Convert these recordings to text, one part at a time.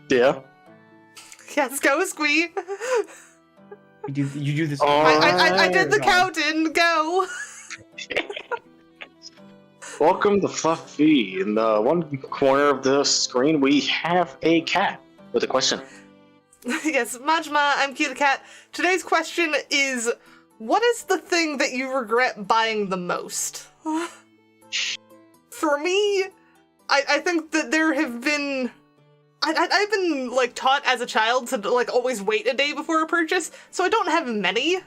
Yeah. Yes, go, Squee. You do this. I did the count-in, go. Welcome to Fluff-V. In the one corner of the screen, we have a cat with a question. Yes, Majma, I'm Key the Cat. Today's question is, what is the thing that you regret buying the most? For me, I think that there have been... I've been, like, taught as a child to, like, always wait a day before a purchase, so I don't have many.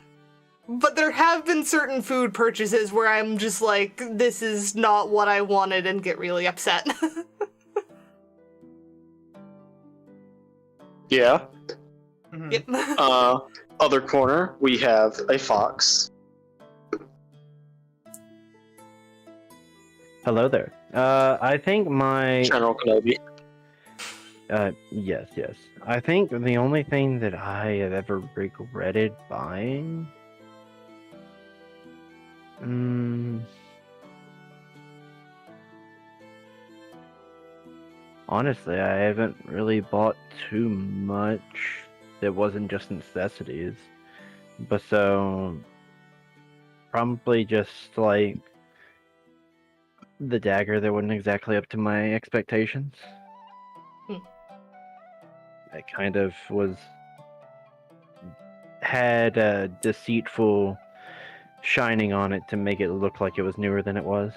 But there have been certain food purchases where I'm just like, this is not what I wanted, and get really upset. Yeah. Mhm. Yep. Other corner, we have a fox. Hello there. I think my... General Kenobi. yes. I think the only thing that I have ever regretted buying... honestly, I haven't really bought too much that wasn't just necessities. But so... probably just, like... the dagger that wasn't exactly up to my expectations. It kind of had a deceitful shining on it to make it look like it was newer than it was.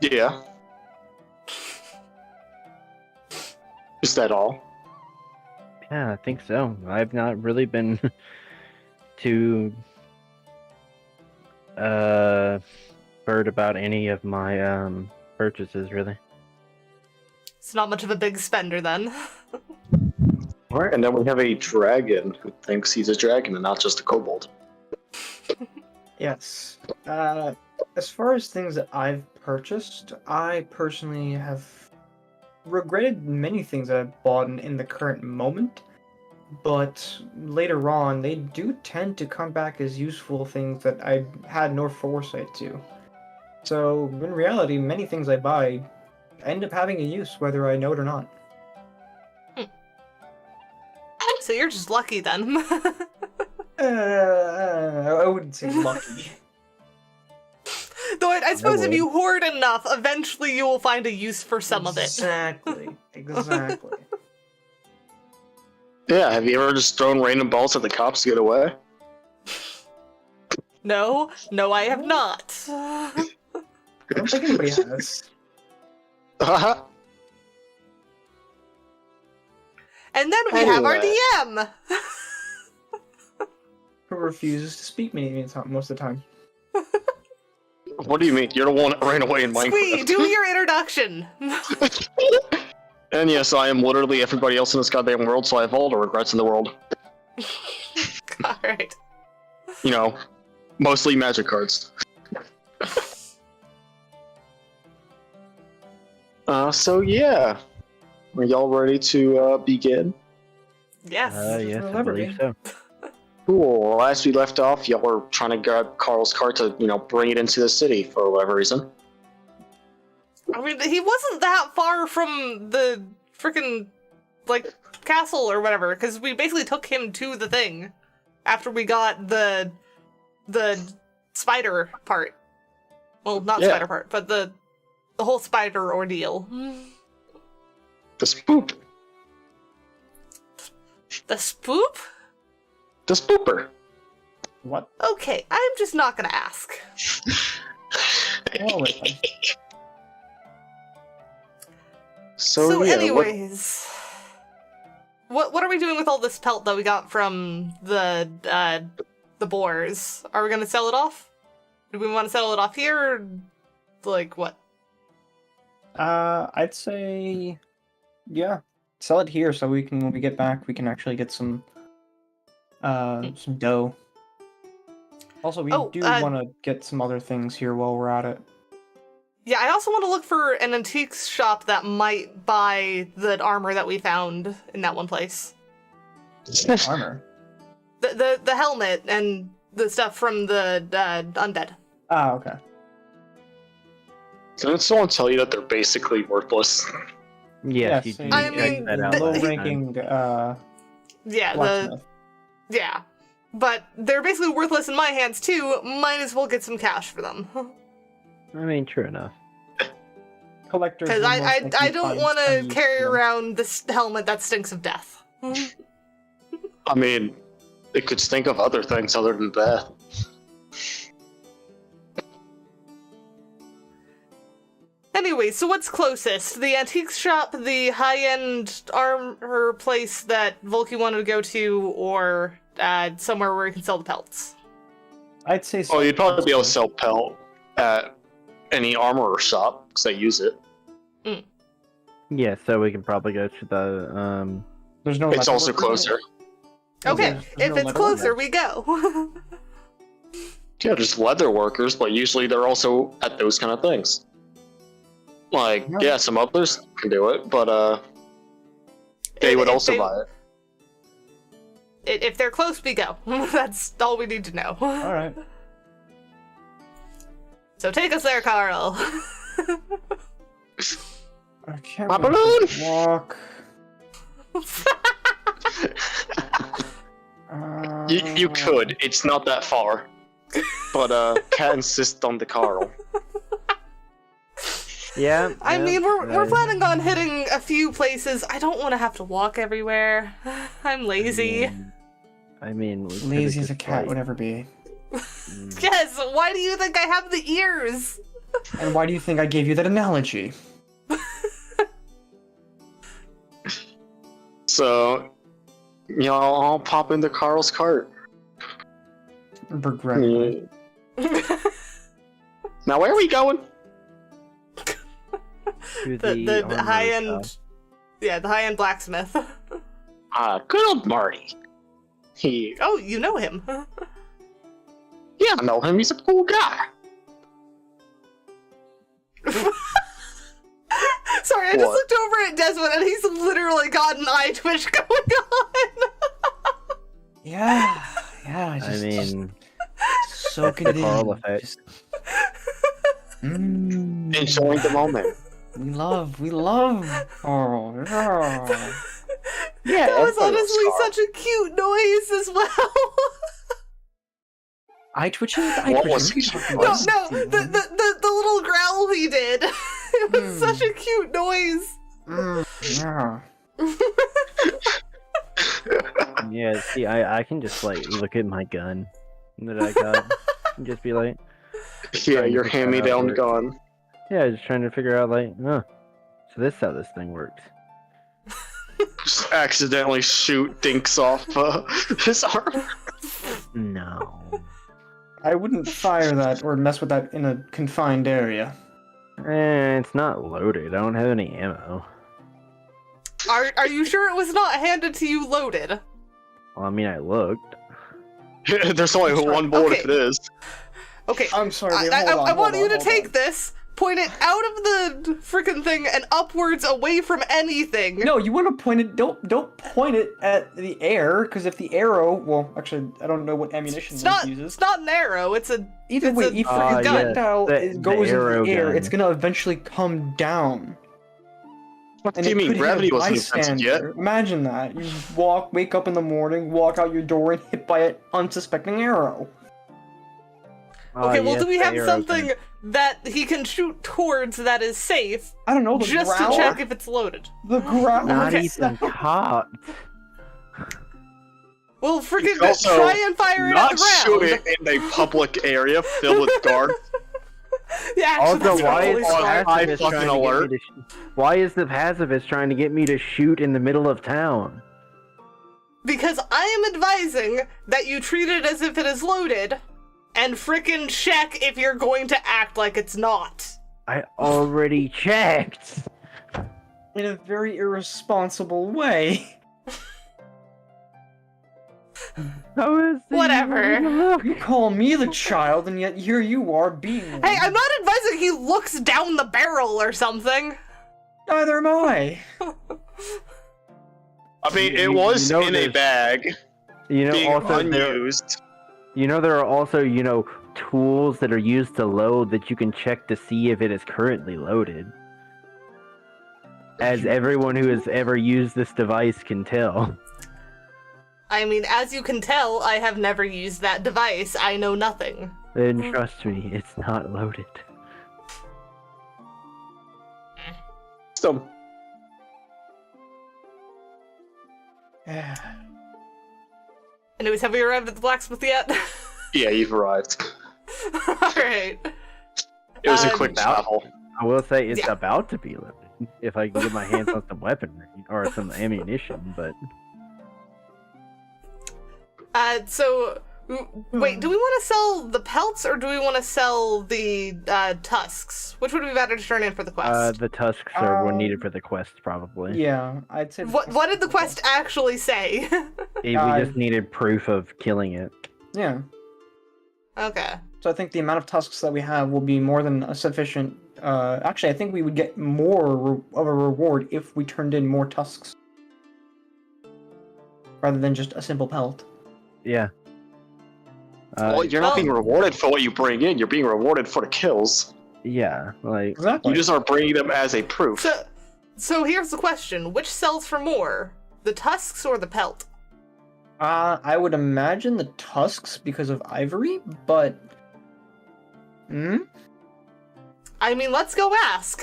Yeah. Is that all? Yeah, I think so. I've not really been too bird about any of my purchases, really. It's not much of a big spender, then. Alright, and then we have a dragon who thinks he's a dragon and not just a kobold. Yes. As far as things that I've purchased, I personally have regretted many things that I've bought in the current moment, but later on, they do tend to come back as useful things that I had no foresight to. So, in reality, many things I buy end up having a use, whether I know it or not. So you're just lucky, then. I wouldn't say lucky. Though I suppose if would. you hoard enough, eventually you will find a use for some of it. Exactly. Yeah, have you ever just thrown random balls at the cops to get away? No, I have not. I don't think anybody has. And then we have our Anyway. DM! Who refuses to speak most of the time. What do you mean? You're the one that ran away in Squee, Minecraft. do your introduction! And yes, I am literally everybody else in this goddamn world, so I have all the regrets in the world. Alright. You know, mostly magic cards. So yeah. Are y'all ready to begin? Yes. Yes, I Whatever, believe so. Cool. Last we left off, y'all were trying to grab Carl's cart to, bring it into the city for whatever reason. I mean, he wasn't that far from the frickin', like, castle or whatever, because we basically took him to the thing after we got the spider part. Well, not Yeah. spider part, but the whole spider ordeal. The spoop. The spoop? The spooper. What? Okay, I'm just not gonna ask. Oh, wait. So yeah, anyways, what are we doing with all this pelt that we got from the boars? Are we gonna sell it off? Do we want to sell it off here, or, like, what? I'd say, yeah, sell it here so we can, when we get back, we can actually get some dough. Also, we do want to get some other things here while we're at it. Yeah, I also want to look for an antiques shop that might buy the armor that we found in that one place. Armor. The helmet and the stuff from the undead. Ah, okay. Didn't someone tell you that they're basically worthless? Yes, you Yes, do. a I mean, check that out last time. low-ranking Yeah, blacksmith. yeah. But they're basically worthless in my hands too. Might as well get some cash for them. I mean, true enough. Collectors. Because will most I likely don't find want some to use carry for them. around this helmet that stinks of death. I mean, it could stink of other things other than death. Anyway, so what's closest? The antique shop, the high-end armor place that Volky wanted to go to, or somewhere where we can sell the pelts? I'd say. Oh, you'd probably be able to sell pelt at any armorer shop because they use it. Yeah, so we can probably go to the There's no. It's also leatherwork in it? closer. Okay, There's if no it's leatherwork? closer, we go. Yeah, just leather workers, but usually they're also at those kind of things. Like, Yeah. yeah, some others can do it, but they would If also they- buy it. If they're close, we go. That's all we need to know. All right. So take us there, Carl. I can't My really balloon! walk. You could. It's not that far. But Cat insists on the Carl. yeah. I yeah, mean, we're uh, planning on hitting a few places. I don't want to have to walk everywhere. I'm lazy. I mean, we could've Lazy as a just, cat like, would ever be. Yes, why do you think I have the ears? And why do you think I gave you that analogy? So, you know, I'll pop into Carl's cart. Regretfully. Now, where are we going? to the armor high shop. end, yeah, the high end blacksmith. Good old Marty. Oh, you know him. Yeah, I know him. He's a cool guy. Sorry, I just What? looked over at Desmond and he's literally got an eye twitch going on. Yeah. Yeah. I mean, soak the it in. Carl effect. Just- Mm. Enjoying the moment. We love Carl. Yeah. Yeah, That was everybody loves honestly Carl. such a cute noise as well. Eye twitching? What was he? No, the little growl he did. It was such a cute noise. Yeah. Yeah, see, I can just like look at my gun that I got and just be like, Yeah, your Trying to figure hand-me-down out gun. yeah, just trying to figure out like, so this is how this thing works. Just accidentally shoot dinks off his arm. No. I wouldn't fire that or mess with that in a confined area. It's not loaded. I don't have any ammo. Are you sure it was not handed to you loaded? Well, I mean, I looked. There's only one bullet if Okay. it is. Okay, I'm sorry. I, wait, I, hold on, I want hold you on, to hold take on. this, point it out of the freaking thing and upwards away from anything. No, you want to point it. Don't point it at the air, because if the arrow, well, actually, I don't know what ammunition it's this not. uses. It's not an arrow. It's a. Either it's way, a if freaking the gun. yes. projectile The goes in arrow the air, gun. it's gonna eventually come down. What And do you it mean? could hit a Gravity wasn't invented yet. bystander. Imagine that. You wake up in the morning, walk out your door, and hit by an unsuspecting arrow. Okay, well, yes, do we the have arrow something gun. that he can shoot towards that is safe, I don't know, the just growler? to check if it's loaded? The growler. Not Okay. even cocked. Well, freaking can also try and fire it at Not the ground. shoot it in a public area filled with guards. Yeah, actually, Also, that's why really is smart. smart. I pacifist fucking trying to alert. get me to why is the pacifist trying to get me to shoot in the middle of town? Because I am advising that you treat it as if it is loaded, and frickin' check if you're going to act like it's not. I already checked. In a very irresponsible way. How is the Whatever. You call me the child, and yet here you are being one. Hey, I'm not advising he looks down the barrel or something. Neither am I. I mean, it You was know in a there's- bag, You know, being also there, unused. you know there are also tools that are used to load that you can check to see if it is currently loaded. As everyone who has ever used this device can tell. I mean, as you can tell, I have never used that device. I know nothing. Then trust me, it's not loaded. So, Anyways, have we arrived at the blacksmith yet? yeah, you've arrived. Alright. It was a quick travel. I will say it's Yeah. about to be loaded. If I can get my hands on some weaponry or some ammunition, but So, wait, do we want to sell the pelts or do we want to sell the tusks? Which would be better to turn in for the quest? the tusks are what needed for the quest, probably. Yeah, I'd say. What did the quest actually say? We just needed proof of killing it. Yeah. Okay. So I think the amount of tusks that we have will be more than sufficient. Actually, I think we would get more of a reward if we turned in more tusks, rather than just a simple pelt. Yeah. Well, you're not being rewarded for what you bring in. You're being rewarded for the kills. Yeah, like Exactly. You just are bringing them as a proof. So here's the question: which sells for more, the tusks or the pelt? I would imagine the tusks because of ivory, but. I mean, let's go ask.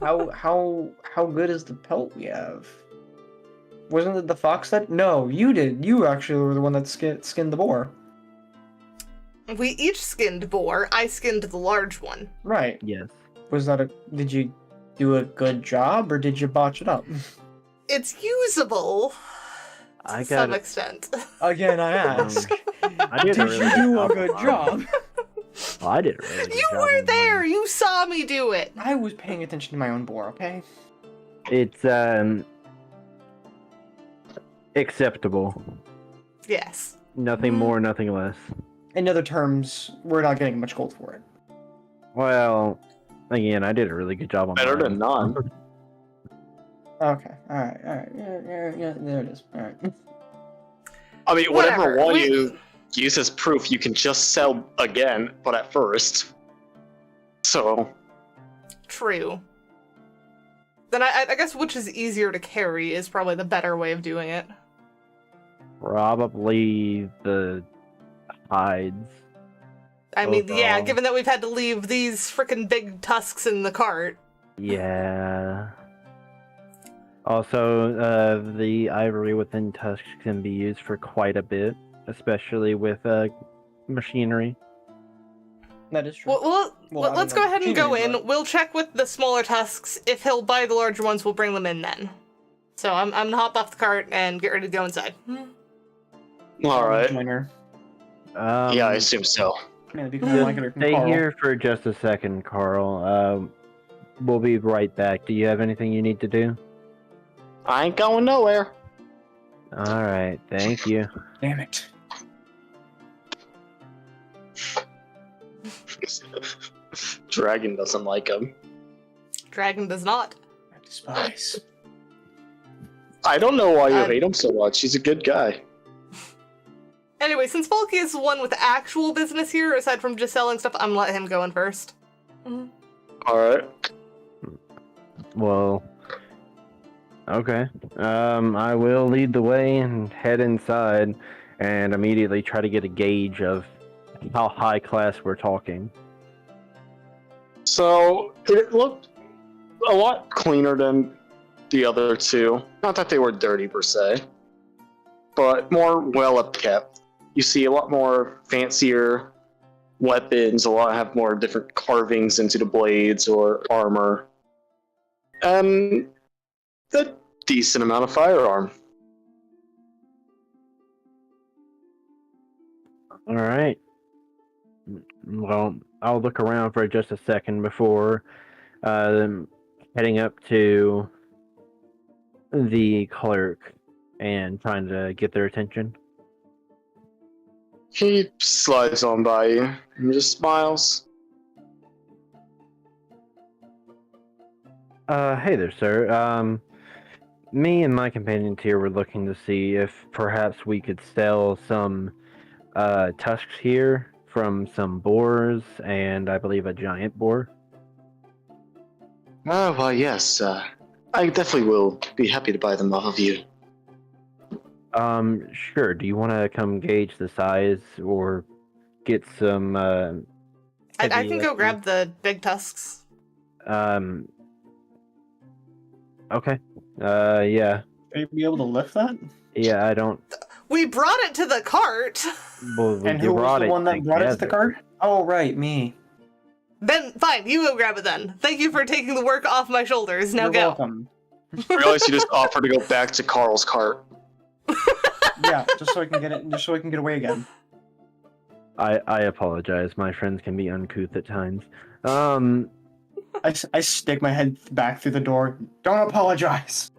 How good is the pelt we have? Wasn't it the fox that? No, you did. You actually were the one that skinned the boar. We each skinned boar. I skinned the large one. Right. yes. Was that a? Did you do a good job or did you botch it up? It's usable. I To some got extent. Again, I ask. I did, Did you do a good on job? mine. Well, I did a really good You job were on there. mine. You saw me do it. I was paying attention to my own boar. Okay. It's acceptable. Yes. Nothing more, nothing less. In other terms, we're not getting much gold for it. Well, again, I did a really good job on Better mine. than none. Okay. All right. Yeah. There it is. All right. I mean, whatever Whatever, one we- you use as proof, you can just sell again, but at first. So, True. Then I guess which is easier to carry is probably the better way of doing it. Probably the hides. I mean, yeah, Overall. given that we've had to leave these freaking big tusks in the cart. Yeah. Also, the ivory within tusks can be used for quite a bit, especially with machinery. That is true. Well, let's go ahead and go in. We'll check with the smaller tusks. If he'll buy the larger ones, we'll bring them in then. So I'm gonna hop off the cart and get ready to go inside. alright. Joiner. Yeah, I assume so. Yeah, because I like it from Stay Carl. here for just a second, Carl. We'll be right back. Do you have anything you need to do? I ain't going nowhere. Alright, thank you. Damn it. Dragon doesn't like him. Dragon does not. I despise. I don't know why you Um, hate him so much. He's a good guy. Anyway, since Bulky is the one with actual business here, aside from just selling stuff, I'm gonna let him go in first. Alright. Well, okay. I will lead the way and head inside and immediately try to get a gauge of how high class we're talking. So, it looked a lot cleaner than the other two. Not that they were dirty per se, but more well kept. You see a lot more fancier weapons, have more different carvings into the blades or armor. And a decent amount of firearm. Alright. Well, I'll look around for just a second before heading up to the clerk and trying to get their attention. He slides on by you and just smiles. Hey there, sir. Me and my companions here were looking to see if perhaps we could sell some tusks here from some boars and I believe a giant boar. Oh, well, yes. I definitely will be happy to buy them off of you. Sure. Do you want to come gauge the size or get some I heavy can go lifting? grab the big tusks. Okay. Yeah. Are you be able to lift that? Yeah, I don't. We brought it to the cart. Well, And you who was brought the one that brought it to the together. cart? Oh, right, me. Then fine, you go grab it then. Thank you for taking the work off my shoulders. Now You're go. welcome. I realize you just offered to go back to Carl's cart. Yeah, just so I can get it. Just so I can get away again. I apologize. My friends can be uncouth at times. I stick my head back through the door. Don't apologize.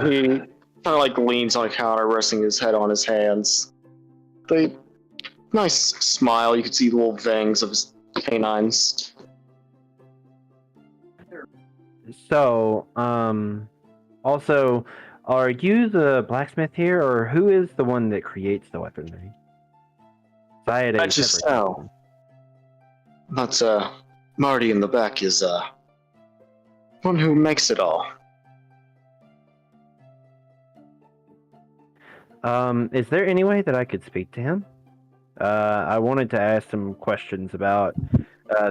He kind of like leans on a counter, resting his head on his hands. The nice smile. You can see the little fangs of his canines. So, also, are you the blacksmith here, or who is the one that creates the weaponry? I had a I just separate know. But Marty in the back is one who makes it all. Is there any way that I could speak to him? I wanted to ask some questions about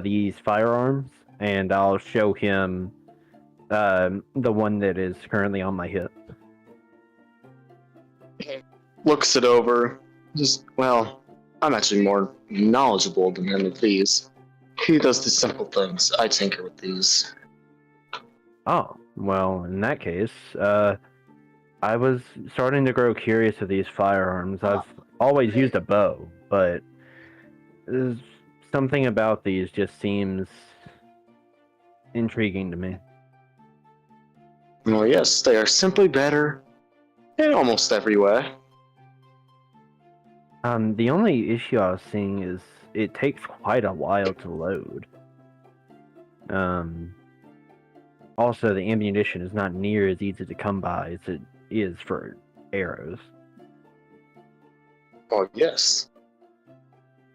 these firearms, and I'll show him the one that is currently on my hip. Looks it over. Just, well, I'm actually more knowledgeable than him of these. He does the simple things. I tinker with these. Oh, well, in that case, I was starting to grow curious of these firearms. I've always used a bow, but there's something about these just seems intriguing to me. Well, yes, they are simply better in almost every way. The only issue I was seeing is it takes quite a while to load. Also, the ammunition is not near as easy to come by as it is for arrows. Oh, yes.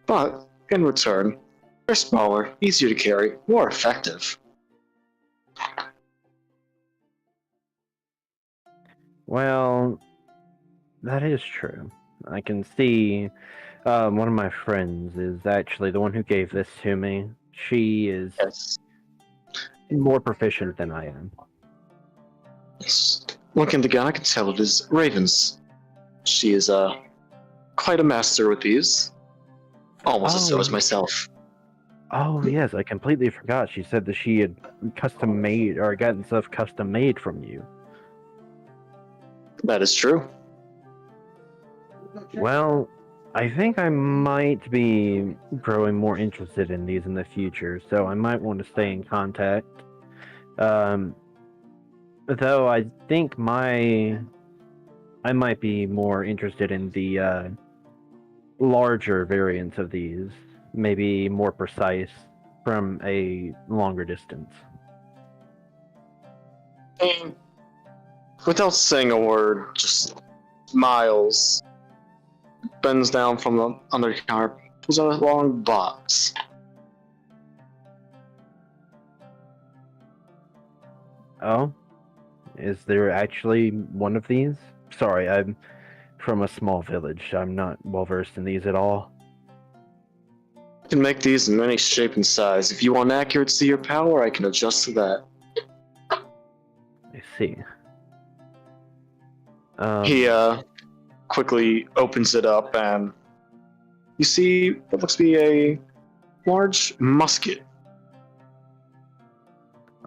But, in return, they're smaller, easier to carry, more effective. Well, that is true. I can see one of my friends is actually the one who gave this to me. She is Yes. more proficient than I am. Yes. Looking at the gun, I can tell it is Raven's. She is quite a master with these. Almost as so as myself. Oh, yes, I completely forgot. She said that she had custom made or gotten stuff custom made from you. That is true. Well, I think I might be growing more interested in these in the future, so I might want to stay in contact. Though I think I might be more interested in the larger variants of these, maybe more precise from a longer distance. And without saying a word, just smiles, bends down from the under the counter, pulls out a long box. Oh? Is there actually one of these? Sorry, I'm from a small village. I'm not well versed in these at all. I can make these in any shape and size. If you want accuracy or power, I can adjust to that. I see. He quickly opens it up, and you see what looks to be a large musket.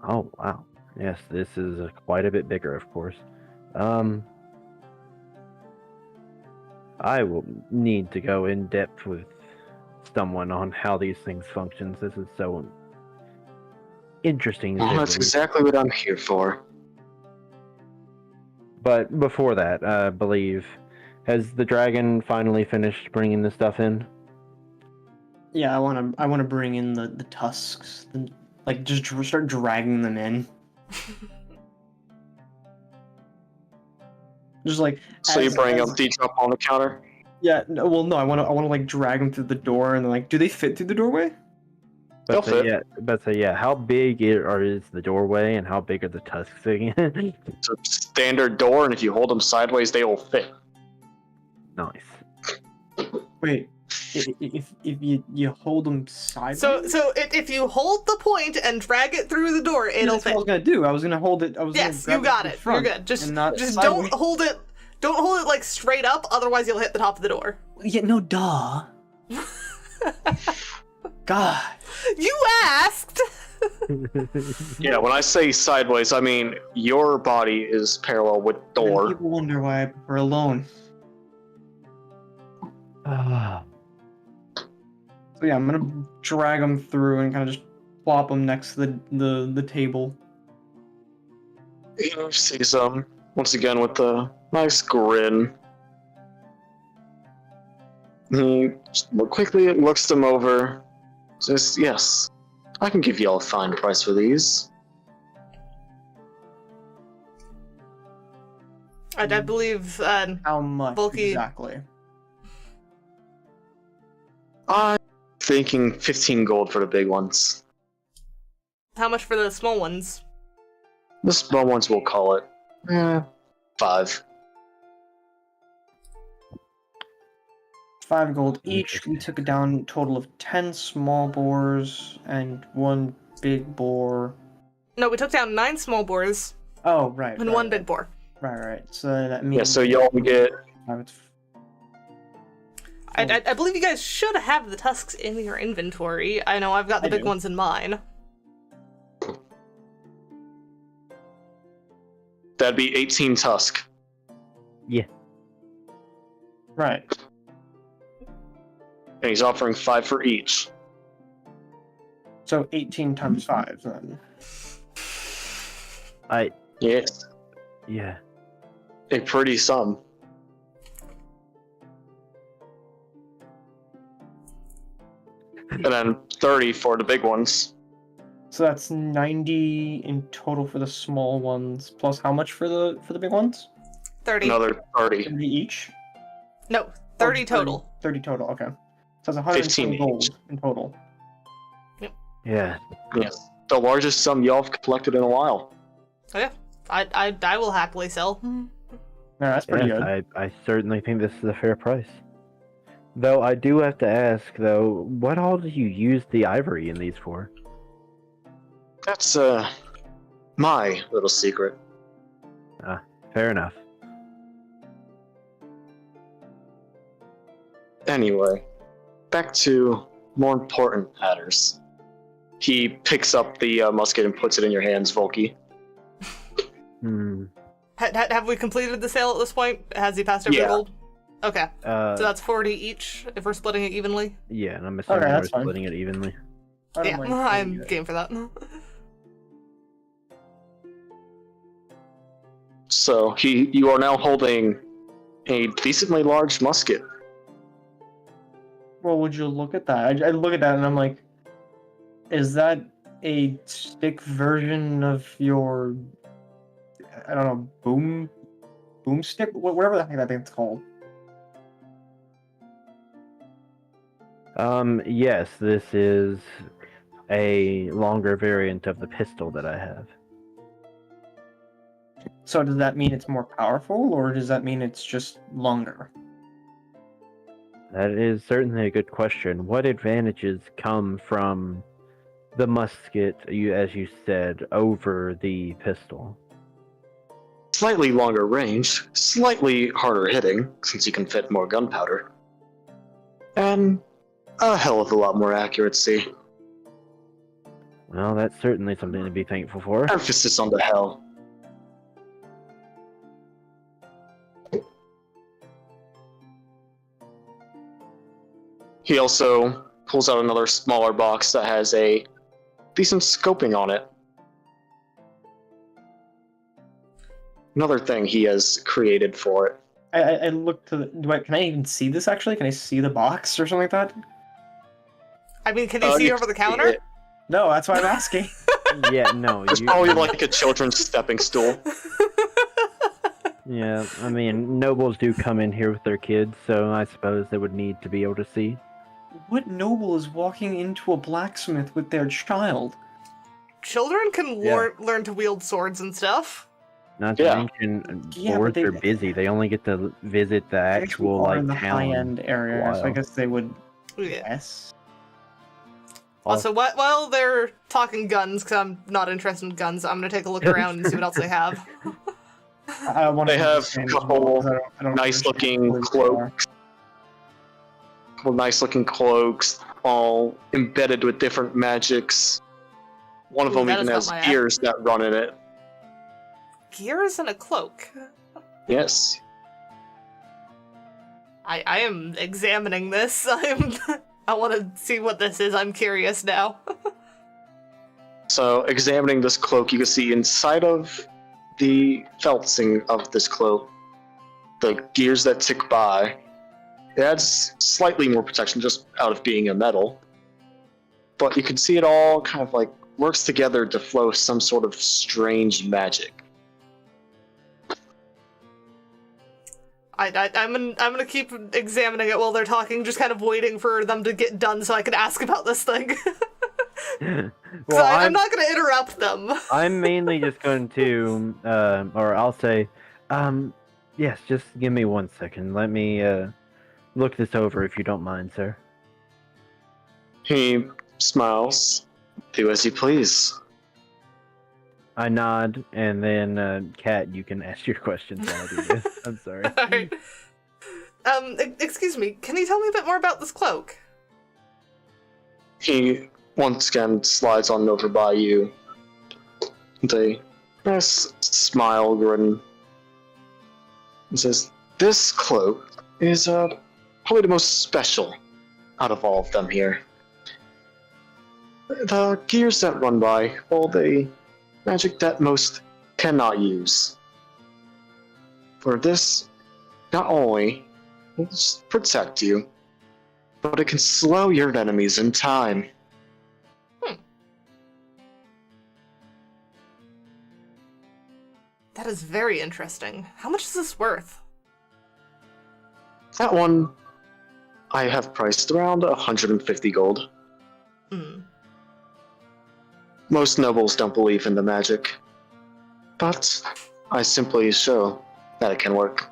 Oh, wow. Yes, this is quite a bit bigger, of course. I will need to go in depth with someone on how these things function. This is so interesting. Well, that's exactly what I'm here for. But before that, I believe, has the dragon finally finished bringing the stuff in? Yeah, I want to bring in the tusks, like just start dragging them in. Just like So you bring up the drop on the counter? Yeah, no, I want to like drag them through the door, and then, like, do they fit through the doorway? They'll But so, fit. yeah, how big is the doorway, and how big are the tusks again? It's a standard door, and if you hold them sideways, they will fit. Nice. Wait, if you hold them sideways. So if you hold the point and drag it through the door, it'll That's what I fit. was gonna do. I was gonna hold it. Yes, gonna you grab got from it. front You're good. Just and not don't sideways. hold it. Don't hold it like straight up, otherwise you'll hit the top of the door. Yeah, no, duh. God. You asked. Yeah, when I say sideways, I mean your body is parallel with And door. people wonder why I prefer alone. Ah, So yeah, I'm gonna drag them through and kind of just plop them next to the table. You see some, once again, with the nice grin. He quickly looks them over. Says, yes, I can give you all a fine price for these. I believe How much Bulky. exactly? I'm thinking 15 gold for the big ones. how much for the small ones? The small ones we'll call it 5. 5 gold each. We took it down total of 10 small boars and 1 big boar. No, we took down 9 small boars Oh, right. and right, 1 big boar. Right. So that means Yeah, so y'all get I believe you guys should have the tusks in your inventory. I know I've got the I big do. ones in mine. that'd be 18 tusk. right. And he's offering 5 for each. So 18 times 5 then. Yes, yeah. a pretty sum. And then 30 for the big ones. So that's 90 in total for the small ones, plus how much for the big ones? 30. Another 30. 30 each? No, 30 total. 30 total, okay. So that's 120 15 gold each. in total. Yeah. Yes. The largest sum y'all have collected in a while. Oh yeah, I will happily sell. Yeah, that's pretty Yes, good. I certainly think this is a fair price. Though I do have to ask, though, what all do you use the ivory in these for? That's, my little secret. Fair enough. Anyway, back to more important matters. He picks up the musket and puts it in your hands, Volky. Hmm. Have we completed the sale at this point? Has he passed over the Yeah. gold? Okay, so Uh, that's 40 each if we're splitting it evenly. yeah, and I'm assuming Okay, we're that's fine. splitting it evenly. I don't Yeah, mind I'm paying it. game for that. So you are now holding a decently large musket. Well, would you look at that? I look at that and I'm like, is that a stick version of your, I don't know, boomstick? Whatever the heck that thing's called. Yes, this is a longer variant of the pistol that I have. So does that mean it's more powerful, or does that mean it's just longer? That is certainly a good question. What advantages come from the musket, as you said, over the pistol? Slightly longer range, slightly harder hitting, since you can fit more gunpowder. And a hell of a lot more accuracy. Well, that's certainly something to be thankful for. Emphasis on the hell. He also pulls out another smaller box that has a decent scoping on it. Another thing he has created for it. I look to can I even see this actually? Can I see the box or something like that? I mean, can you see you over the can see counter? it. No, that's why I'm asking. Yeah, no. It's probably like a children's stepping stool. Yeah, I mean, nobles do come in here with their kids, so I suppose they would need to be able to see. What noble is walking into a blacksmith with their child? Children can Yeah. learn to wield swords and stuff. Not to Yeah. mention, Yeah, but lords they- are busy. They only get to visit the I guess we actual, are like, in the town. high-end area, so I while. guess they would. Yeah. Yes. Also, while they're talking guns, because I'm not interested in guns, I'm gonna take a look around and see what else they have. I want They to have understand a as well, couple 'cause I don't nice-looking understand what they are. cloaks. Couple nice-looking cloaks, all embedded with different magics. One of Ooh, them that even is has not my gears that run in it. Gears and a cloak. Yes. I am examining this. I want to see what this is. I'm curious now. So, examining this cloak, you can see inside of the felting of this cloak, the gears that tick by, it adds slightly more protection just out of being a metal. But you can see it all kind of like works together to flow some sort of strange magic. I'm gonna keep examining it while they're talking, just kind of waiting for them to get done so I can ask about this thing. Well, I'm not gonna interrupt them. I'm mainly just going to, or I'll say, yes, just give me 1 second. Let me, look this over if you don't mind, sir. He smiles. Do as you please. I nod, and then, Kat, you can ask your questions while I do this. I'm sorry. Alright. Excuse me, can you tell me a bit more about this cloak? He once again slides on over by you. With a nice smile grin. And says, "This cloak is probably the most special out of all of them here. The gears that run by, well, the magic that most cannot use. For this, not only will it protect you, but it can slow your enemies in time." That is very interesting. How much is this worth? That one, I have priced around 150 gold. Hmm. Most nobles don't believe in the magic, but I simply show that it can work.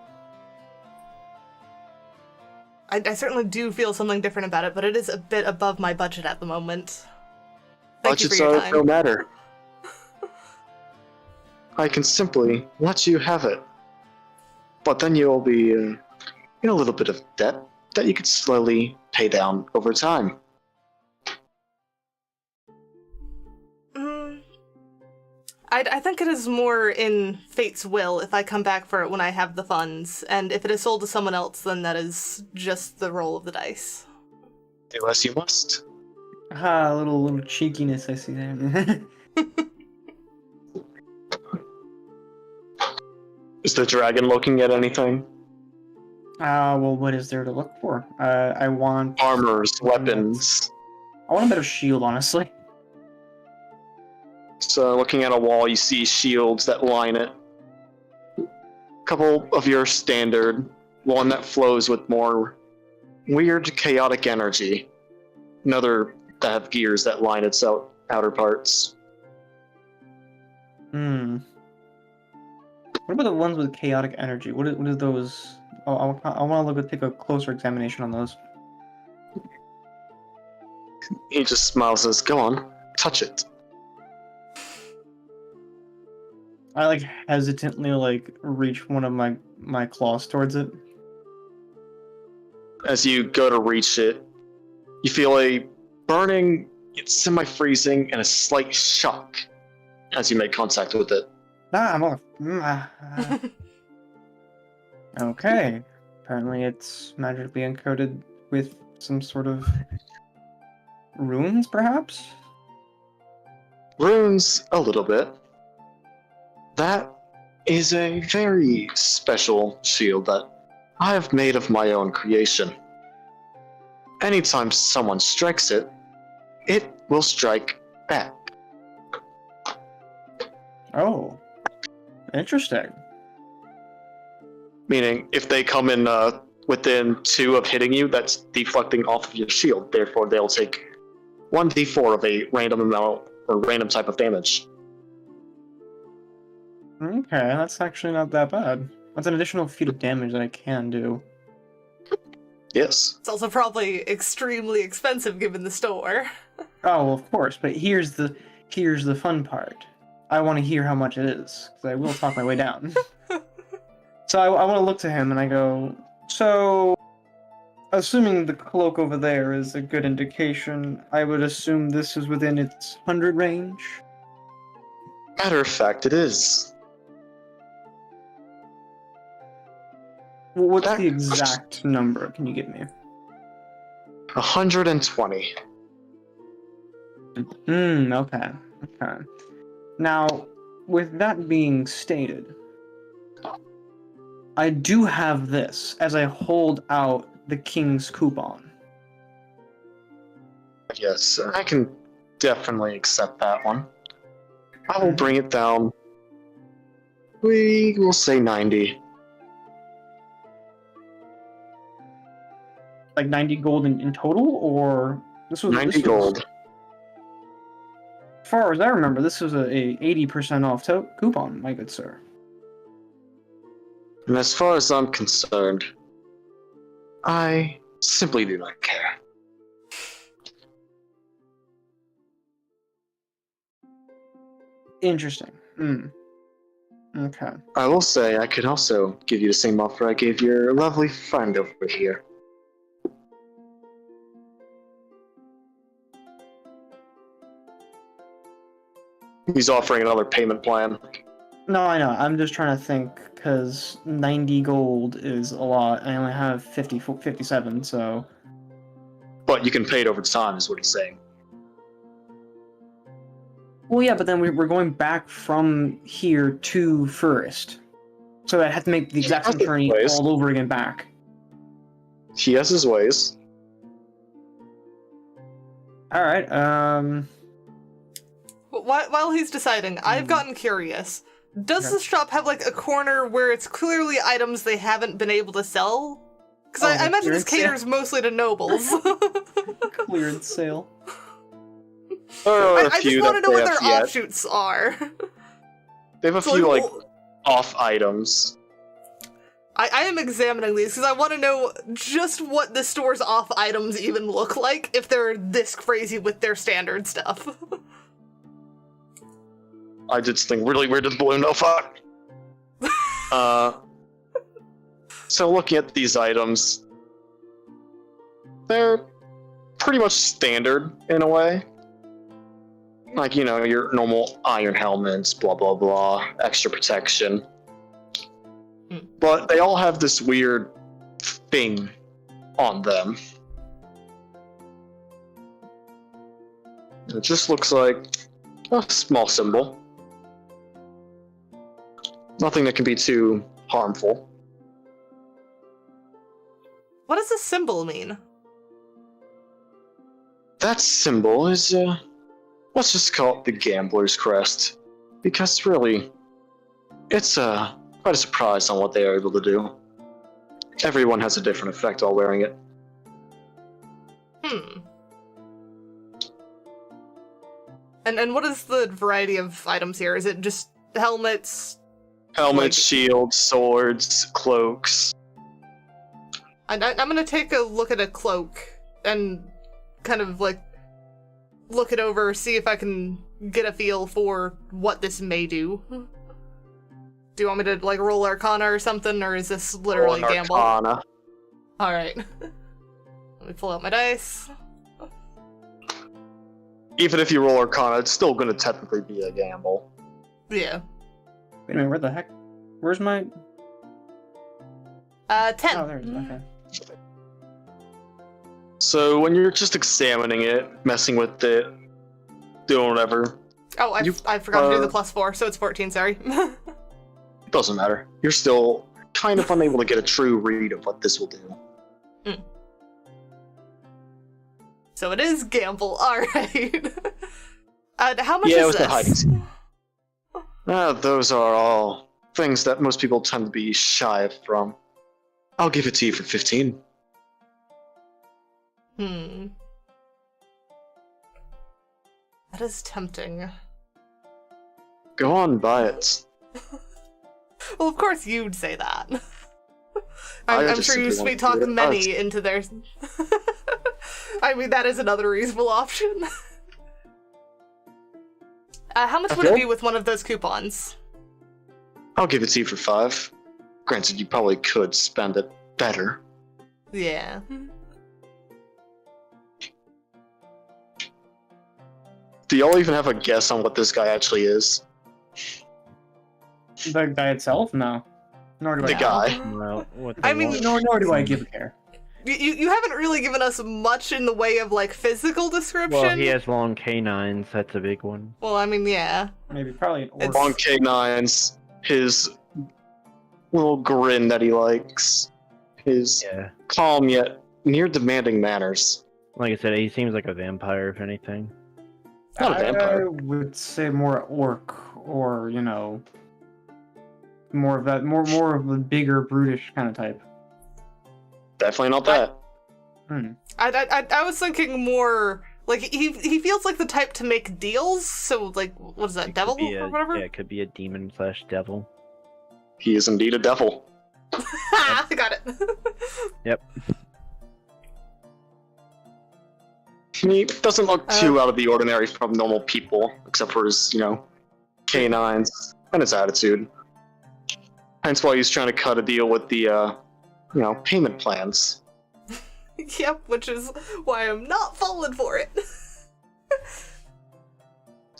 I certainly do feel something different about it, but it is a bit above my budget at the moment. Thank you for Budgets your are time. no matter. I can simply let you have it, but then you'll be in a little bit of debt that you could slowly pay down over time. I think it is more in fate's will if I come back for it when I have the funds, and if it is sold to someone else, then that is just the roll of the dice. Do as you must. Ah, a little cheekiness I see there. Is the dragon looking at anything? Well, what is there to look for? I want Armors, weapons. I want a better shield, honestly. So looking at a wall, you see shields that line it. A couple of your standard, one that flows with more weird, chaotic energy. Another that have gears that line its outer parts. Hmm. What about the ones with chaotic energy? What are those? Oh, I want to take a closer examination on those. He just smiles and says, "Go on, touch it." I hesitantly reach one of my claws towards it. As you go to reach it, you feel a burning, it's semi-freezing, and a slight shock as you make contact with it. Okay. Apparently it's magically encoded with some sort of runes, perhaps? Runes, a little bit. That is a very special shield that I have made of my own creation. Anytime someone strikes it, it will strike back. Oh. Interesting. Meaning, if they come in within 2 of hitting you, that's deflecting off of your shield. Therefore, they'll take 1d4 of a random amount or random type of damage. Okay, that's actually not that bad. That's an additional feat of damage that I can do. Yes. It's also probably extremely expensive given the store. Oh, well, of course, but here's the fun part. I want to hear how much it is, because I will talk my way down. So I want to look to him and I go, so, assuming the cloak over there is a good indication, I would assume this is within its 100 range? Matter of fact, it is. Well, what's the exact number? Can you give me? 120. Okay. Okay. Now, with that being stated, I do have this as I hold out the King's coupon. Yes, I can definitely accept that one. I will bring it down. We will say 90. Like 90 gold in total, or this was 90 gold. As far as I remember, this was a 80% off coupon, my good sir. And as far as I'm concerned, I simply do not care. Interesting. Okay. I will say I could also give you the same offer I gave your lovely friend over here. He's offering another payment plan. No, I know. I'm just trying to think, because 90 gold is a lot. I only have 57, so... But you can pay it over time, is what he's saying. Well, yeah, but then we're going back from here to Forest. So I have to make the exact same journey all over again back. He has his ways. Alright, While he's deciding, I've gotten curious. Does this shop have, like, a corner where it's clearly items they haven't been able to sell? Because I imagine this caters mostly to nobles. Clearance sale. I just want to know what their offshoots are. They have a few, like, off items. I am examining these because I want to know just what the store's off items even look like if they're this crazy with their standard stuff. I did something really weird to the balloon, oh fuck! So looking at these items, they're pretty much standard in a way. Like, you know, your normal iron helmets, blah blah blah, extra protection. But they all have this weird thing on them. It just looks like a small symbol. Nothing that can be too harmful. What does this symbol mean? That symbol is, let's just call it the Gambler's Crest. Because really, it's quite a surprise on what they are able to do. Everyone has a different effect while wearing it. And what is the variety of items here? Is it just helmets? Helmets, shields, swords, cloaks. I'm gonna take a look at a cloak and kind of like look it over, see if I can get a feel for what this may do. Do you want me to like roll Arcana or something, or is this literally gamble? Arcana. Alright. Let me pull out my dice. Even if you roll Arcana, it's still gonna technically be a gamble. Yeah. Wait a minute, where the heck? Where's my... 10. Oh, there it is, okay. So when you're just examining it, messing with it, doing whatever... Oh, I forgot to do the +4, so it's 14, sorry. It doesn't matter. You're still kind of unable to get a true read of what this will do. So it is gamble, alright. How much Yeah, is with this? the hiding. Those are all things that most people tend to be shy from. I'll give it to you for 15. That is tempting. Go on, buy it. Well, of course you'd say that. I I'm just sure you simply sweet want to talk do it. many into their... I mean, that is another reasonable option. How much would it Okay. be with one of those coupons? I'll give it to you for 5. Granted, you probably could spend it better. Yeah. Do y'all even have a guess on what this guy actually is? The guy itself? No. Nor do The I. guy. Well, what I they mean, want- Nor do I give a care. You haven't really given us much in the way of, like, physical description. Well, he has long canines. That's a big one. Well, I mean, yeah. Maybe probably an orc. It's- Long K9s, his little grin that he likes, his Yeah. calm yet near demanding manners. Like I said, he seems like a vampire, if anything. Not a vampire. I would say more orc, or more of that, more of the bigger, brutish kind of type. Definitely not that. I was thinking more... Like, he feels like the type to make deals, so, like, what is that, It could devil be or whatever? Yeah, it could be a demon/devil. He is indeed a devil. Ha! I got it. Yep. He doesn't look too out of the ordinary from normal people, except for his, canines and his attitude. Hence why he's trying to cut a deal with the, payment plans. Yep, which is why I'm not falling for it.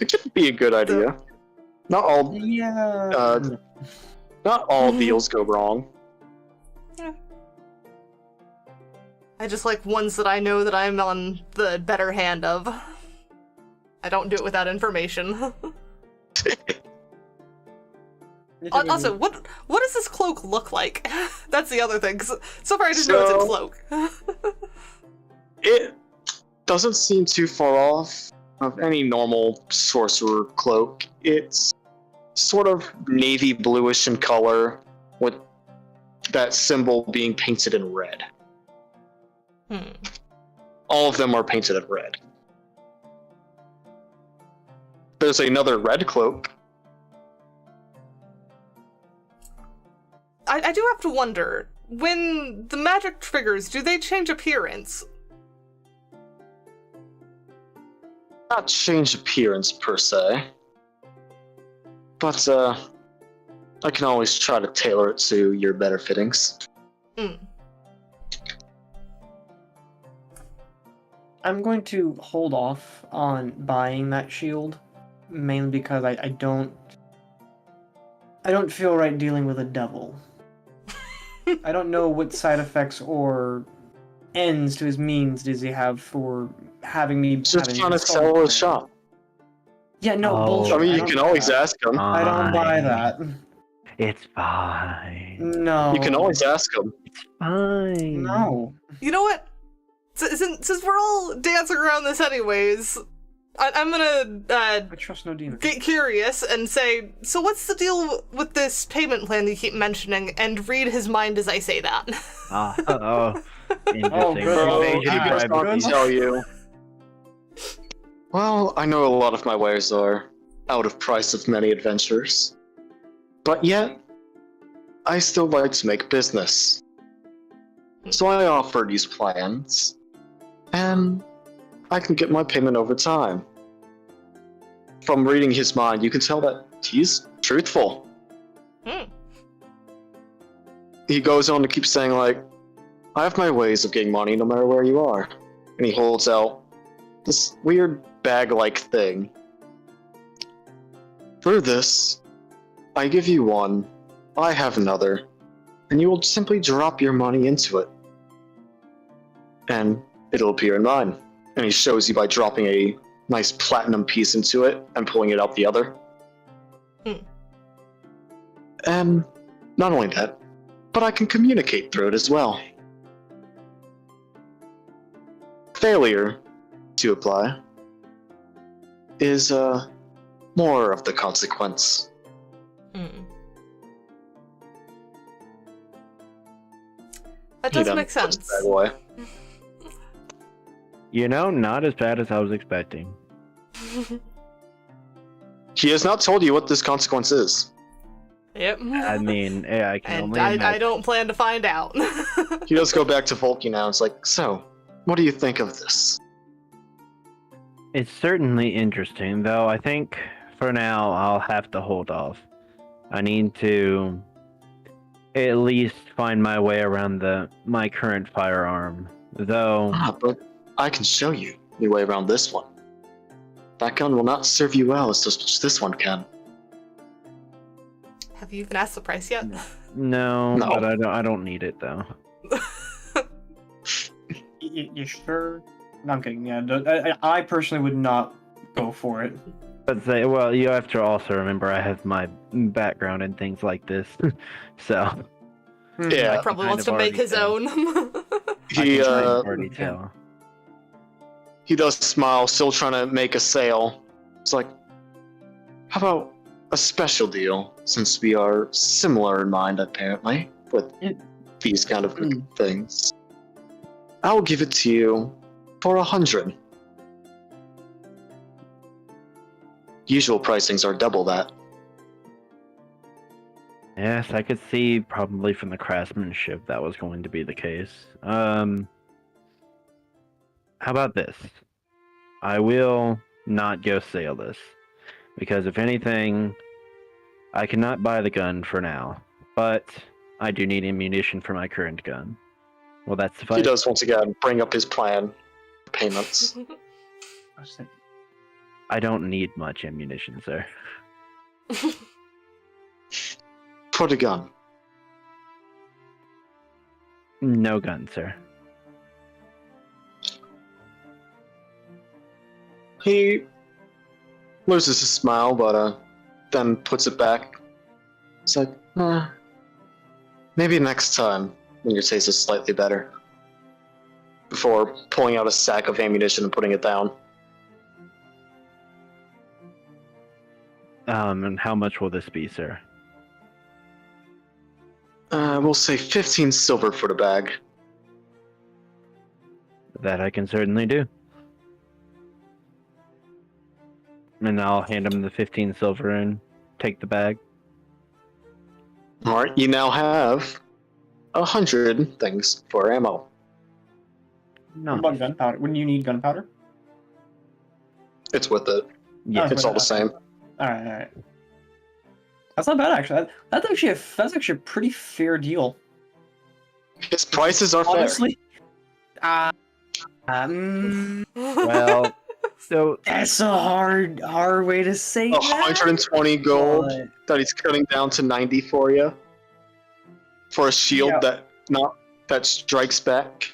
It could be a good idea. Not all, Yeah. not all deals go wrong. I just like ones that I know that I'm on the better hand of. I don't do it without information. Also, what does this cloak look like? That's the other thing, 'cause so far I just know it's a cloak. It doesn't seem too far off of any normal sorcerer cloak. It's sort of navy bluish in color, with that symbol being painted in red. All of them are painted in red. There's another red cloak. I do have to wonder, when the magic triggers, do they change appearance? Not change appearance per se, but I can always try to tailor it to your better fittings. I'm going to hold off on buying that shield, mainly because I don't feel right dealing with a devil. I don't know what side effects or ends to his means does he have for having me. Just having trying to installed sell on his it. shop. Yeah, no Oh. bullshit. I mean, you don't can buy always that. ask him. I don't buy Fine. that. It's fine. No. You can always ask him. Fine. No. You know what? Since we're all dancing around this anyways, I'm gonna I trust no demon. get curious and say, so what's the deal with this payment plan you keep mentioning, and read his mind as I say that. Interesting. Oh, good. Invasion Ah, private good. piece. Tell you. Well, I know a lot of my wares are out of price of many adventures, but yet I still like to make business. So I offer these plans, and I can get my payment over time. From reading his mind, you can tell that he's truthful. He goes on to keep saying, like, I have my ways of getting money no matter where you are. And he holds out this weird bag-like thing. Through this, I give you one, I have another, and you will simply drop your money into it. And it'll appear in mine. And he shows you by dropping a nice platinum piece into it and pulling it out the other. And not only that, but I can communicate through it as well. Failure to apply is more of the consequence. That He does then make puts sense. the bag away. You know, not as bad as I was expecting. He has not told you what this consequence is. Yep. I mean, yeah, I can And only I imagine. don't plan to find out. He does go back to Volky now. It's like, so, what do you think of this? It's certainly interesting, though I think for now I'll have to hold off. I need to at least find my way around my current firearm, though. But I can show you the way around this one. That gun will not serve you well as much as this one can. Have you even asked the price yet? No, No. but I don't need it though. You sure? No, I'm kidding. Yeah, I personally would not go for it. But well, you have to also remember I have my background in things like this, so Yeah. Probably kind wants of to make already his tell. own. He I can already tell. he does smile, still trying to make a sale. It's like, how about a special deal, since we are similar in mind, apparently, with these kind of things. I'll give it to you for 100. Usual pricings are double that. Yes, I could see probably from the craftsmanship that was going to be the case. How about this? I will not go sale this, because if anything, I cannot buy the gun for now, but I do need ammunition for my current gun. Well, that's the He fight. does once again bring up his plan. Payments. I don't need much ammunition, sir. For the gun. No gun, sir. He loses his smile, but then puts it back. It's like, maybe next time when your taste is slightly better. Before pulling out a sack of ammunition and putting it down. And how much will this be, sir? We'll say 15 silver for the bag. That I can certainly do. And I'll hand him the 15 silver and take the bag. Alright, you now have 100 things for ammo. What No. about gunpowder? Wouldn't you need gunpowder? It's with it. Yeah. It's all the same. Alright. That's not bad, actually. That's actually a pretty fair deal. His prices are fair. Honestly. Well, so That's a hard way to say that. 120 gold but- that he's cutting down to 90 for you. For a shield Yeah. that strikes back.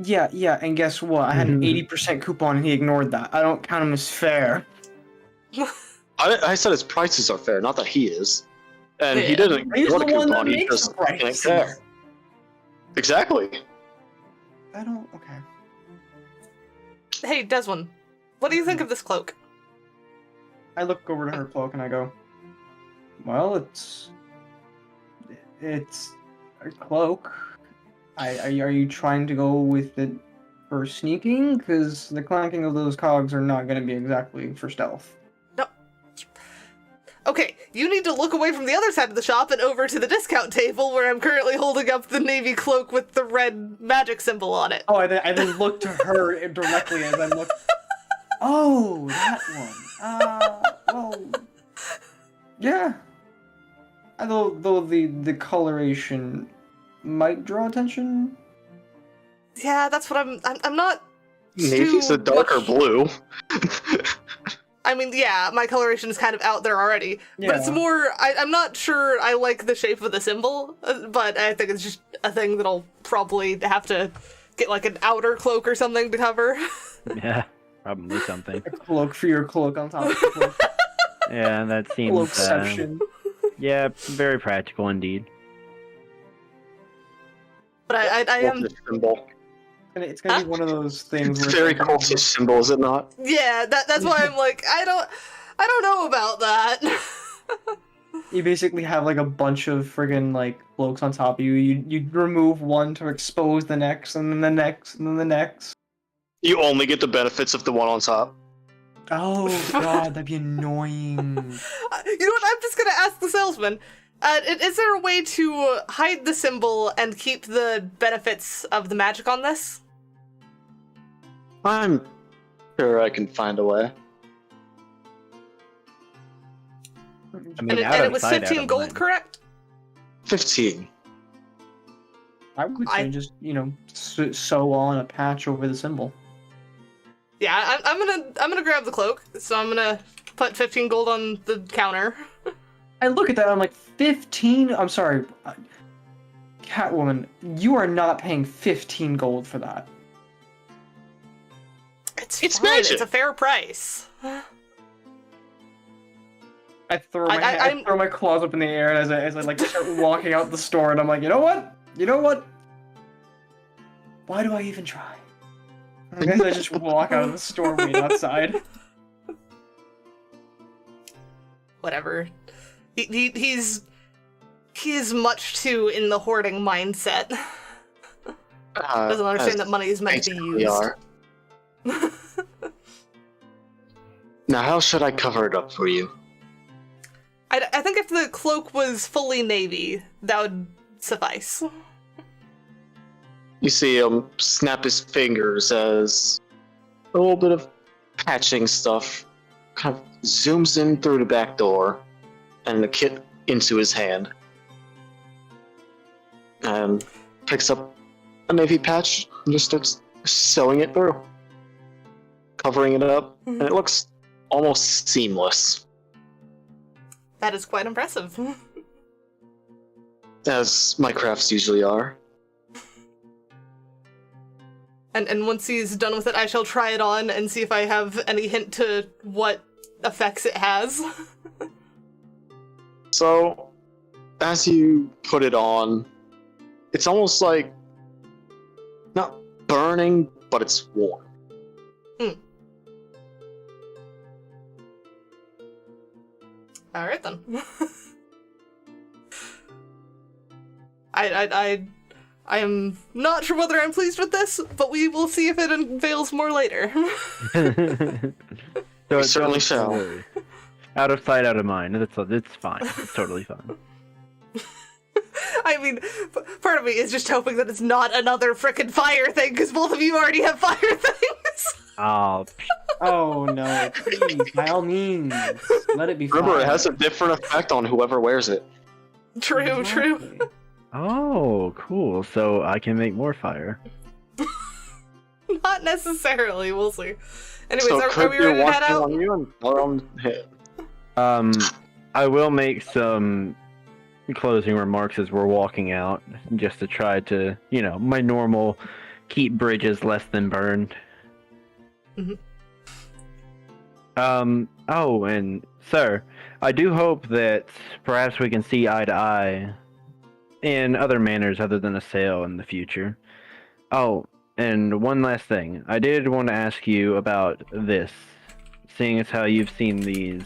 Yeah, and guess what? I had an 80% coupon and he ignored that. I don't count him as fair. I said his prices are fair, not that he is. And he Yeah. didn't He's ignore the the one that coupon, he makes just the prices. didn't care. Exactly. I don't. Okay. Hey, Desmond, what do you think of this cloak? I look over to her cloak and I go, "Well, it's a cloak. Are you trying to go with it for sneaking? Because the clanking of those cogs are not going to be exactly for stealth." Okay, you need to look away from the other side of the shop and over to the discount table where I'm currently holding up the navy cloak with the red magic symbol on it. Oh, I then look to her directly as I look. Oh, that one. Well, yeah. Though the coloration might draw attention. Yeah, that's what I'm not Navy's too a darker much- blue. I mean, yeah, my coloration is kind of out there already, but it's Yeah. more, I'm not sure I like the shape of the symbol, but I think it's just a thing that I'll probably have to get like an outer cloak or something to cover. yeah, probably something. A cloak for your cloak on top of the cloak. Yeah, that seems. Cloakception. Yeah, very practical indeed. But I am, Cultish symbol. It's gonna be one of those things It's where very cultish symbol, is it not? yeah, that's why I'm like, I don't know about that. You basically have like a bunch of friggin' like cloaks on top of you. You remove one to expose the next, and then the next, and then the next. You only get the benefits of the one on top. Oh god, that'd be annoying. You know what? I'm just gonna ask the salesman. Is there a way to hide the symbol and keep the benefits of the magic on this? I'm sure I can find a way. I mean, And out it of was sight, 15 out of gold, mind. correct? 15. I would say just sew on a patch over the symbol. Yeah, I'm gonna grab the cloak. So I'm gonna put 15 gold on the counter. I look at that, I'm like, 15? I'm sorry, Catwoman, you are not paying 15 gold for that. It's It's fine. magic. It's a fair price. I throw I my my claws up in the air as I like start walking out the store, and I'm like, you know what? Why do I even try? I guess I just walk out of the store, wait outside. Whatever. He is much too in the hoarding mindset. Doesn't understand that money is meant to be basically used. are. Now, how should I cover it up for you? I think if the cloak was fully navy, that would suffice. You see him snap his fingers as a little bit of patching stuff kind of zooms in through the back door and the kit into his hand. And picks up a navy patch and just starts sewing it through. Covering it up, and it looks almost seamless. That is quite impressive. As my crafts usually are. And once he's done with it, I shall try it on and see if I have any hint to what effects it has. So, as you put it on, it's almost like not burning, but it's warm. Alright then. I am not sure whether I'm pleased with this, but we will see if it unveils more later. You certainly shall. Worry. Out of sight, out of mind. It's fine. It's totally fine. I mean, part of me is just hoping that it's not another frickin' fire thing, because both of you already have fire things. Oh, Oh no, please, by all means, let it be fire. Remember, it has a different effect on whoever wears it. True, true. Exactly. oh, cool. So I can make more fire. Not necessarily, we'll see. Anyways, So are could we be ready to head watching out? on you and or on him. I will make some closing remarks as we're walking out, just to try to, my normal keep bridges less than burned. Mhm. Oh, and sir, I do hope that perhaps we can see eye to eye in other manners other than a sale in the future. Oh, and one last thing. I did want to ask you about this, seeing as how you've seen these.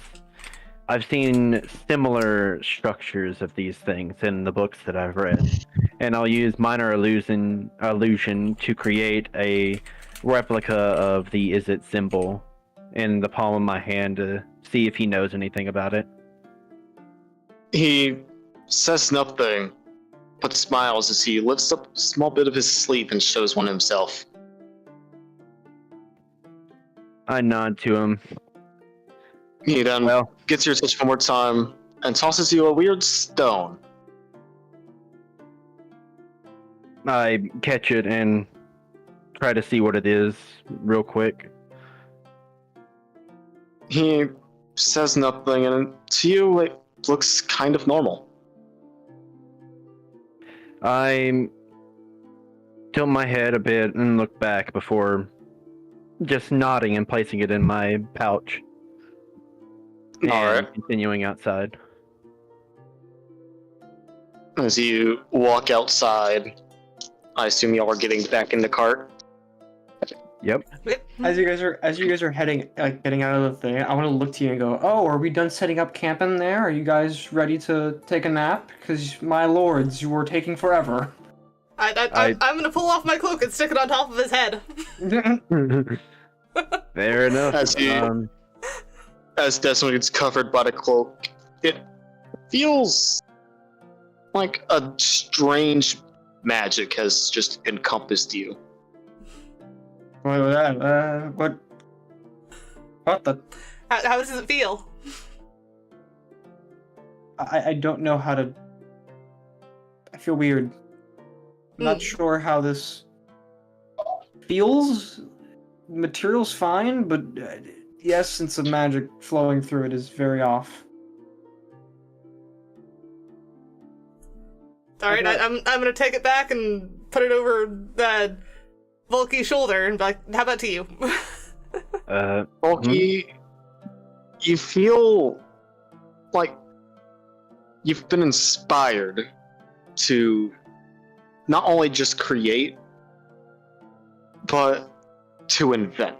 I've seen similar structures of these things in the books that I've read, and I'll use minor illusion to create a replica of the Is It symbol in the palm of my hand to see if he knows anything about it. He says nothing, but smiles as he lifts up a small bit of his sleeve and shows one himself. I nod to him. He then Well, gets your attention one more time and tosses you a weird stone. I catch it and try to see what it is real quick. He says nothing, and to you, it looks kind of normal. I tilt my head a bit and look back before just nodding and placing it in my pouch. And Alright. continuing outside. As you walk outside, I assume you all are getting back in the cart. Yep. As you guys are heading, like, getting out of the thing, I want to look to you and go, "Oh, are we done setting up camp in there? Are you guys ready to take a nap? Because my lords, you were taking forever." I'm gonna pull off my cloak and stick it on top of his head. Fair enough. As Desmond gets covered by the cloak, it feels like a strange magic has just encompassed you. What the? How does it feel? I don't know how to. I feel weird. I'm not sure how this feels. The material's fine, but the essence of magic flowing through it is very off. All right, I'm gonna take it back and put it over Volky's shoulder and be like, "How about to you?" Volky, you feel like you've been inspired to not only just create, but to invent.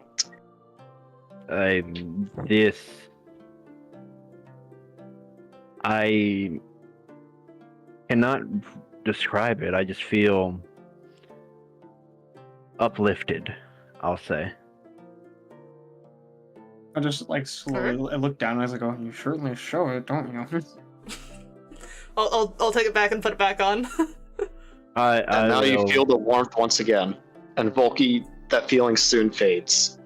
I cannot describe it. I just feel uplifted, I'll say. I just like slowly I look down and I was like, "Oh, you certainly show it, don't you?" I'll take it back and put it back on. And now you feel the warmth once again, and Volky, that feeling soon fades.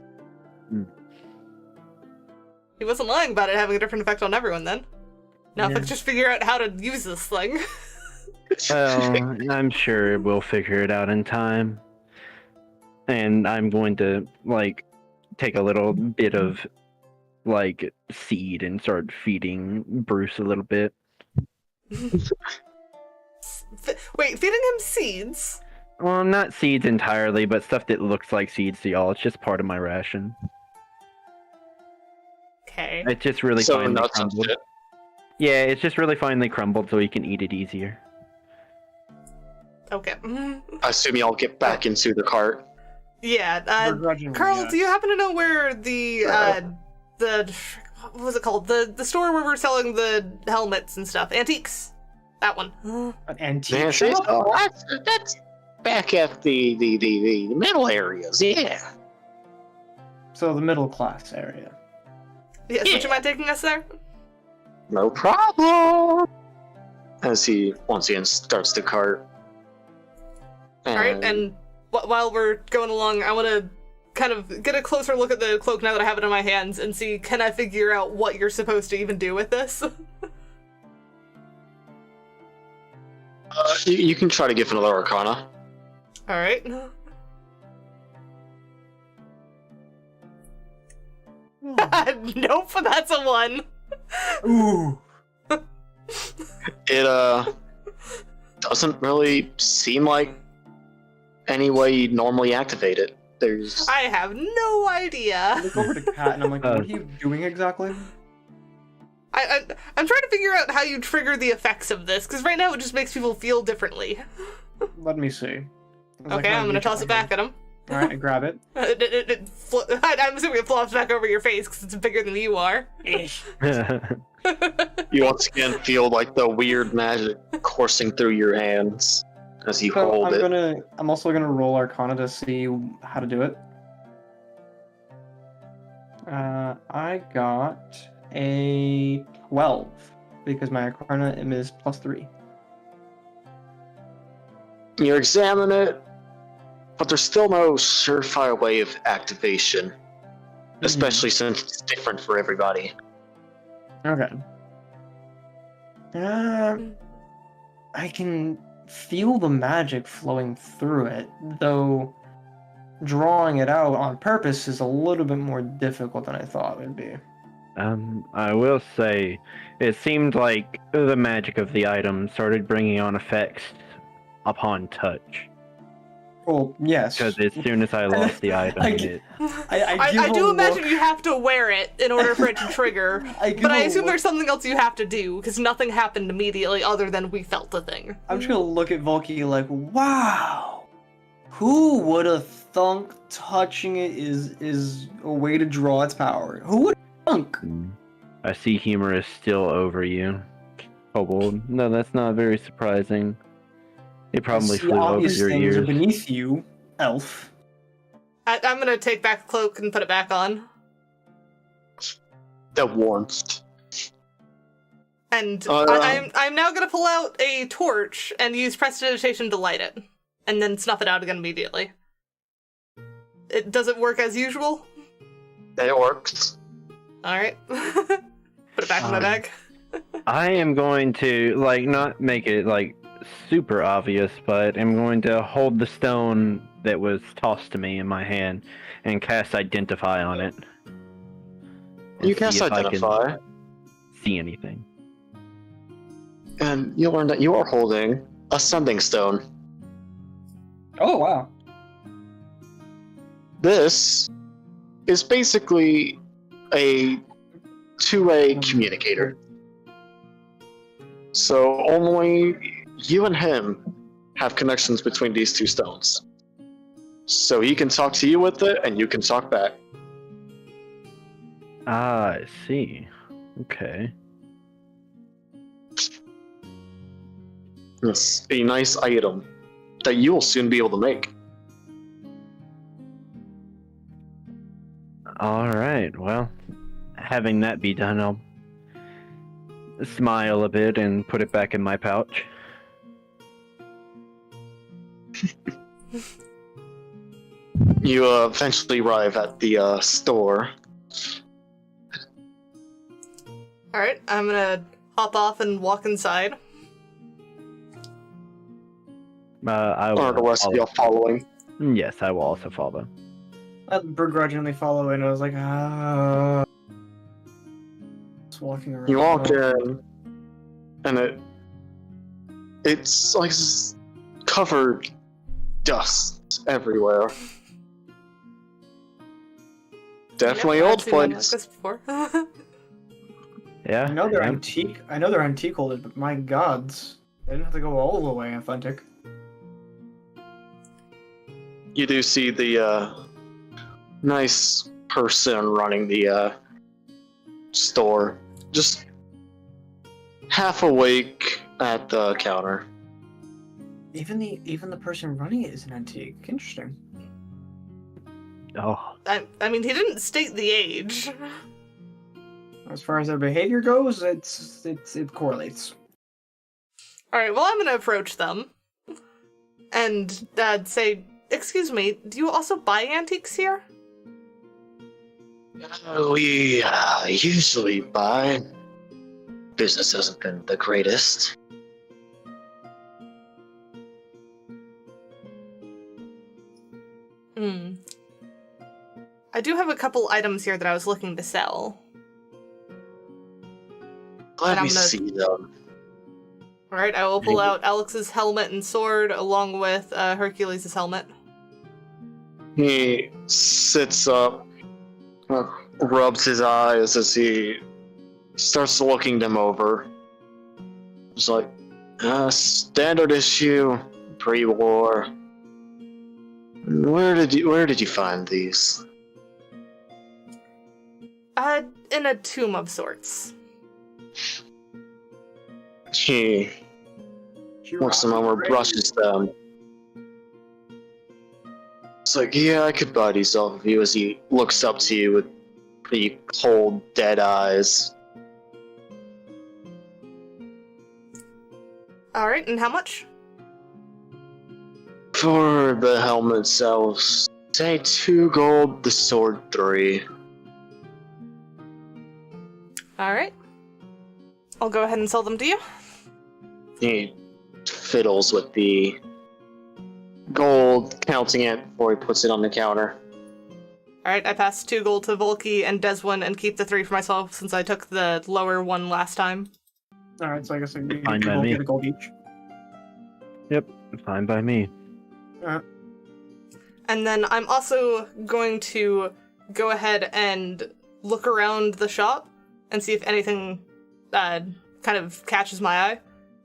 He wasn't lying about it having a different effect on everyone then. Now if I Yeah. could just figure out how to use this thing. Well, I'm sure we'll figure it out in time. And I'm going to, like, take a little bit of, like, seed and start feeding Bruce a little bit. Wait, feeding him seeds? Well, not seeds entirely, but stuff that looks like seeds to y'all. It's just part of my ration. Okay. It's just really So finely nuts and crumbled. shit. Yeah, it's just really finely crumbled so you can eat it easier. Okay. I assume y'all get back into the cart. Yeah, Begrudgingly, Carl, yes. do you happen to know where the what was it called? The store where we're selling the helmets and stuff. Antiques. That one. An antique Man, shop? oh, that's back at the middle areas, yeah. So the middle class area. Yes, would you mind taking us there? No problem. As he once again starts the cart. Alright, and while we're going along, I want to kind of get a closer look at the cloak now that I have it in my hands and see, can I figure out what you're supposed to even do with this? You can try to give another Arcana. Alright. Nope, that's a 1. Ooh. It doesn't really seem like any way you'd normally activate it. There's I have no idea. I look over to Kat and I'm like, "What are you doing exactly?" I'm trying to figure out how you trigger the effects of this, because right now it just makes people feel differently. Let me see. Okay, I'm gonna toss it back at him. Alright, I grab it. I'm assuming it flops back over your face because it's bigger than you are. you once again feel like the weird magic coursing through your hands as you So hold it. I'm also gonna roll Arcana to see how to do it. I got a 12 because my Arcana is +3. You examine it, but there's still no surefire way of activation, especially since it's different for everybody. Okay. I can feel the magic flowing through it, though drawing it out on purpose is a little bit more difficult than I thought it would be. I will say, it seemed like the magic of the item started bringing on effects upon touch. Well, yes. Because as soon as I lost the item, I do imagine you have to wear it in order for it to trigger, but I assume there's something else you have to do, because nothing happened immediately other than we felt the thing. I'm just gonna look at Volky like, wow! Who would have thunk touching it is a way to draw its power? Who would have thunk? I see humor is still over you, Kobold. No, that's not very surprising. It probably flew over obvious your things are ears. beneath you, elf. I'm gonna take back the cloak and put it back on. The warmth. And I'm now gonna pull out a torch and use prestidigitation to light it. And then snuff it out again immediately. Does it work as usual? It works. Alright. Put it back in my bag. I am going to, like, not make it, like, super obvious, but I'm going to hold the stone that was tossed to me in my hand and cast Identify on it. You And cast see if I can Identify, see anything. and you learn that you are holding a sending stone. Oh wow. This is basically a two-way communicator. So only you and him have connections between these two stones. So he can talk to you with it, and you can talk back. Ah, I see. Okay. It's a nice item that you will soon be able to make. Alright, well, having that be done, I'll smile a bit and put it back in my pouch. You eventually arrive at the store. Alright, I'm gonna hop off and walk inside. I Or the will rest of you following. Yes, I will also follow. I begrudgingly follow and I was like, just walking around. You walk in, and it's like covered dust everywhere. Definitely Yep, old I've seen one like place. this before. Yeah. I know they're yeah. antique. I know they're antique holders, but my gods, they didn't have to go all the way authentic. You do see the nice person running the store, just half awake at the counter. Even the person running it is an antique. Interesting. Oh, I mean, he didn't state the age. As far as their behavior goes, it correlates. Alright, well, I'm gonna approach them and say, excuse me, do you also buy antiques here? We usually buy. Business hasn't been the greatest. I do have a couple items here that I was looking to sell. Let And I'm me gonna- see them. Alright, I will pull out Alex's helmet and sword along with Hercules' helmet. He sits up, rubs his eyes as he starts looking them over. It's like, standard issue, pre-war. Where did you find these? In a tomb of sorts. He looks them over, brushes them. It's like, yeah, I could buy these off of you, as he looks up to you with pretty cold, dead eyes. Alright, and how much? For the helmet itself, say 2 gold, the sword 3. Alright. I'll go ahead and sell them to you. He fiddles with the gold, counting it before he puts it on the counter. Alright, I pass 2 gold to Volky and Deswin and keep the 3 for myself since I took the lower one last time. Alright, so I guess I can Fine by both me. get a gold each. Yep, fine by me. And then I'm also going to go ahead and look around the shop and see if anything kind of catches my eye.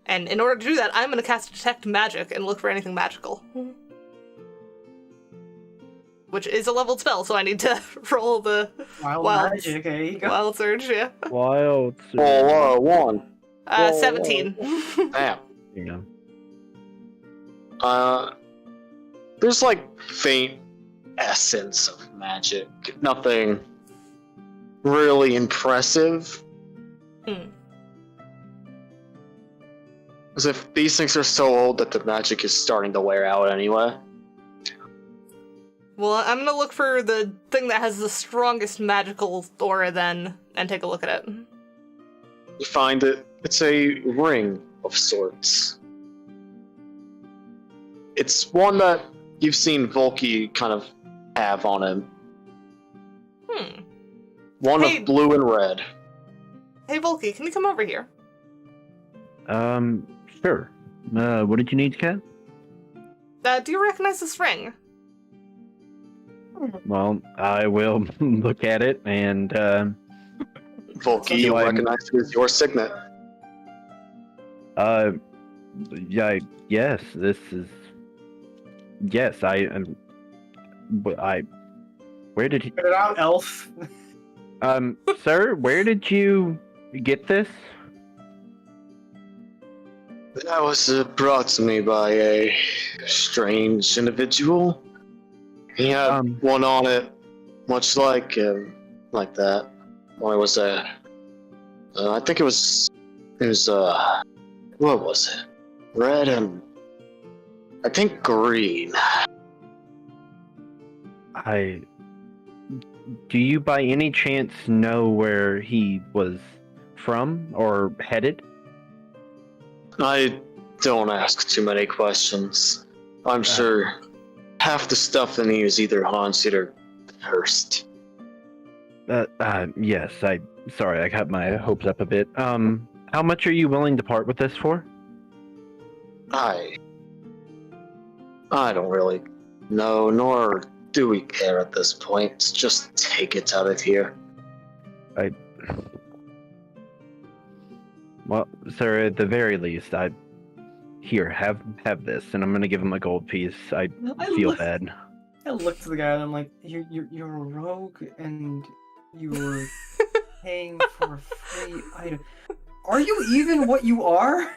And in order to do that, I'm going to cast Detect Magic and look for anything magical. which is a leveled spell, so I need to roll the Wild magic, there you go. wild surge, yeah. Wild. Roll one. 17. Damn. Yeah. There's like faint essence of magic. Nothing really impressive. As if these things are so old that the magic is starting to wear out anyway. Well, I'm gonna look for the thing that has the strongest magical aura then, and take a look at it. You find it. It's a ring of sorts. It's one that you've seen Volky kind of have on him. One Hey. of blue and red. Hey, Volky, can you come over here? Sure. What did you need, Kat? Do you recognize this ring? Well, I will look at it and, Volky, you recognize it as your signet. yeah, yes, this is... Yes, where did he... Get it out, elf. Sir, where did you get this? That was brought to me by a strange individual. He had one on it, much like that. Well, it was I think it was, what was it? Red and, I think green. Do you by any chance know where he was from or headed? I don't ask too many questions. I'm sure half the stuff in here is either haunted or cursed. Yes, sorry, I got my hopes up a bit. How much are you willing to part with this for? I don't really know, nor do we care at this point. Just take it out of here. Well, sir, at the very least, here, have this, and I'm gonna give him a gold piece. I feel bad. I look to the guy and I'm like, you're a rogue and you're paying for a free item. Are you even what you are?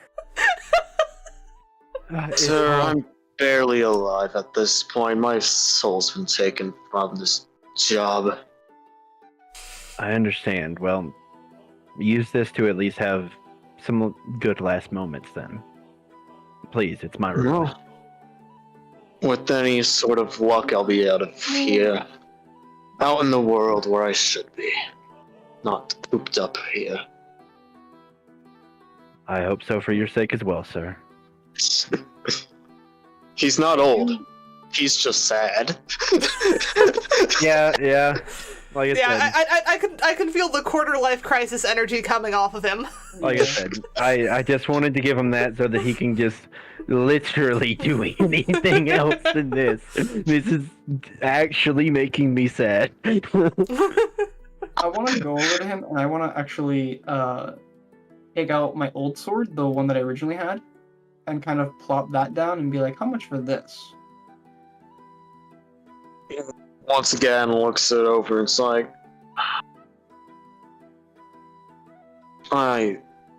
Sir, I'm barely alive at this point. My soul's been taken from this job. I understand. Well, use this to at least have some good last moments then. Please, it's my request. With any sort of luck, I'll be out of here. Out in the world where I should be. Not cooped up here. I hope so for your sake as well, sir. He's not old. He's just sad. Yeah. Like I said, Yeah, I can feel the quarter life crisis energy coming off of him. like I said, I just wanted to give him that so that he can just literally do anything else than this. This is actually making me sad. I want to go over to him and I want to actually take out my old sword, the one that I originally had, and kind of plop that down and be like, how much for this? Once again, looks it over and it's like,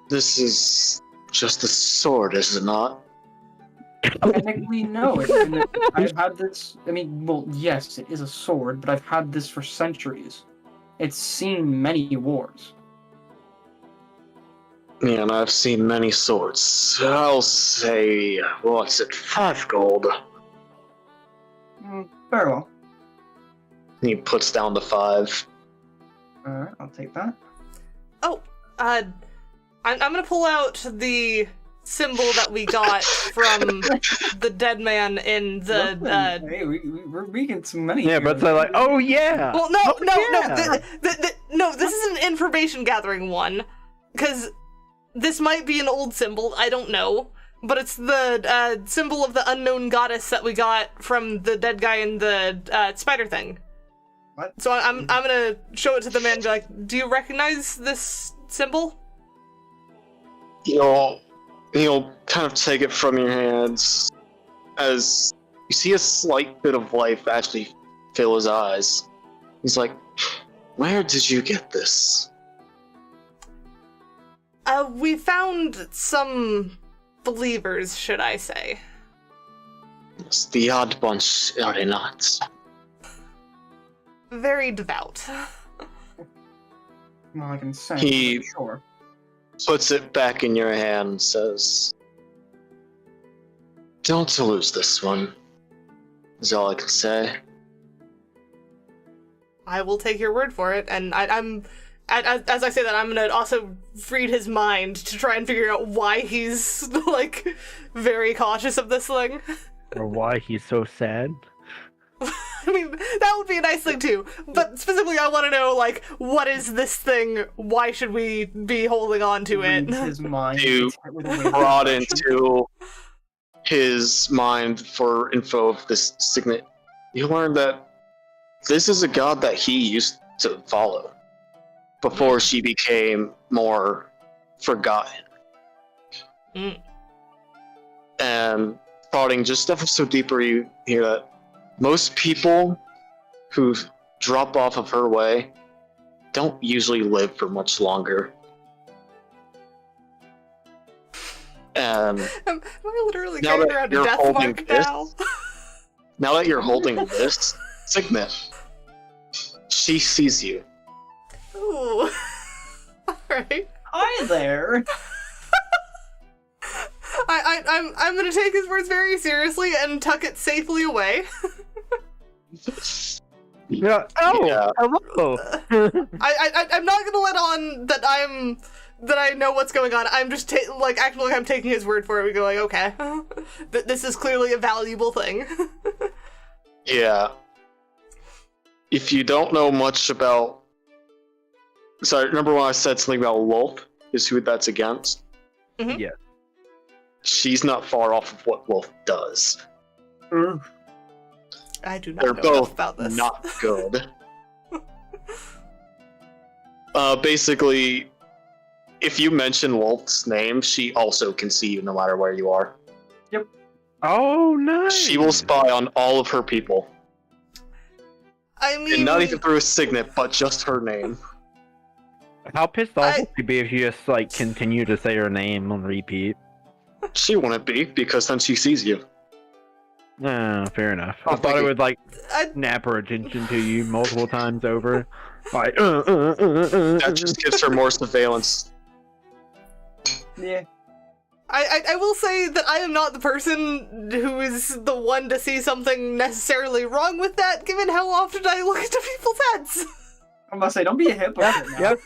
this is just a sword, is it not? Technically, no. I've had this. I mean, well, yes, it is a sword, but I've had this for centuries. It's seen many wars. Yeah, and I've seen many swords. I'll say, what's it, 5 gold. Very well. He puts down the 5. Alright, I'll take that. Oh, I'm gonna pull out the symbol that we got from the dead man in the. Hey, we're making some money. Yeah, here. but they're like, oh yeah. Well, no. yeah. No, this is an information gathering one, because this might be an old symbol. I don't know, but it's the symbol of the unknown goddess that we got from the dead guy in the spider thing. What? So I'm gonna show it to the man and be like, do you recognize this symbol? You'll kind of take it from your hands as you see a slight bit of life actually fill his eyes. He's like, where did you get this? We found some believers, should I say. It's the odd bunch, are they not? Very devout. Well, I can say. He- Sure. Puts it back in your hand and says, don't lose this one, is all I can say. I will take your word for it, and I'm as I say that, I'm gonna also read his mind to try and figure out why he's, like, very cautious of this thing. Or why he's so sad. I mean, that would be a nice thing too, but specifically I want to know, like, what is this thing? Why should we be holding on to it? Reads his mind. You brought into his mind for info of this signet. You learned that this is a god that he used to follow before she became more forgotten. Mm. And prodding just ever so deeper, you hear that most people who drop off of her way don't usually live for much longer. And Am I literally now carrying that around a you're death holding mark this- now? now that you're holding this signet, she sees you. Ooh. Alright. Hi there. I'm gonna take his words very seriously and tuck it safely away. Yeah. Oh, Yeah. hello. I'm not gonna let on that I know what's going on. I'm just acting like I'm taking his word for it. We go like, okay, this is clearly a valuable thing. Yeah. If you don't know much about... Sorry, remember when I said something about Wolf? Is who that's against? Mhm. Yeah. She's not far off of what Wolf does. I do not They're know enough both about this. not good. Basically, if you mention Wolf's name, she also can see you no matter where you are. Oh, nice. She will spy on all of her people. I mean, And not even through a signet, but just her name. How pissed off would you be if you just, like, continue to say her name on repeat? She wouldn't be, because then she sees you. No, fair enough. Oh, I thought thank it you. would, like, I- snap her attention to you multiple times over. Like, That just gives her more surveillance. Yeah. I will say that I am not the person who is the one to see something necessarily wrong with that, given how often I look into people's heads. I'm gonna say, don't be a hypocrite now. Yep.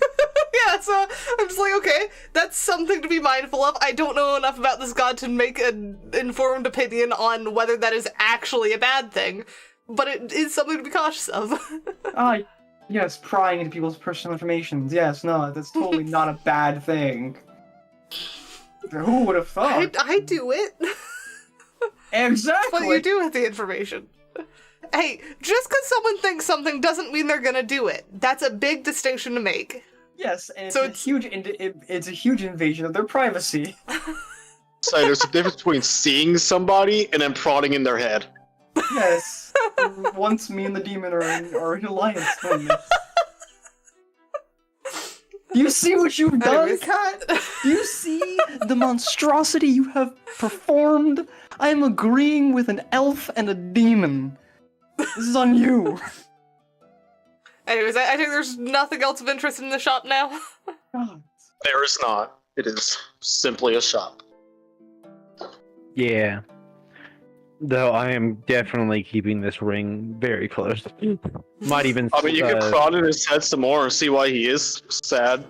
Yeah, so I'm just like, okay, that's something to be mindful of. I don't know enough about this god to make an informed opinion on whether that is actually a bad thing, but it is something to be cautious of. Ah, yes, prying into people's personal information. Yes, no, that's totally not a bad thing. Who would have thought? I do it. Exactly. What you do with the information. Hey, just because someone thinks something doesn't mean they're gonna do it. That's a big distinction to make. Yes, and it's So a huge it's a huge invasion of their privacy. So there's a difference between seeing somebody and then prodding in their head. Yes. Once me and the demon are in alliance on this. Do you see what you've done, Anyways. Kat? Do you see the monstrosity you have performed? I am agreeing with an elf and a demon. This is on you. Anyways, I think there's nothing else of interest in the shop now. God. There is not. It is simply a shop. Yeah. Though I am definitely keeping this ring very close. Might even. I mean, you can prod in his head some more and see why he is sad.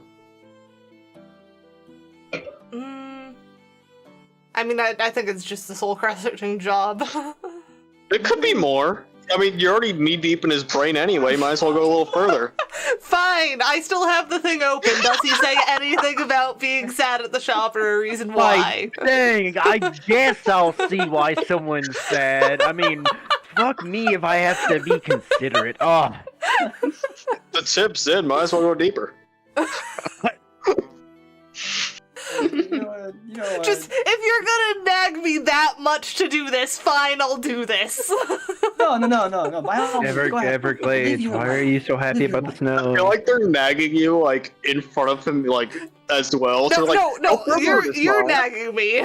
I mean, I think it's just the soul-crushing job. It could be more. I mean, you're already knee-deep in his brain anyway, might as well go a little further. Fine, I still have the thing open. Does he say anything about being sad at the shop or a reason why? Dang, I guess I'll see why someone's sad. I mean, fuck me if I have to be considerate. Oh. The tip's in, might as well go deeper. You know, You know what? Just, if you're gonna nag me that much to do this, fine, I'll do this. No. By all means, go ahead. Everglades, why are you so happy about the I snow? feel like they're nagging you like in front of him, like as well. So like, No, it's you're mine. nagging me.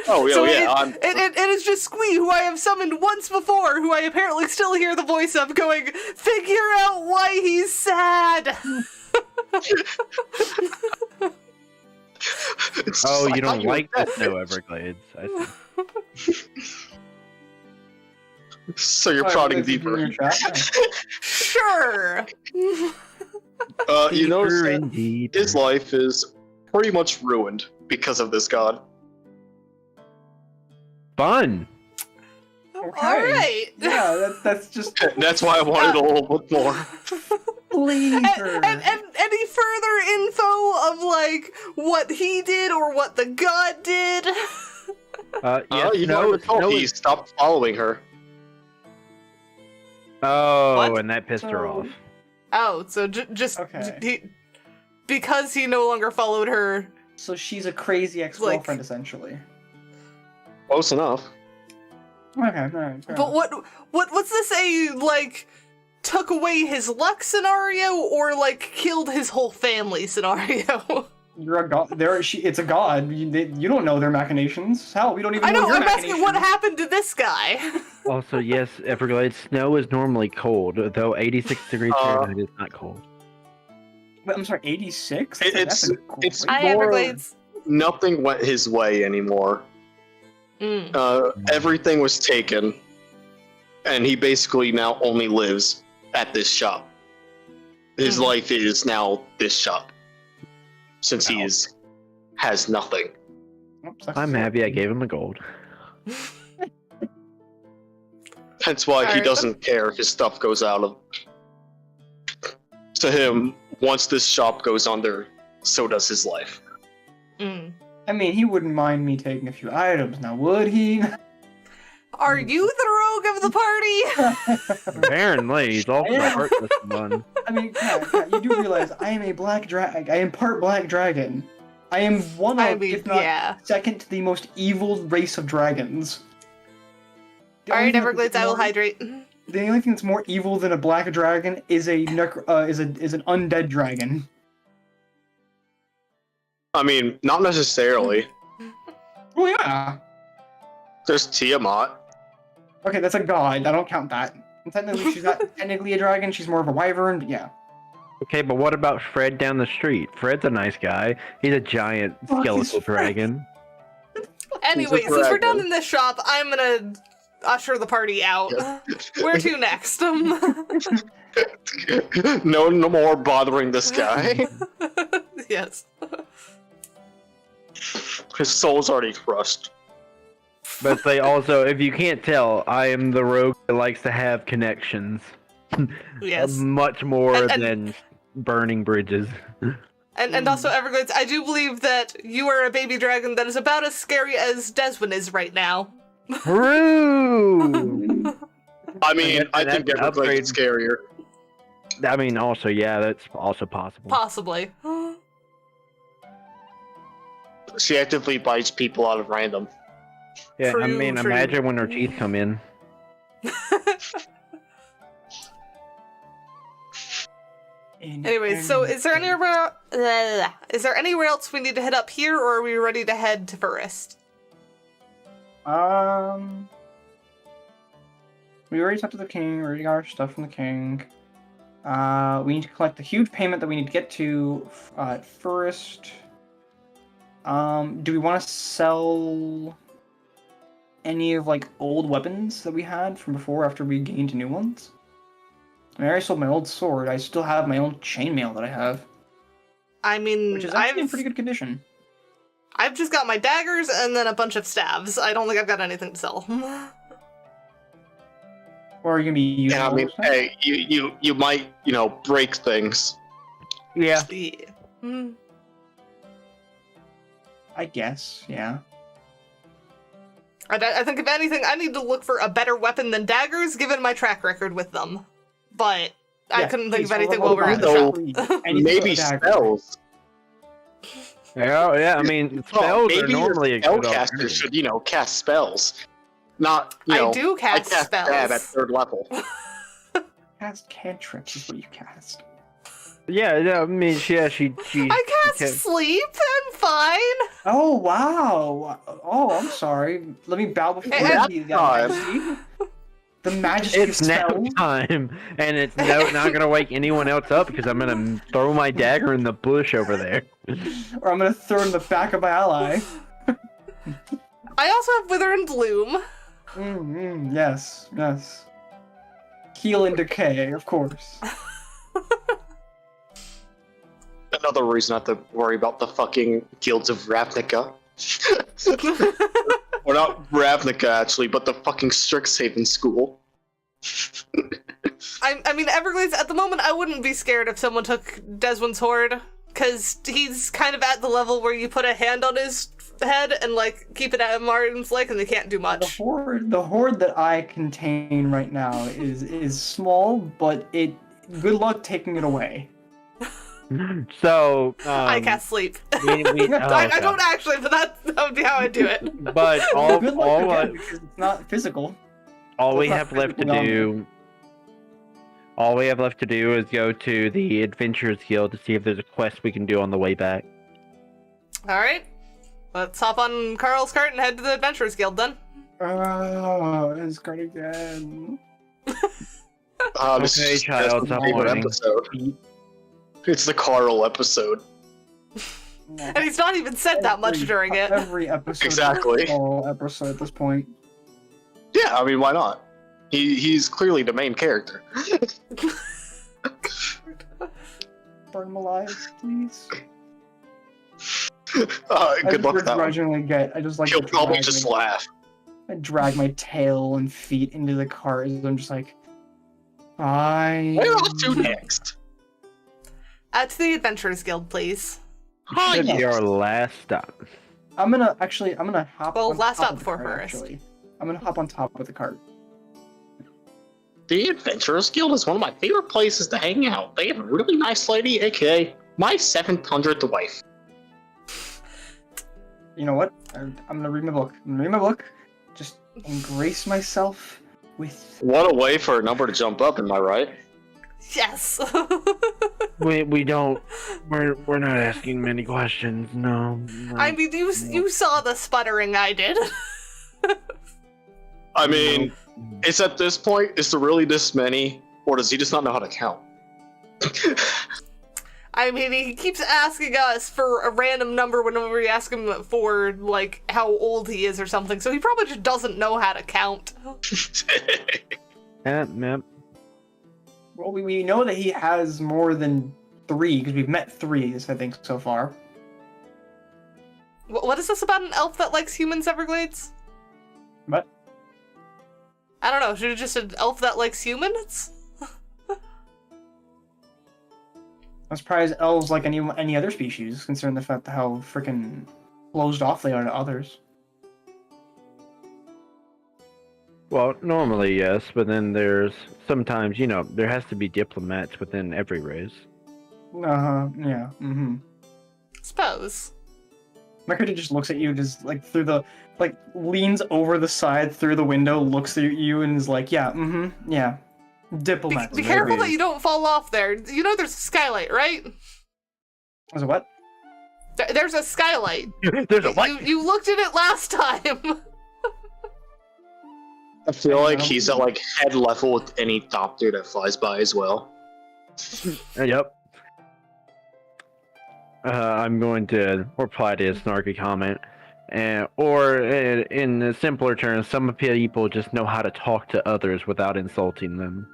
Oh, So yeah. it is just Squee, who I have summoned once before, who I apparently still hear the voice of going, figure out why he's sad. Oh, you I thought don't were like dead. the snow Everglades. I see. So you're Sorry, prodding that's in deeper. your chat? Sure. You notice Deeper that and deeper. his life is pretty much ruined because of this god. Fun. Okay. All right. Yeah, that's just That's why I wanted a little bit more. flavor. And any further info of like what he did or what the god did? Yes, You never told Snow me he is- stopped following her. Oh, What? and that pissed her So- off. Oh, so just Okay. because he no longer followed her. So she's a crazy ex-girlfriend, essentially. Close enough. Okay, alright. But what's this a like took away his luck scenario or like killed his whole family scenario? You're a god. It's a god. You don't know their machinations. Hell, we don't even I know. your I'm asking what machinations. happened to this guy. Also, yes, Everglades, snow is normally cold, though 86 degrees Fahrenheit is not cold. Wait, I'm sorry, 86? It's great- Hi, more- Everglades. Nothing went his way anymore. Everything was taken, and he basically now only lives at this shop. His life is now this shop, since he has nothing. Oops, I'm happy I gave him the gold. Hence why he Alright. doesn't care if his stuff goes out of. To him, once this shop goes under, so does his life. I mean, he wouldn't mind me taking a few items, now would he? Are you the rogue of the party? Apparently, he's also the Yeah. heartless one. I mean, Kat, you do realize I am a black dragon. I am part black dragon. I am one of, I mean, if not yeah. second to the most evil race of dragons. The All only right, thing Everglades, that's I will more- hydrate. The only thing that's more evil than a black dragon is is an undead dragon. I mean, not necessarily. Well, yeah. There's Tiamat. Okay, that's a god. I don't count that. And technically, she's not technically a dragon. She's more of a wyvern. But yeah. Okay, but what about Fred down the street? Fred's a nice guy. He's a giant Fuck, he's skeletal Fred. dragon. Anyway, He's a since we're dragon. done in this shop, I'm gonna usher the party out. Where to next? No more bothering this guy. Yes. His soul's already crushed. But they also, if you can't tell, I am the rogue that likes to have connections. Yes. Much more And- than burning bridges. And also, Everglades, I do believe that you are a baby dragon that is about as scary as Deswin is right now. Hooray! I mean, I That's think an Everglades is scarier. I mean, also, yeah, that's also possible. Possibly. She actively bites people out of random. Yeah, I True, mean, true. imagine when her teeth come in. Anyway, so is there anywhere else we need to head up here, or are we ready to head to Forest? We already talked to the king. We already got our stuff from the king. We need to collect the huge payment that we need to get to at first. Do we want to sell any of like old weapons that we had from before after we gained new ones? I mean, I already sold my old sword. I still have my old chainmail that I have, I mean, which is actually in pretty good condition. I've just got my daggers and then a bunch of staves. I don't think I've got anything to sell. Or are you gonna be using? Yeah, I all mean, those things? hey, you might, break things. Yeah. Yeah. Hmm. I guess, yeah. I think if anything, I need to look for a better weapon than daggers, given my track record with them. But I Yeah, couldn't think please, of anything hold while on, we were at the though. shop. please. Anything Maybe but a dagger. spells. Yeah, I mean, spells are maybe normally a your good spellcaster alternative. should, cast spells. Not, I do I cast cast stab at spells. 3rd level. Cast cantrips is what you cast. Yeah, I mean, she I cast sleep. I'm fine. Oh wow! Oh, I'm sorry. Let me bow before Hey, the time. majesty. The majesty It's of nap spells. time, and it's not gonna wake anyone else up because I'm gonna throw my dagger in the bush over there. Or I'm gonna throw it in the back of my ally. I also have Wither and Bloom. Yes, yes. Heal and decay, of course. Another reason not to worry about the fucking guilds of Ravnica. Or not Ravnica, actually, but the fucking Strixhaven school. I mean, Everglades, at the moment, I wouldn't be scared if someone took Desmond's Horde, because he's kind of at the level where you put a hand on his head and, like, keep it at arm's length and they can't do much. The horde that I contain right now is small, but good luck taking it away. So I cast sleep. we I don't actually, but that would be how I do it. But Good luck again, because it's not physical. all we It's not have left to physical do. All we have left to do is go to the Adventurers Guild to see if there's a quest we can do on the way back. Alright. Let's hop on Carl's cart and head to the Adventurers Guild then. Oh, it's card again. This Okay, is child, just stop my favorite whining. episode. It's the Carl episode. And he's not even said that much during it. Every episode. Exactly. Is a Carl episode at this point. Yeah, I mean, why not? He's clearly the main character. Burn him alive, please. Good luck with that one. I just like He'll to probably drag just my- laugh. I drag my tail and feet into the cart as I'm just like, I. Where else to next? To the Adventurers Guild, please. Should be yes. our last stop. I'm gonna hop. Well, on last top up of the before cart, first. actually. I'm gonna hop on top of the cart. The Adventurers Guild is one of my favorite places to hang out. They have a really nice lady, aka my 700th wife. You know what? I'm gonna read my book. Just embrace myself with. What a way for a number to jump up, am I right? Yes. We don't. We're not asking many questions. No. I mean, you saw the sputtering I did. I mean, it's at this point, is there really this many, or does he just not know how to count? I mean, he keeps asking us for a random number whenever we ask him for, like, how old he is or something, so he probably just doesn't know how to count. Yep. Well, we know that he has more than 3 because we've met 3, I think, so far. What is this about an elf that likes humans, Everglades? What? I don't know, should it just an elf that likes humans? I'm surprised elves like any other species, considering the fact how freaking closed off they are to others. Well, normally yes, but then there's sometimes there has to be diplomats within every race. Yeah. Suppose. My character just looks at you, just like through the leans over the side through the window, looks at you, and is like, yeah. Diplomats. Be careful that you don't fall off there. You know there's a skylight, right? Was it what? There's a skylight. There's a what? You looked at it last time. I feel like he's at like head level with any thopter that flies by as well. Yep. I'm going to reply to his snarky comment. Or in simpler terms, some people just know how to talk to others without insulting them.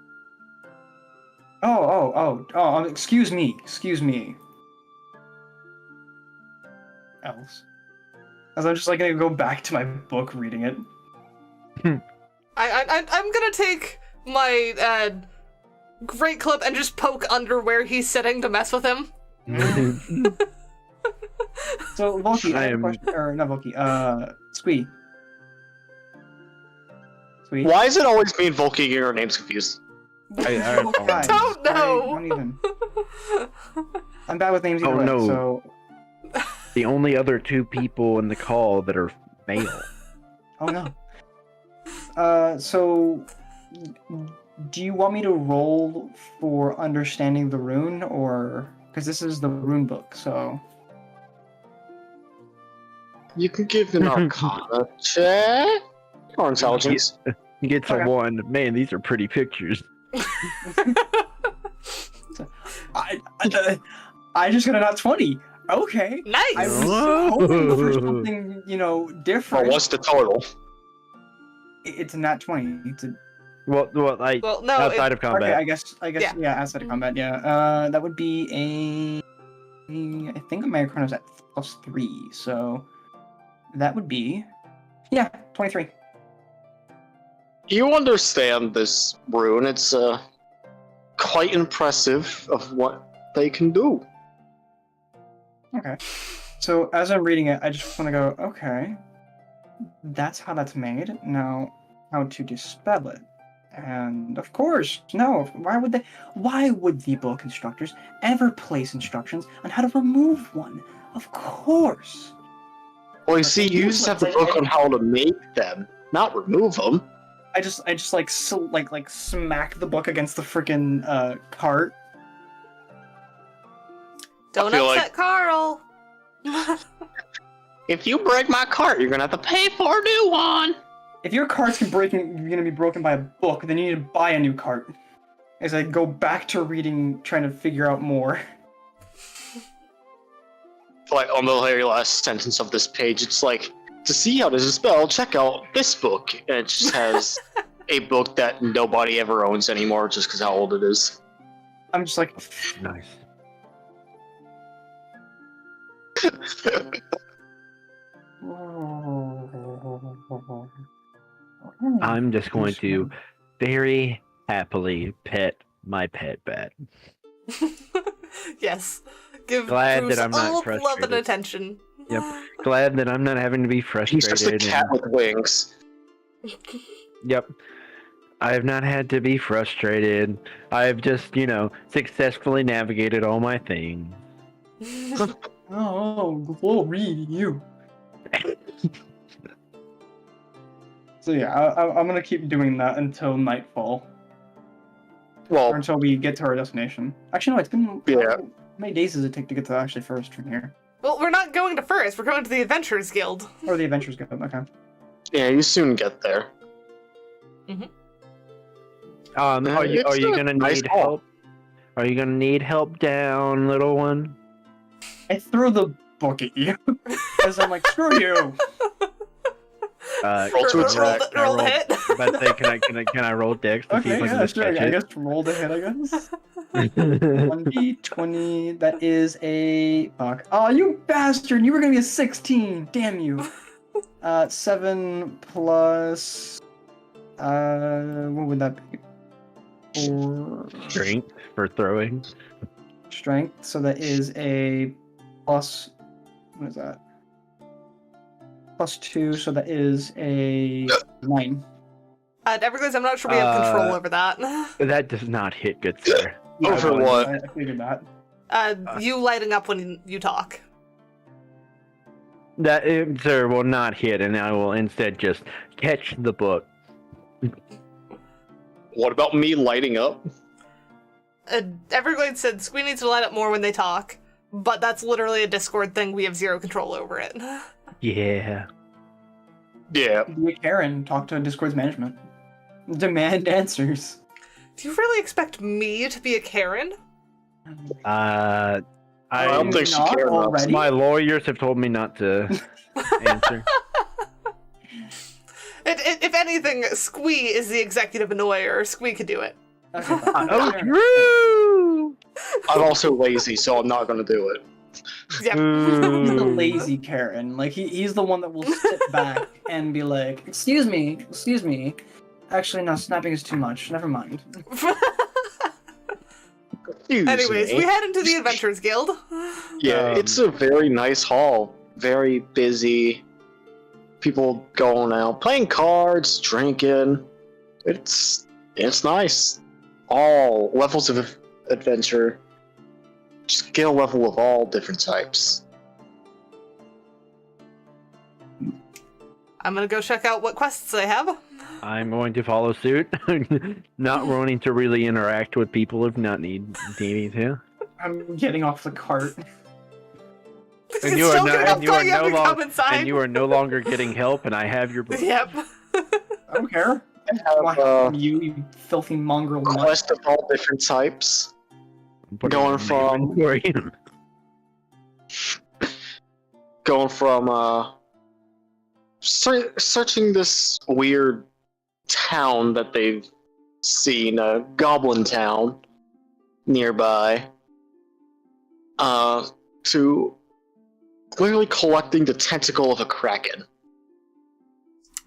Excuse me. Elves. As I'm just like gonna go back to my book reading it. I'm gonna take my great clip and just poke under where he's sitting to mess with him. So Volky, I have a question, or not Volky, Squee. Squee? Why is it always me and Volky getting our names confused? I Guys, don't know. Don't even. I'm bad with names either Oh, way, no. so the only other two people in the call that are male. Oh no. So do you want me to roll for understanding the rune, or because this is the rune book, so You can give an Arcana check or intelligence. Gets a Okay. 1. Man, these are pretty pictures. I just got a nat 20. Okay. I Nice. was hoping for something, different. Well, what's the total? It's a nat 20. It's a Well, like Well, no. outside of combat. Okay, I guess, Yeah. yeah, outside of combat, yeah. That would be I think my Arcana is at +3, so that would be, 23. You understand this rune. It's quite impressive of what they can do. Okay. So as I'm reading it, I just want to go, okay, that's how that's made. Now, how to dispel it? And of course, no. Why would the book instructors ever place instructions on how to remove one? Of course. Well, you see, you just have the book on how to make them, not remove them. I just like smack the book against the freaking cart. Don't feel upset like- Carl. If you break my cart, you're gonna have to pay for a new one. If your cart's gonna be broken by a book, then you need to buy a new cart. As I go back to reading, trying to figure out more. Like on the very last sentence of this page, it's like, to see how to dispel, check out this book. And it just has a book that nobody ever owns anymore just because how old it is. I'm just like, Nice. I'm just going to very happily pet my pet bat. Yes. Give Glad Bruce that I'm not all love and frustrated. attention. Yep. Glad that I'm not having to be He's frustrated. just a cat with wings. Yep. I have not had to be frustrated. I've just, successfully navigated all my things. oh, glory you. So yeah, I'm gonna keep doing that until nightfall, or Well, until we get to our destination. Actually, no, it's been. Yeah. How many days does it take to get to actually first from here? Well, we're not going to first. We're going to the Adventurers Guild. Or the Adventures Guild? Okay. yeah, you soon get there. Are you It's a gonna nice need haul. help? Are you gonna need help down, little one? I throw the book at you, because I'm like, screw you. Roll to Roll attack. roll the hit. But say, can I roll dex to see Okay, if I can yeah, just sure. catch I it? guess roll the hit. I guess. 1d20. That is a fuck. Oh, you bastard! You were gonna be a 16. Damn you. 7 plus. What would that be? 4 Strength for throwing. strength. So that is a plus. What is that? +2. So that is a 9. Everglades, I'm not sure we have control over that. That does not hit, good sir. Over what? I figured that. You lighting up when you talk. That sir will not hit, and I will instead just catch the book. What about me lighting up? Everglades said Squee needs to light up more when they talk, but that's literally a Discord thing. We have zero control over it. Yeah. Yeah. Be a Karen. Talk to Discord's management. Demand answers. Do you really expect me to be a Karen? I don't think she Not cares enough. already? My lawyers have told me not to answer. If anything, Squee is the executive annoyer. Squee could do it. Okay, fine. Oh, Fair. true! I'm also lazy, so I'm not gonna do it. Yeah. He's the lazy Karen. Like he's the one that will sit back and be like, excuse me. Actually, no, snapping is too much. Never mind. Excuse Anyways, me. we head into the Adventurers Guild. Yeah, it's a very nice hall. Very busy. People going out, playing cards, drinking. It's nice. All levels of adventure. Skill level of all different types. I'm gonna go check out what quests they have. I'm going to follow suit, not wanting to really interact with people if not needing to. I'm getting off the cart. And you are no longer getting help, and I have your book. Yep. I don't care. Have You filthy mongrel. quests of all different types. Going from searching this weird town that they've seen, a goblin town nearby, to clearly collecting the tentacle of a kraken.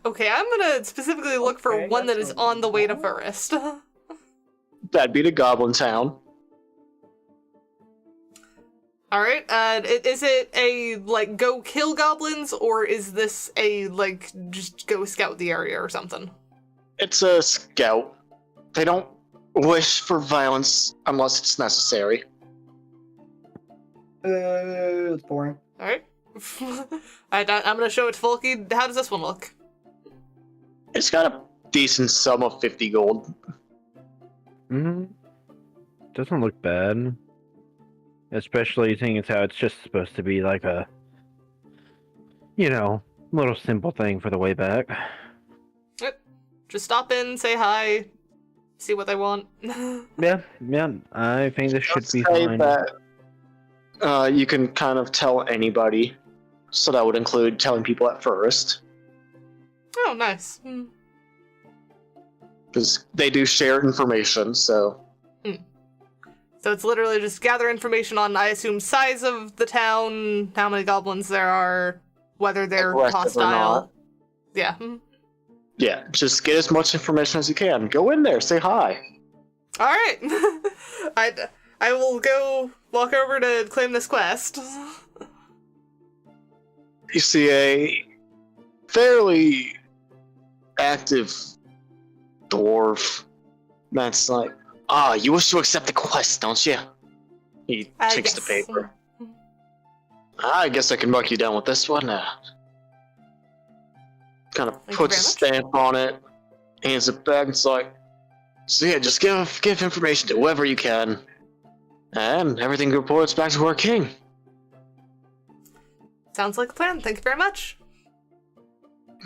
Okay, I'm gonna specifically look for one that is on the way to Forest. That'd be the goblin town. Alright, is it a, like, go kill goblins, or is this a, like, just go scout the area or something? It's a scout. They don't wish for violence unless it's necessary. It's boring. Alright. I'm gonna show it to Volky. How does this one look? It's got a decent sum of 50 gold. Doesn't look bad. Especially seeing as how it's just supposed to be like a, little simple thing for the way back. Yep. Just stop in, say hi, see what they want. Yeah, I think this should be say fine. That, you can kind of tell anybody, so that would include telling people at first. Oh, nice. Because they do share information, so... So it's literally just gather information on, I assume, size of the town, how many goblins there are, whether they're hostile. Yeah. Yeah, just get as much information as you can. Go in there, say hi. Alright. I will go walk over to claim this quest. You see a fairly active dwarf that's like, you wish to accept the quest, don't you? He takes the yes. paper. I guess I can mark you down with this one. Kind of puts a stamp on it, hands it back, and it's like, so yeah, just give information to whoever you can, and everything reports back to our king. Sounds like a plan. Thank you very much.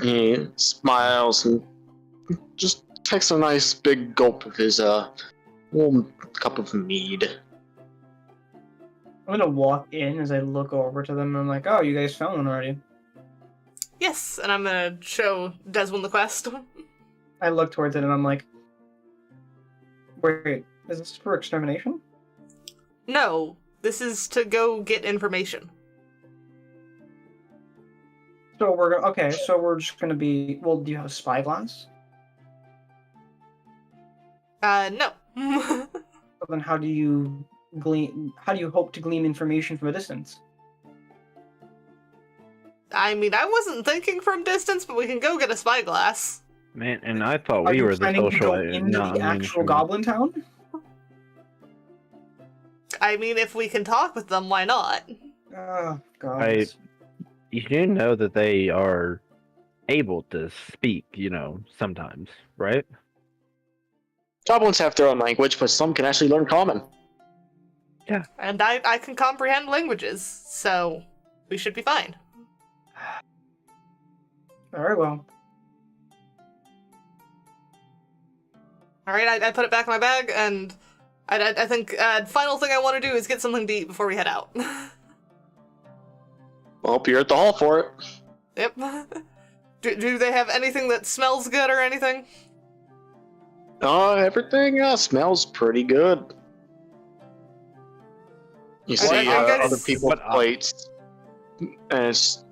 He smiles and just takes a nice big gulp of his little cup of mead. I'm gonna walk in as I look over to them and I'm like, oh, you guys found one already. Yes, and I'm gonna show Desmond the quest. I look towards it and I'm like, wait, is this for extermination? No, this is to go get information. So we're just gonna be, well, do you have a spyglass? No. So then how do you hope to glean information from a distance? I mean, I wasn't thinking from distance, but we can go get a spyglass. Man, and I thought we were the planning to social... go into the actual goblin town? I mean, if we can talk with them, why not? Oh, God. You do know that they are able to speak, sometimes, right? Goblins have their own language, but some can actually learn common. Yeah. And I can comprehend languages, so we should be fine. Very well. Alright, I put it back in my bag, and I think final thing I want to do is get something to eat before we head out. Well, you're at the hall for it. Yep. Do they have anything that smells good or anything? Everything smells pretty good. You see other people's plates, and it's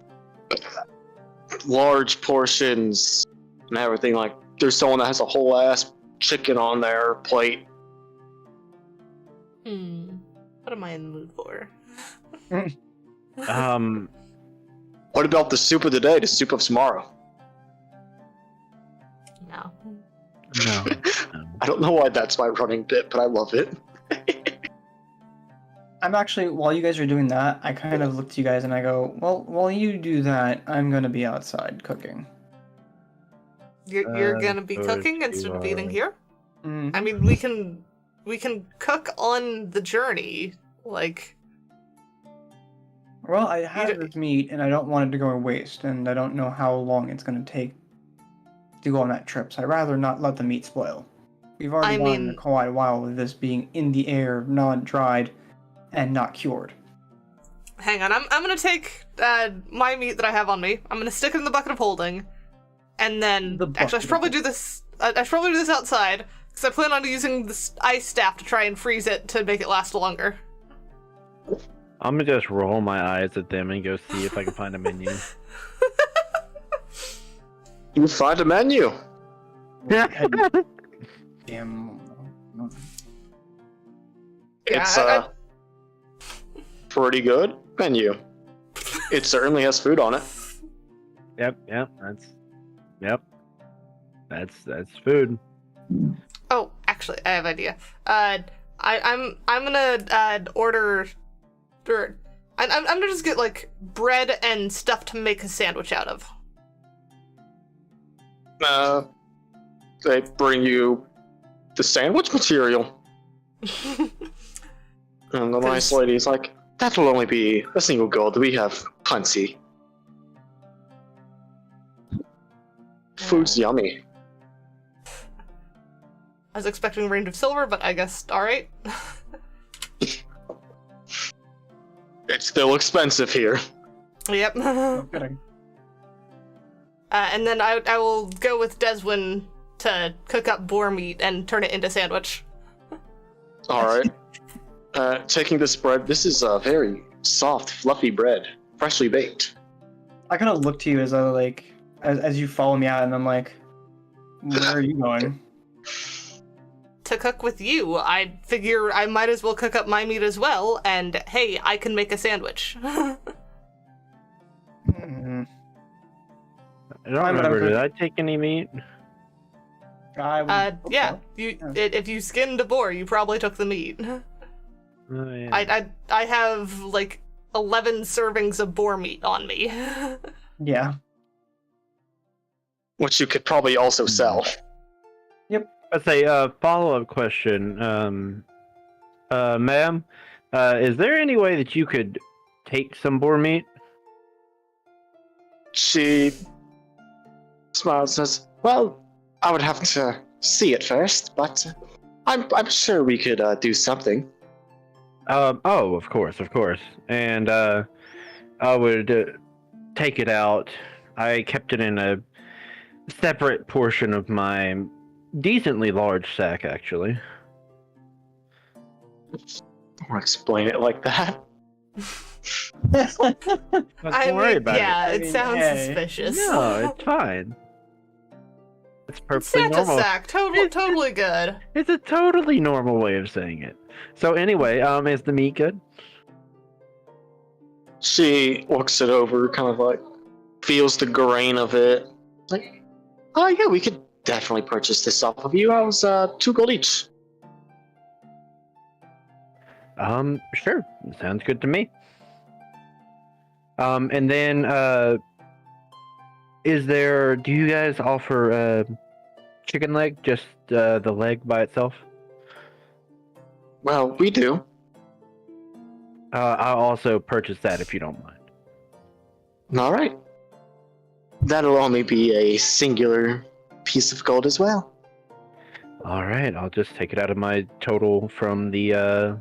large portions and everything. Like, there's someone that has a whole ass chicken on their plate. What am I in the mood for? What about the soup of the day, the soup of tomorrow? No. No. I don't know why that's my running bit, but I love it. I'm actually, while you guys are doing that, I kind of look to you guys and I go, well, while you do that, I'm going to be outside cooking. You're gonna be Good cooking instead of eating here? Mm. I mean, we can cook on the journey. Like, Well, I have don't- this meat, and I don't want it to go to waste, and I don't know how long it's going to take to go on that trip, so I'd rather not let the meat spoil. We've already I gone mean- quite a while with this being in the air, not dried, and not cured. hang on. I'm gonna take my meat that I have on me. I'm gonna stick it in the bucket of holding, and then The actually I bucket should probably of do this. I should probably do this outside because I plan on using this ice staff to try and freeze it to make it last longer. I'm gonna just roll my eyes at them and go see if I can find a menu. You find a menu. Damn. It's I- pretty good menu. It certainly has food on it. Yep, that's food. Oh, actually, I have an idea. I'm gonna order. I'm gonna just get like bread and stuff to make a sandwich out of. They bring you the sandwich material. And the nice lady's like, that'll only be a single gold. We have plenty. Food's yummy. I was expecting a range of silver, but I guess alright. It's still expensive here. Yep. And then I will go with Deswin to cook up boar meat and turn it into sandwich. Alright. Taking this bread, this is a very soft, fluffy bread, freshly baked. I kind of look to you as as you follow me out, and I'm like, where are you going? To cook with you, I figure I might as well cook up my meat as well, and hey, I can make a sandwich. Mm, I don't remember, did I take any meat? I would hope yeah, so. if you skinned a boar, you probably took the meat. Oh, yeah. I have like 11 servings of boar meat on me. Yeah. Which you could probably also sell. I'd say, follow-up question. Ma'am, is there any way that you could take some boar meat? She smiles and says, well, I would have to see it first, but I'm sure we could do something. Oh, of course. And, I would take it out. I kept it in a separate portion of my decently large sack, actually. Don't explain it like that. Don't worry about yeah, I it mean, sounds hey. suspicious. it. No, it's fine. It's perfectly Santa normal. sack, totally good. It's a totally normal way of saying it. So anyway, is the meat good? She looks it over, kind of like feels the grain of it. Like, oh yeah, we could definitely purchase this off of you. I was 2 gold each. Sure. Sounds good to me. And then, do you guys offer, chicken leg? Just, the leg by itself? Well, we do. I'll also purchase that if you don't mind. All right. That'll only be a singular piece of gold as well. Alright, I'll just take it out of my total from the,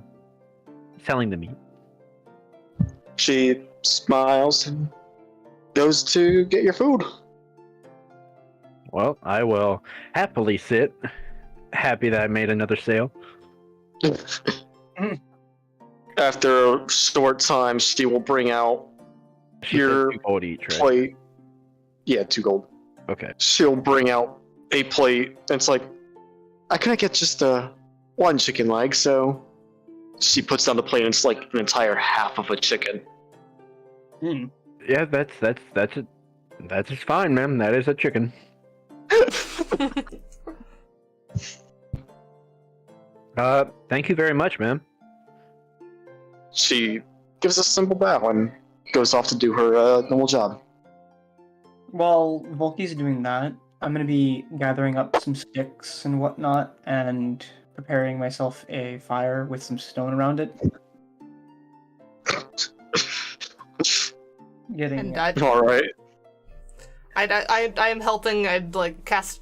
selling the meat. She smiles and goes to get your food. Well, I will happily sit, happy that I made another sale. After a short time, she will bring out She Your said 2 gold each, right? plate. Yeah, 2 gold. Okay. She'll bring out a plate. And it's like, I couldn't get just 1 chicken leg, so she puts down the plate and it's like an entire half of a chicken. Mm. Yeah, that's just fine, man. That is a chicken. Thank you very much, ma'am. She gives a simple bow and goes off to do her normal job. While Volky's doing that, I'm gonna be gathering up some sticks and whatnot and preparing myself a fire with some stone around it. Getting And All right. I am helping. I'd like cast.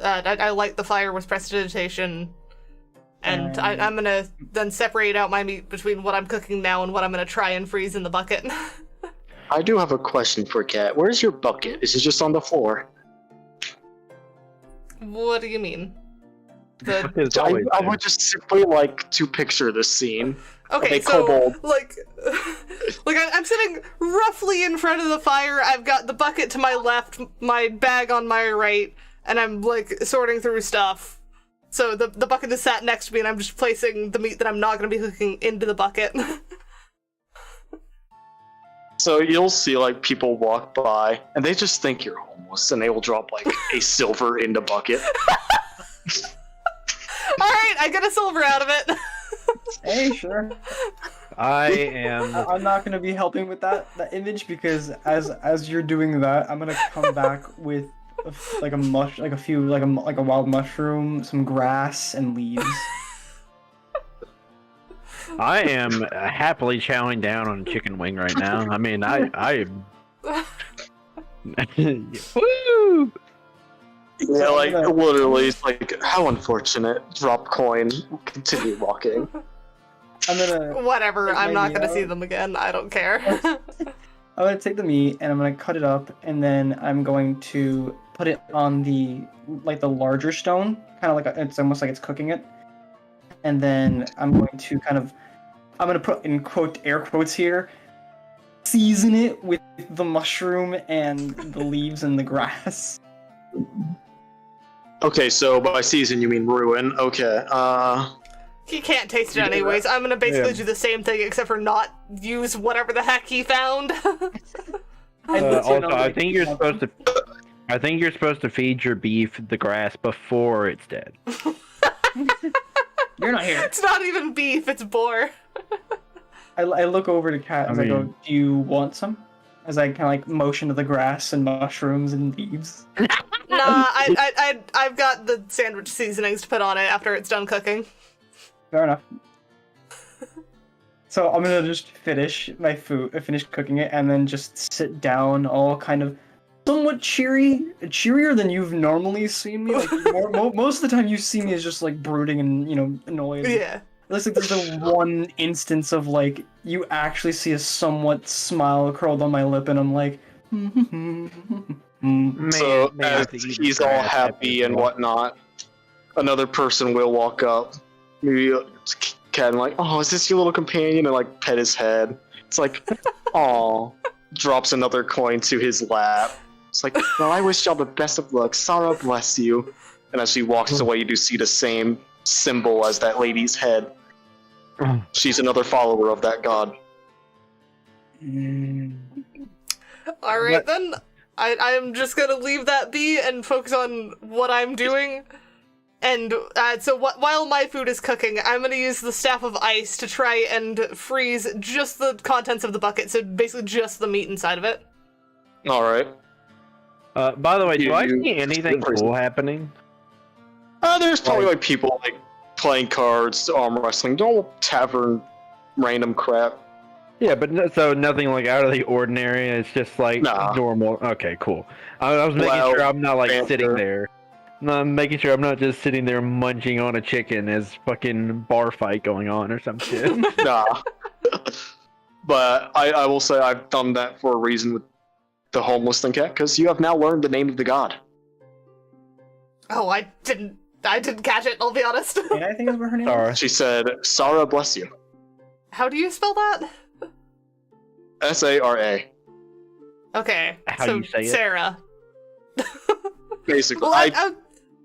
I light the fire with prestidigitation, and I'm gonna then separate out my meat between what I'm cooking now and what I'm gonna try and freeze in the bucket. I do have a question for Kat. Where's your bucket? Is it just on the floor? What do you mean? It's I always there. would just simply like to picture this scene. Okay, a so kobold. like I'm sitting roughly in front of the fire. I've got the bucket to my left, my bag on my right, and I'm like sorting through stuff. So the bucket is sat next to me, and I'm just placing the meat that I'm not going to be cooking into the bucket. So you'll see like people walk by and they just think you're homeless and they will drop like a silver in the bucket. Alright, I get a silver out of it. Hey, sure. I'm not gonna be helping with that image because as you're doing that, I'm gonna come back with like a wild mushroom, some grass, and leaves. I am happily chowing down on a chicken wing right now. I mean, I woo! Yeah, like literally, it's like how unfortunate. Drop coin. Continue walking. I'm gonna. Whatever, I'm not gonna see them again. I don't care. I'm gonna take the meat and I'm gonna cut it up, and then I'm going to put it on the larger stone, kind of like it's almost like it's cooking it. And then I'm going to I'm gonna put in air quotes here, season it with the mushroom and the leaves and the grass. Okay, so by season you mean ruin. Okay. He can't taste it anyways. I'm gonna basically do the same thing except for not use whatever the heck he found. Also, I think you're supposed to feed your beef the grass before it's dead. You're not here. It's not even beef, it's boar. I look over to Kat as I go, do you want some? As I kind of like motion to the grass and mushrooms and leaves. Nah, I've got the sandwich seasonings to put on it after it's done cooking. Fair enough. So I'm gonna just finish my food, finish cooking it, and then just sit down, all kind of somewhat cheerier than you've normally seen me. Like most of the time, you see me as just like brooding and annoyed. Yeah. It looks like there's the one instance of like you actually see a somewhat smile curled on my lip, and I'm like, So as he's all happy and whatnot, another person will walk up, maybe Cat, and like, oh, is this your little companion? And like pet his head. It's like, aw. Drops another coin to his lap. It's like, well, I wish y'all the best of luck. Sarah bless you. And as she walks away, you do see the same symbol as that lady's head. She's another follower of that god. Alright then, I'm just gonna leave that be and focus on what I'm doing. And so while my food is cooking, I'm gonna use the Staff of Ice to try and freeze just the contents of the bucket, so basically just the meat inside of it. Alright. By the way, do I see anything cool happening? There's probably like people like playing cards, arm wrestling, normal tavern, random crap. Yeah, but so nothing like out of the ordinary. It's just like normal. Okay, cool. I was making sure I'm not like sitting there. No, I'm making sure I'm not just sitting there munching on a chicken as fucking bar fight going on or some shit. Nah. But I will say I've done that for a reason with the homeless thing, Cat, because you have now learned the name of the god. Oh, I didn't catch it, I'll be honest. Yeah, I think that's what her name is. She said, Sarah bless you. How do you spell that? S-A-R-A. Okay, How so do you say it? Sarah. Basically. Well,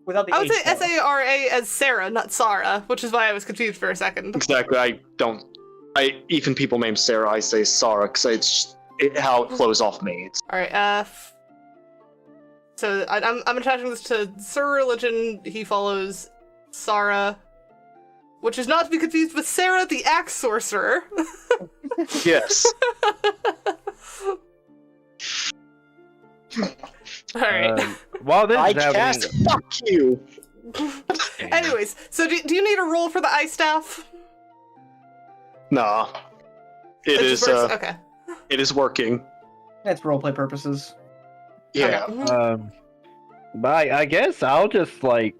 Without the I would H say S-A-R-A as Sarah, not Sarah, which is why I was confused for a second. Exactly, even people named Sarah, I say Sarah, because it's how it flows off me. Alright, so I'm attaching this to Sir Religion. He follows Sarah, which is not to be confused with Sarah the Axe Sorcerer. Yes. All right. While this I is happening, cast fuck you. Anyways, so do you need a roll for the ice staff? Nah. It is just works? Okay. it is working. That's for roleplay purposes. Yeah. Okay. but I guess I'll just eat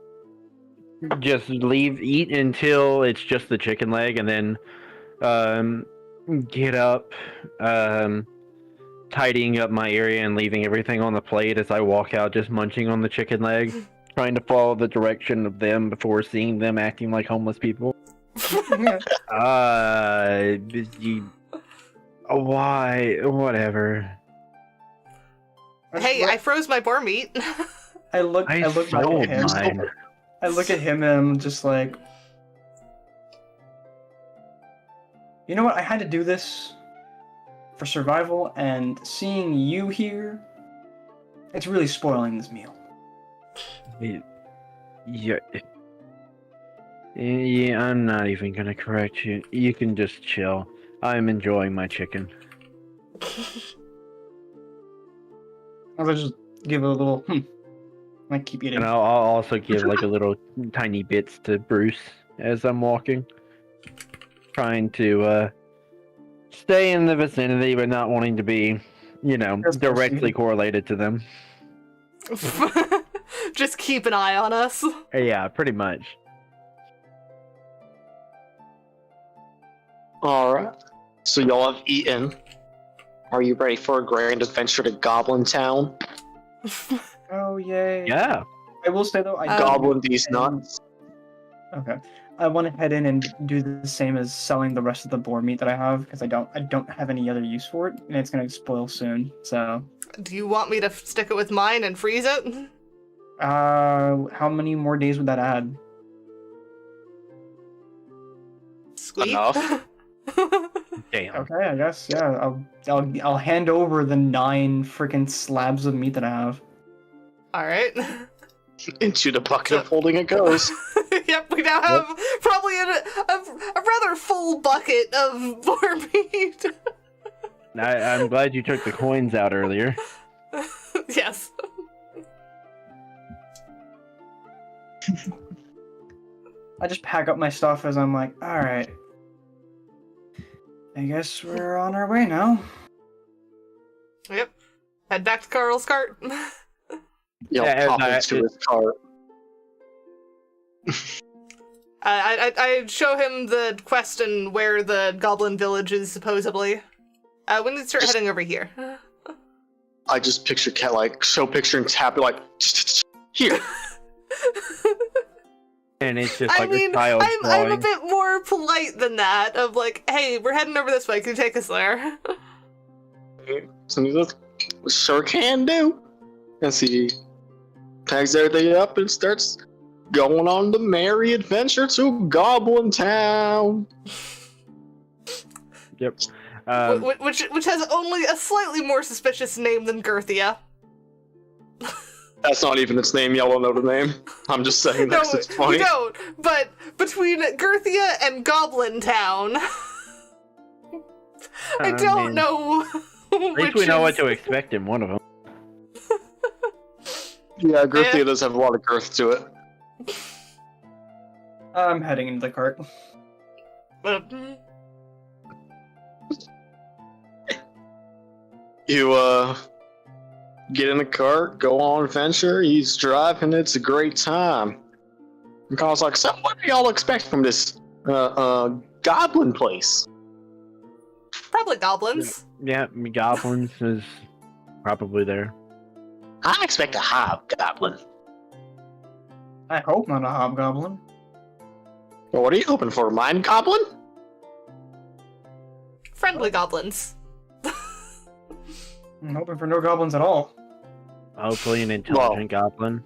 until it's just the chicken leg, and then get up, tidying up my area and leaving everything on the plate as I walk out, just munching on the chicken leg, trying to follow the direction of them before seeing them acting like homeless people. Why? Whatever. Hey, I froze my boar meat. I look back sold at him. mine. I look at him and I'm just like, you know what? I had to do this for survival, and seeing you here, it's really spoiling this meal. Yeah, I'm not even gonna correct you. You can just chill. I'm enjoying my chicken. I'll just give it a little, I keep eating. And I'll also give like a little tiny bits to Bruce as I'm walking. Trying to stay in the vicinity, but not wanting to be, directly correlated to them. Just keep an eye on us. Yeah, pretty much. Alright. So y'all have eaten. Are you ready for a grand adventure to Goblin Town? Oh, yay. Yeah. I will say, though, I Goblin these nuts. Okay. I want to head in and do the same as selling the rest of the boar meat that I have, because I don't have any other use for it, and it's going to spoil soon, so... Do you want me to stick it with mine and freeze it? How many more days would that add? Sweet. Enough. Damn. Okay, I guess, yeah. I'll hand over the 9 freaking slabs of meat that I have. Alright. Into the bucket of holding it goes. Yep, we now have probably a rather full bucket of boar meat. I'm glad you took the coins out earlier. Yes. I just pack up my stuff as I'm like, alright. I guess we're on our way now. Yep. Head back to Carl's cart. Y'all Yeah, pop into his cart. I show him the quest and where the goblin village is, supposedly. When did you start heading over here? I just picture Cat show picture and tap it here. And it's just like I mean, a child's I'm a drawing. bit more polite than that, of like, hey, we're heading over this way, can you take us there? So he says, sure can do. And he tags everything up and starts going on the merry adventure to Goblin Town. Yep. Which has only a slightly more suspicious name than Gerthia. That's not even its name. Y'all don't know the name. I'm just saying that 'cause it's funny. We don't. But between Gerthia and Goblin Town, I don't know. At least we know what to expect in one of them. Yeah, Gerthia does have a lot of girth to it. I'm heading into the cart. You, get in the cart, go on adventure, he's driving, it's a great time. And Carl's like, so what do y'all expect from this, goblin place? Probably goblins. Yeah, goblins is probably there. I expect a hobgoblin. I hope not a hobgoblin. Well, what are you hoping for, mind goblin? Friendly goblins. I'm hoping for no goblins at all. Hopefully an intelligent goblin.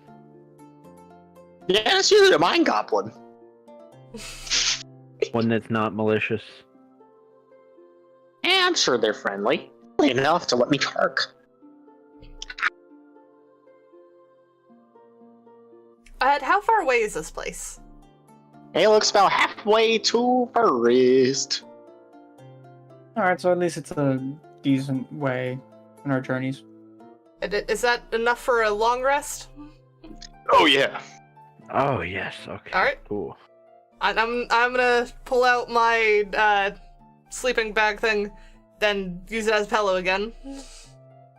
Yeah, it's usually a mind goblin. One that's not malicious. Yeah, I'm sure they're friendly. Enough to let me park. How far away is this place? It looks about halfway to Forest. Alright, so at least it's a decent way in our journeys. Is that enough for a long rest? Oh yeah. Oh yes. Okay. All right. Cool. I'm gonna pull out my sleeping bag thing, then use it as a pillow again,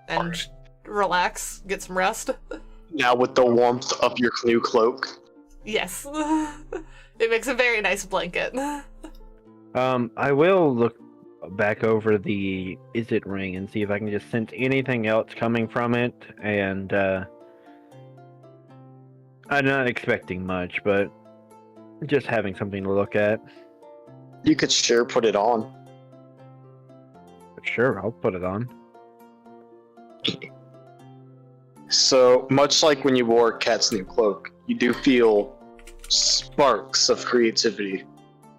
and relax, get some rest. Now with the warmth of your new cloak. Yes, it makes a very nice blanket. I will look back over the Is It ring and see if I can just sense anything else coming from it, and I'm not expecting much, but just having something to look at. You could sure put it on. Sure, I'll put it on. So, much like when you wore Cat's new cloak, you do feel sparks of creativity,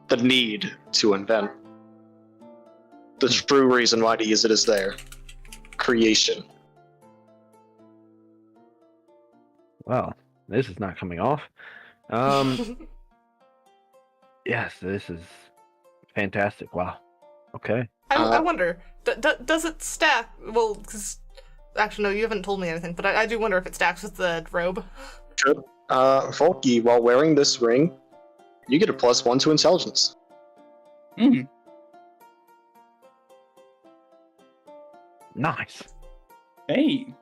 the need to invent. The true reason why to use it is there. Creation. Well, this is not coming off. Yes, this is fantastic. Wow. Okay. I wonder, does it stack? Well, because actually, no, you haven't told me anything, but I do wonder if it stacks with the robe. Good. Volky, while wearing this ring, you get a +1 to intelligence. Nice. Hey.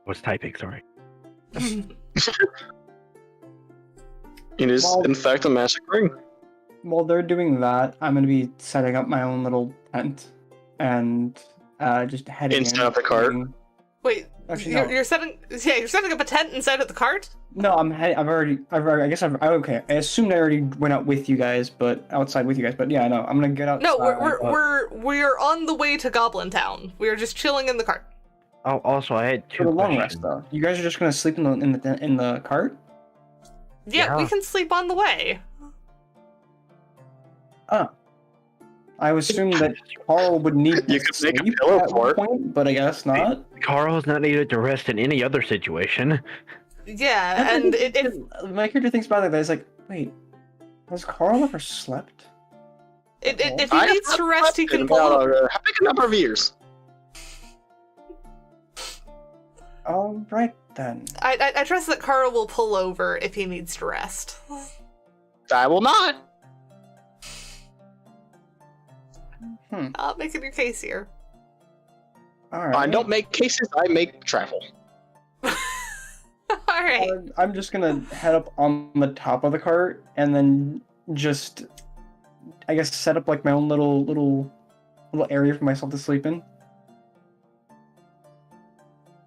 Was typing, sorry. It is, Well- in fact, a magic ring. While they're doing that, I'm gonna be setting up my own little tent and just heading Inside in. of the cart? Wait, Actually, you're setting up a tent inside of the cart? No, I guess okay. I assumed I already went out with you guys, but outside with you guys. But yeah, no, I'm gonna get outside. No, we're on the way to Goblin Town. We are just chilling in the cart. Oh, also, I had two for the long questions. rest though. You guys are just gonna sleep in the cart? Yeah, we Yeah. can sleep on the way. Oh. I assumed that Carl would need You to could make a sleep pillow at one fort. point, but I guess not. Carl's not needed to rest in any other situation. Yeah, and it My character thinks about it, but it's like, wait, has Carl ever slept? if I he needs have to rest, he slept in can pull. about a big number of years. All right then. I trust that Carl will pull over if he needs to rest. I will not. Making your case here. All right. I don't make cases, I make travel. All right. I'm just gonna head up on the top of the cart and then just, I guess, set up like my own little area for myself to sleep in.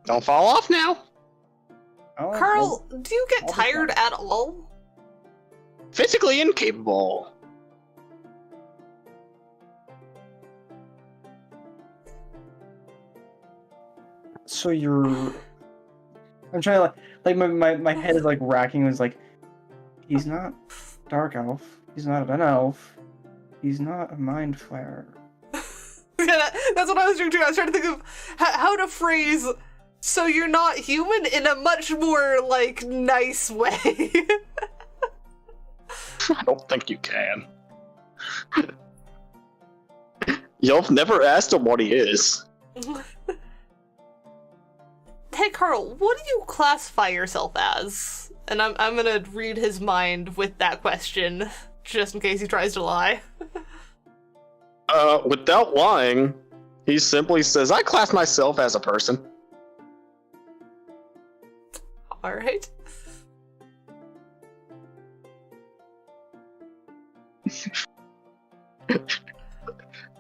Don't fall off now. Oh, Carl, do you get I'll be tired at all? Physically incapable. so you're. I'm trying to like my head is like racking. Is like, he's not dark elf. He's not an elf. He's not a mind flayer. Yeah, that's what I was doing too. I was trying to think of how to phrase "so you're not human" in a much more like nice way. I don't think you can. You've never asked him what he is. Hey Carl, what do you classify yourself as? And I'm gonna read his mind with that question, just in case he tries to lie. Without lying, he simply says, I class myself as a person. Alright.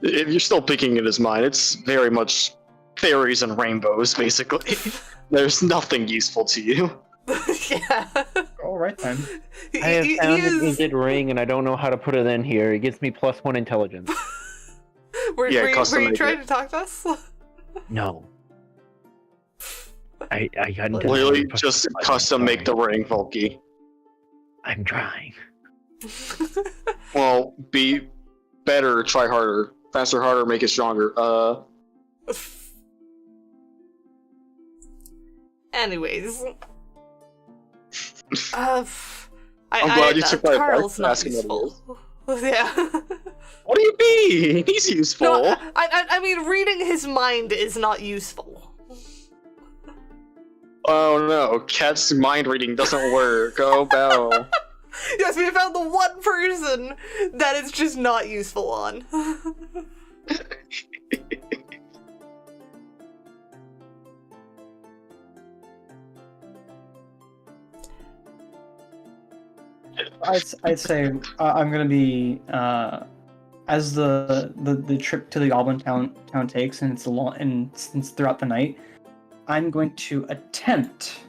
If you're still picking at his mind, it's very much fairies and rainbows, basically. There's nothing useful to you. Yeah. All right then. He- I have he found an is- Is It ring and I don't know how to put it in here. It gives me +1 intelligence. Were Yeah, you custom trying made to talk to us? No. I got into Literally the- just custom make the ring, Volky. I'm trying. Well, be better, try harder. Faster, harder, make it stronger. Anyways. I'm glad you took my advice Carl's for not asking what it useful. Yeah. What do you mean? He's useful. No, I mean, reading his mind is not useful. Oh no, Cat's mind reading doesn't work. Oh, Bell. Yes, we found the one person that it's just not useful on. I'd say I'm gonna be as the trip to the Goblin town takes, and it's a long, and since throughout the night, I'm going to attempt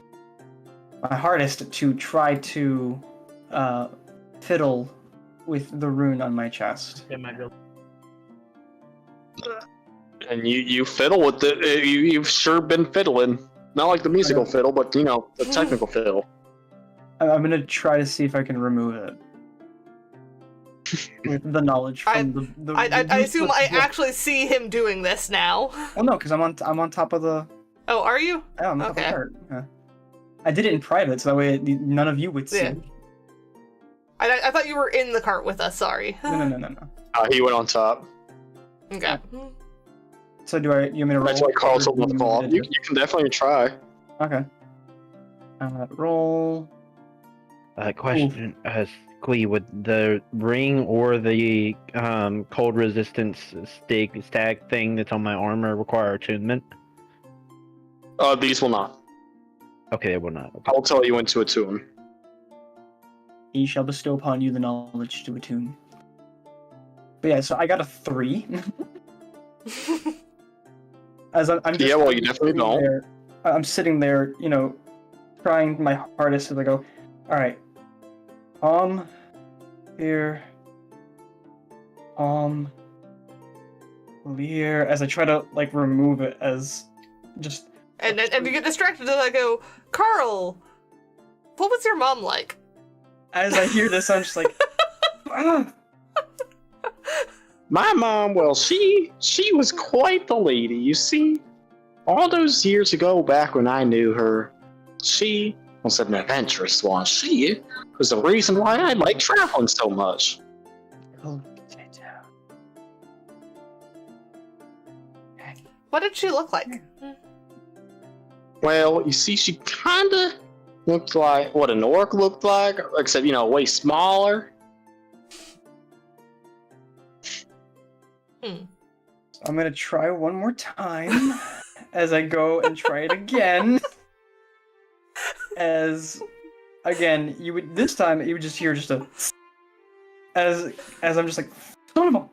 my hardest to try to fiddle with the rune on my chest. It might be. And you fiddle with it. You've sure been fiddling. Not like the musical fiddle, but you know, the technical fiddle. I'm gonna try to see if I can remove it with the knowledge from I assume I actually see him doing this now. Oh no, because I'm on top of the. Oh, are you? Yeah, I'm on top of the cart. Yeah. I did it in private, so that way none of you would see. Yeah. I thought you were in the cart with us. Sorry. No. He went on top. Okay. So you want me to roll? That's why Carl's on the fall. You can definitely try. Okay. Roll. Question, Squee, would the ring or the cold resistance stag thing that's on my armor require attunement? These will not. Okay, it will not. Okay. I'll tell you when to attune. He shall bestow upon you the knowledge to attune. But yeah, so I got a 3. As I'm just yeah, well, you definitely don't. There, I'm sitting there, trying my hardest as I go, alright. Here. Here. As I try to, remove it as just... And you get distracted and I go, Carl, what was your mom like? As I hear this, I'm just like, ah. My mom, well, she was quite the lady. You see, all those years ago, back when I knew her, she was an adventurous one. She was the reason why I like traveling so much. What did she look like? Well, you see, she kinda looked like what an orc looked like, except, way smaller. I'm gonna try one more time as I go and try it again. As again, this time you would just hear just a as I'm just like, son of a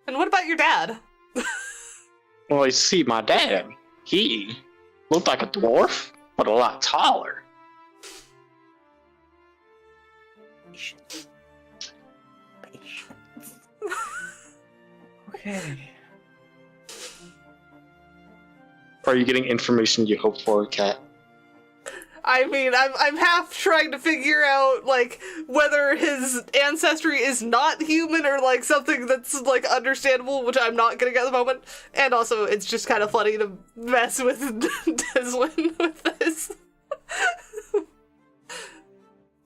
And what about your dad? Well, you see, my dad, he looked like a dwarf, but a lot taller. Patience. Okay. Are you getting information you hope for, Kat? I mean, I'm half trying to figure out, whether his ancestry is not human or, something that's, understandable, which I'm not getting at the moment. And also, it's just kind of funny to mess with Deslin with this.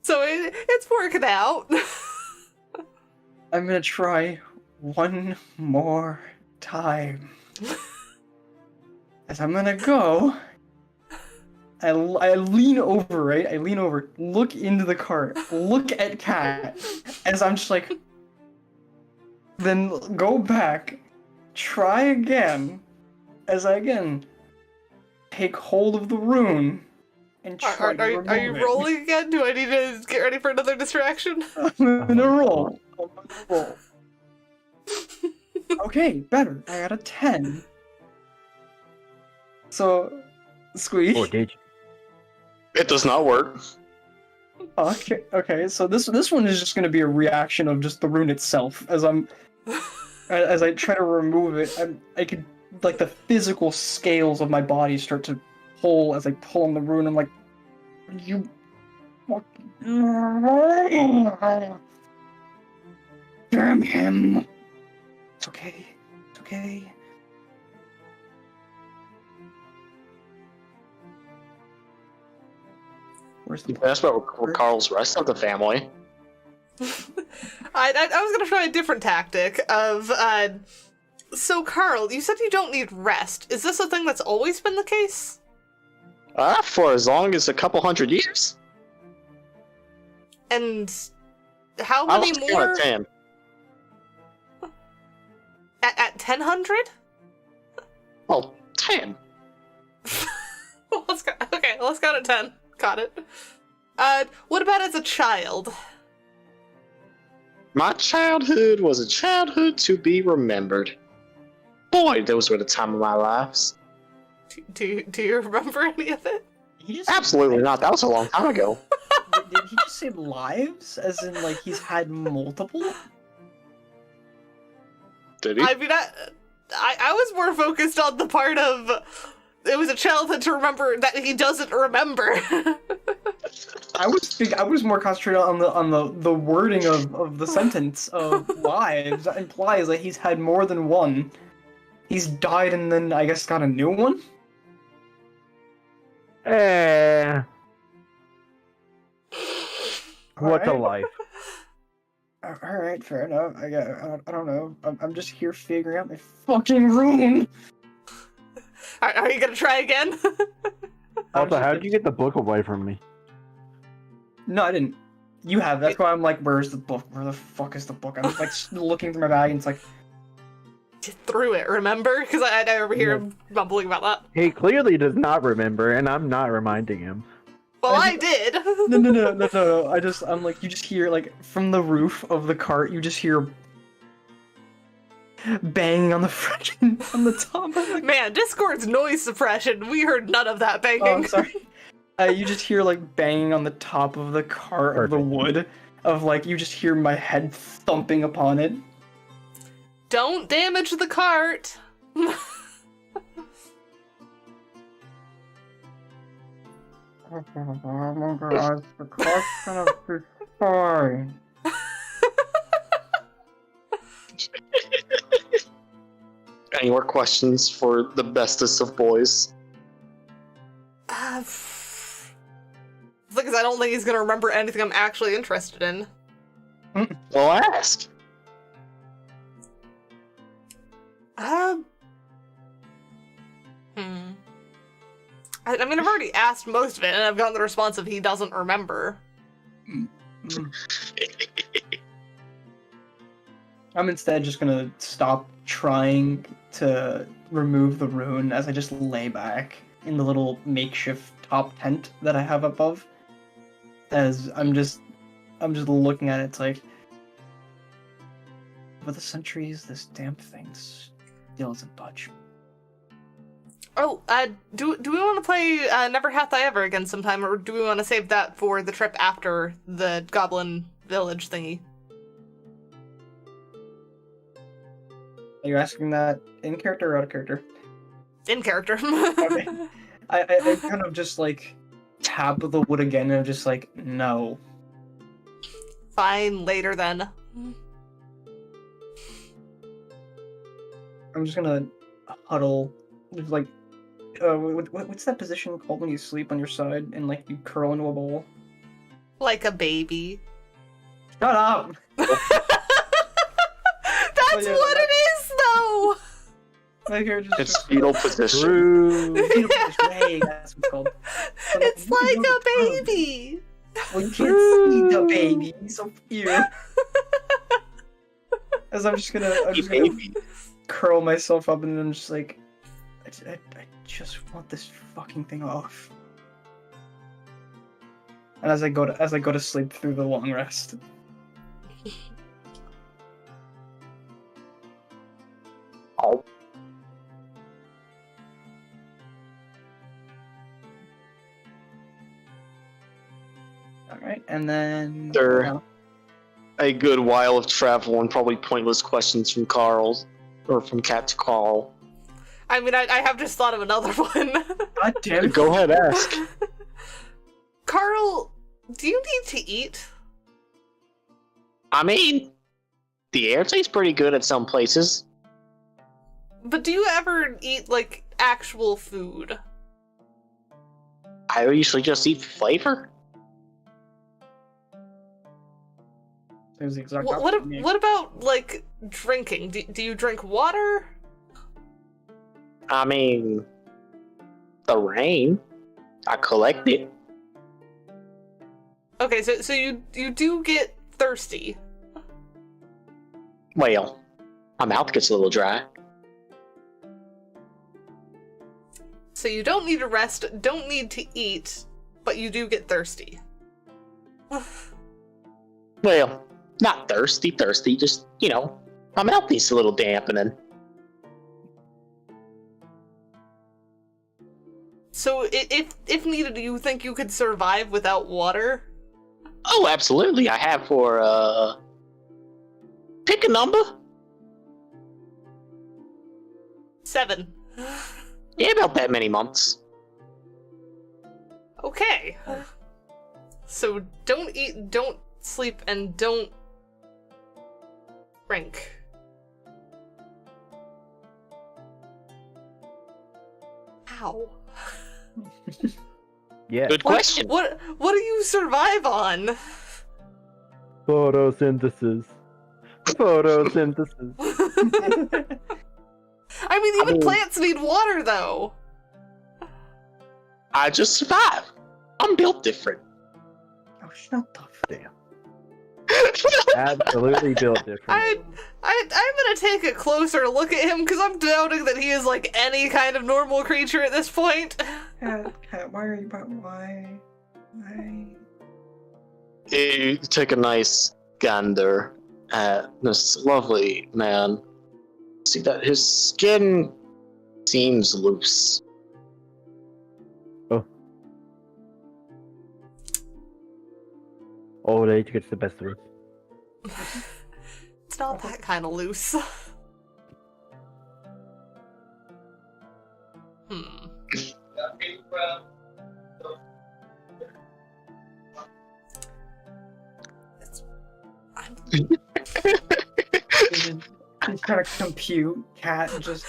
So it's working out. I'm gonna try one more time. As I'm gonna go... I lean over, right? I lean over, look into the cart, look at Kat, as I'm just like... Then go back, try again, as I again take hold of the rune, and try to remove Are you rolling again? Do I need to get ready for another distraction? I'm gonna roll. Okay, better. I got a 10. So, Squeak. Or did you? It does not work. Okay. So this one is just going to be a reaction of just the rune itself. As I try to remove it, I could the physical scales of my body start to pull as I pull on the rune. I'm like, you fucking damn him. It's okay. It's okay. That's about Carl's rest of the family. I was gonna try a different tactic of So, Carl, you said you don't need rest. Is this a thing that's always been the case? For as long as a couple hundred years. And how I many was more? at 10. At 1000? Well, 10. Let's go to 10. Got it. What about as a child? My childhood was a childhood to be remembered. Boy, those were the time of my lives. Do you remember any of it? Absolutely not. That was a long time ago. Did he just say lives? As in, like, he's had multiple? Did he? I mean, I was more focused on the part of it was a childhood to remember that he doesn't remember. I was more concentrated on the wording of the sentence of lives. That implies that he's had more than one. He's died and then I guess got a new one. What's a Alright. life? All right, fair enough. I don't know. I'm just here figuring out my fucking rune. Are you gonna try again? Also, how did you get the book away from me? No, I didn't. You have. That's why I'm like, where's the book? Where the fuck is the book? I'm like looking through my bag and it's like, Through it, remember? Because I never hear him mumbling about that. He clearly does not remember, and I'm not reminding him. Well, I did. no. I'm like, you just hear like from the roof of the cart, you just hear banging on the freaking on the top of the. Man, Discord's noise suppression. We heard none of that banging. Oh, I'm sorry. You just hear like banging on the top of the cart of the wood. Of like, you just hear my head thumping upon it. Don't damage the cart. Oh my god, the cart's gonna be fine. Any more questions for the bestest of boys? Because I don't think he's gonna remember anything I'm actually interested in. Well, ask. I mean, I've already asked most of it, and I've gotten the response of he doesn't remember. I'm instead just gonna stop trying to remove the rune as I just lay back in the little makeshift top tent that I have above. As I'm just looking at it, it's like, over the centuries, this damn thing still doesn't budge. Oh, do we want to play Never Hath I Ever again sometime, or do we want to save that for the trip after the Goblin Village thingy? Are you asking that in character or out of character? In character. Okay. I kind of just like tap the wood again and I'm just like, no. Fine, later then. I'm just gonna huddle, just like, what's that position called when you sleep on your side and like you curl into a ball? Like a baby. Shut up! That's what it is, though! Like you're just It's fetal position. True. Hey, that's what it's called. So, It's you can like go a to town. baby! Well, you can't see the baby, so here. As I'm just gonna Baby. curl myself up and I'm just like, I just want this fucking thing off. And as I go to sleep through the long rest. Oh. Alright, and then Sure. A good while of travel and probably pointless questions from Carl, or from Cat to Carl. I mean, I have just thought of another one. God damn it. Go ahead, ask. Carl, do you need to eat? I mean, the air tastes pretty good at some places. But do you ever eat, like, actual food? I usually just eat flavor. There's the exact What opposite of me. about, like, drinking? Do you drink water? I mean, the rain. I collect it. Okay, so you do get thirsty. Well, my mouth gets a little dry. So you don't need to rest, don't need to eat, but you do get thirsty. Well, not thirsty, just, my mouth needs a little dampening. So if needed, do you think you could survive without water? Oh, absolutely. I have for, pick a number. 7. Yeah, about that many months. Okay. So don't eat, don't sleep, and don't drink. Ow. Yeah. Good question. What do you survive on? Photosynthesis. Photosynthesis. I mean, even plants need water, though. I just survive. I'm built different. Oh, shut the damn. Absolutely built different. I'm gonna take a closer look at him because I'm doubting that he is like any kind of normal creature at this point. Cat, why are you? Why? You take a nice gander at this lovely man. See that his skin seems loose. Oh. Old age gets the best of us. It's not that kind of loose. He's trying to compute cat.exe.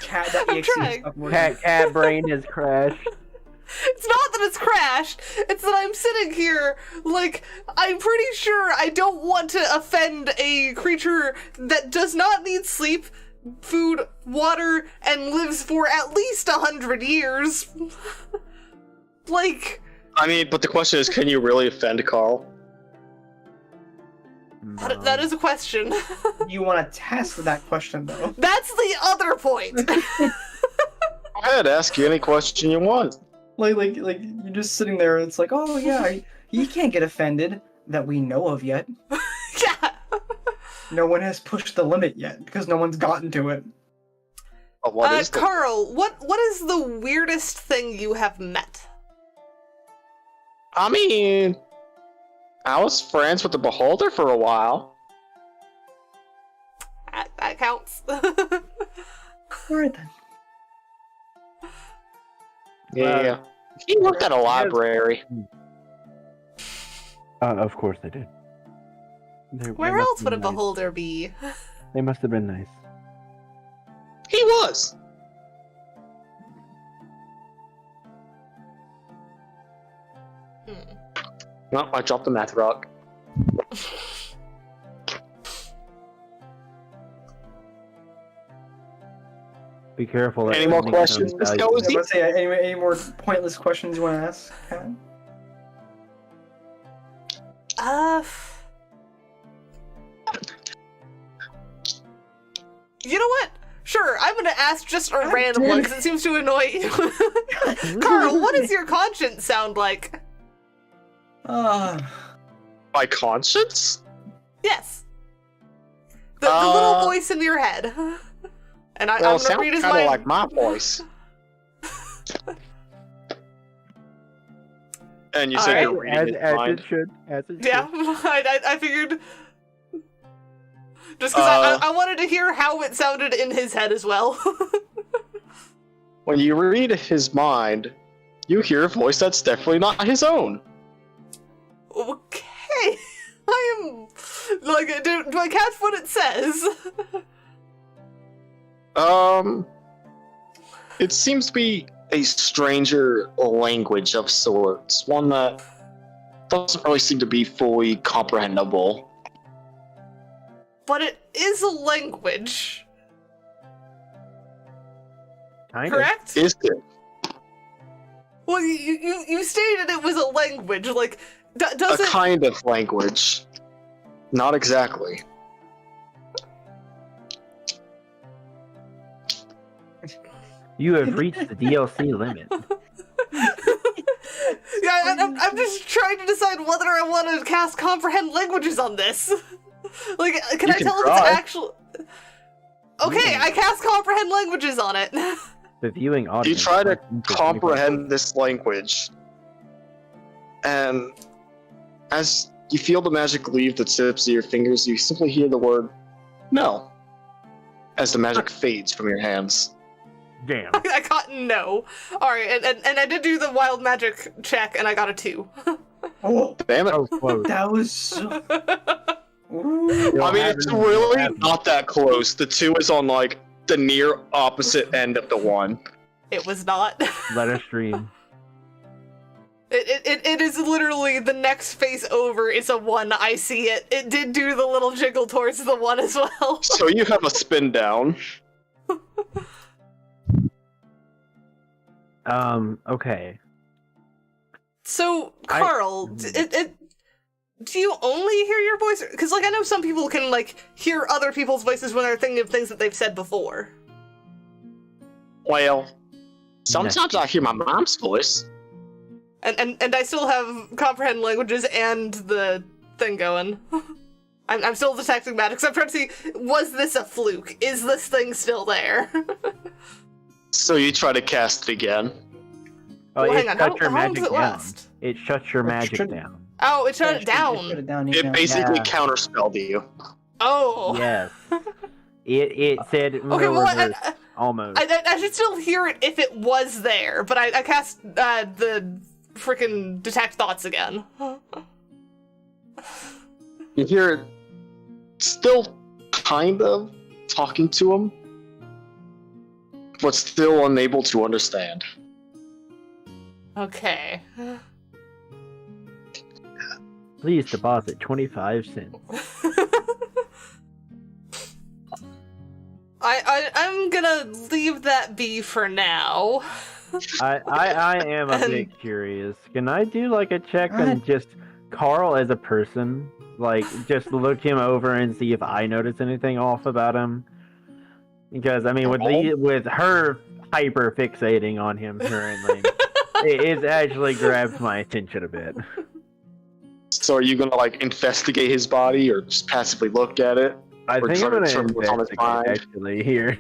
Cat brain has crashed. It's not that it's crashed, it's that I'm sitting here, like, I'm pretty sure I don't want to offend a creature that does not need sleep, food, water, and lives for at least 100 years. Like... I mean, but the question is, can you really offend Carl? That is a question. You want to test that question, though. That's the other point. Go ahead, ask you any question you want. Like you're just sitting there and it's like, oh yeah, you can't get offended that we know of yet. Yeah. No one has pushed the limit yet because no one's gotten to it. Oh, what is the... Carl, what is the weirdest thing you have met? I mean, I was friends with the Beholder for a while. That counts. Alright then. Yeah. He worked at a library. Of course they did. Where else would a beholder be? They must have been nice. He was. No, I dropped the math rock. Be careful. Any more questions, Miss Cozy? Let's say any more pointless questions you want to ask, Kat? You know what? Sure, I'm gonna ask just a random one because it seems to annoy you. Carl, what does your conscience sound like? My conscience? Yes. The little voice in your head. And I'm gonna read his mind. Like my voice. And you said you're reading his mind. As it should. Yeah, I figured. Just because I wanted to hear how it sounded in his head as well. When you read his mind, you hear a voice that's definitely not his own. Okay. I am... Like, do I catch what it says? It seems to be a stranger language of sorts. One that doesn't really seem to be fully comprehensible. But it is a language. Kind correct? Is it? Well, you stated it was a language. Like, does A it? kind of language. Not exactly. You have reached the DLC limit. Yeah, I'm just trying to decide whether I want to cast comprehend languages on this. Like, can You I can tell if try. it's actual? Okay, I cast comprehend languages on it. The viewing You audience. try to must enter 25 comprehend this language, and as you feel the magic leave the tips of your fingers, you simply hear the word "no" as the magic fades from your hands. Damn. I got no. All right, and I did do the wild magic check, and I got a 2. Oh, Damn it! Oh, close. that was so... You'll I mean, have it's it- really have it. not that close. The 2 is on like the near opposite end of the 1. It was not. Let us stream. It is literally the next face over. It's a 1. I see it. It did do the little jiggle towards the 1 as well. So you have a spin down. Okay. So, Carl, do you only hear your voice? Because, like, I know some people can, like, hear other people's voices when they're thinking of things that they've said before. Well, sometimes I hear my mom's voice. And I still have comprehend languages and the thing going. I'm still detecting magic, so I'm trying to see, was this a fluke? Is this thing still there? So you try to cast it again. Oh, Well, it hang on, shuts your how long does magic it down. last? It shuts your magic shut- down. Oh, it shut it Shut down. it down. It basically Yeah. counterspelled you. Oh. Yes. It said Uno Okay, well, reverse, almost. I should still hear it if it was there, but I cast the freaking detect thoughts again. You hear it still kind of talking to him, but still unable to understand. Okay. Please deposit 25 cents. I'm gonna leave that be for now. I am a bit curious. Can I do like a check on just Carl as a person? Like, just look him over and see if I notice anything off about him? Because, I mean, with her hyper fixating on him currently, it actually grabs my attention a bit. So are you gonna like investigate his body or just passively look at it? I Or think I'm try to gonna determine what's on his investigate mind. actually here.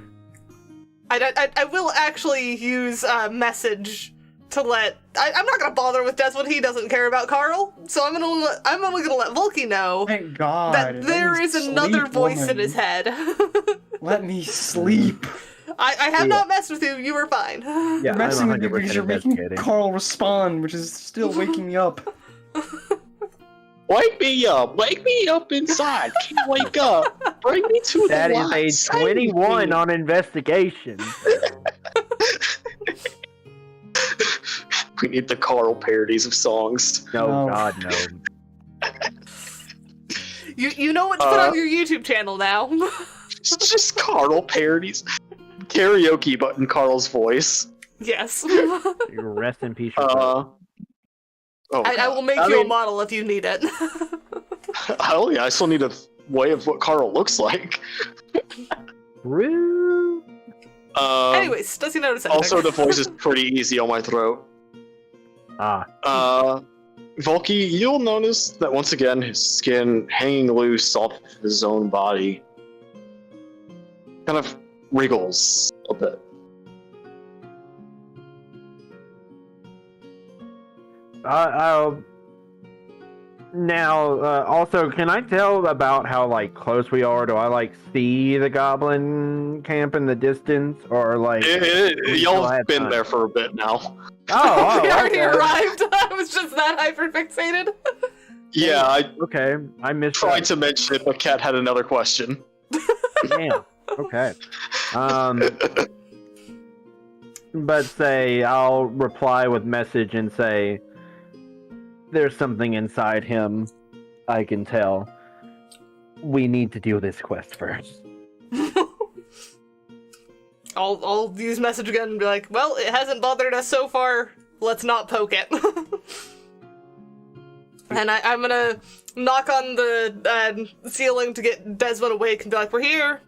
I will actually use a message to let. I'm not gonna bother with Des when he doesn't care about Carl. So I'm only gonna let Volky know Thank God. that Let there me is another sleep, voice woman. in his head. Let me sleep. I have not messed with you. You were fine. Yeah, You're messing I'm with me because 100% you're making investigating. Carl respond, which is still waking me up. Wake me up! Wake me up inside! Can't wake up! Bring me to That the is light! a Save 21 me. on investigation. We need the Carl parodies of songs. No, No. God, no. You know what to put on your YouTube channel now. It's just Carl parodies. Karaoke, but in Carl's voice. Yes. Rest in peace. your brother. Oh, I will make I you a mean- model if you need it. Oh yeah, I still need a way of what Carl looks like. Rude. Anyways, does he notice anything? Also, the voice is pretty easy on my throat. Ah, Volky, you'll notice that once again his skin hanging loose off of his own body kind of wriggles a bit. now, also, can I tell about how like close we are? Do I like see the goblin camp in the distance, or like? we still Y'all have have been time? there for a bit now. Oh, We already okay. arrived. I was just that hyperfixated. Yeah, I Okay, I missed. tried that. to mention it, but Kat had another question. Damn. Okay. But say I'll reply with message and say there's something inside him. I can tell. We need to do this quest first. I'll use message again and be like, well, it hasn't bothered us so far. Let's not poke it. And I'm gonna knock on the ceiling to get Desmond awake and be like, we're here.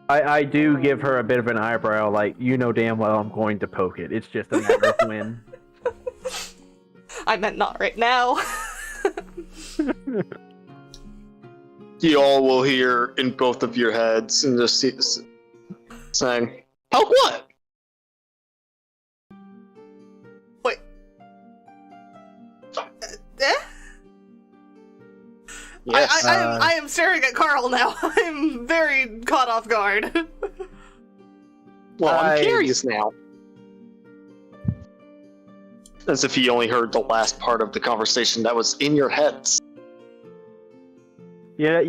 I do give her a bit of an eyebrow, like, you know damn well I'm going to poke it. It's just a matter of when. I meant not right now. You all will hear in both of your heads and just saying, "Poke what?" Wait. Eh? Yes. I am staring at Carl now. I'm very caught off guard. Well, I'm curious now. As if you only heard the last part of the conversation that was in your heads. Yeah,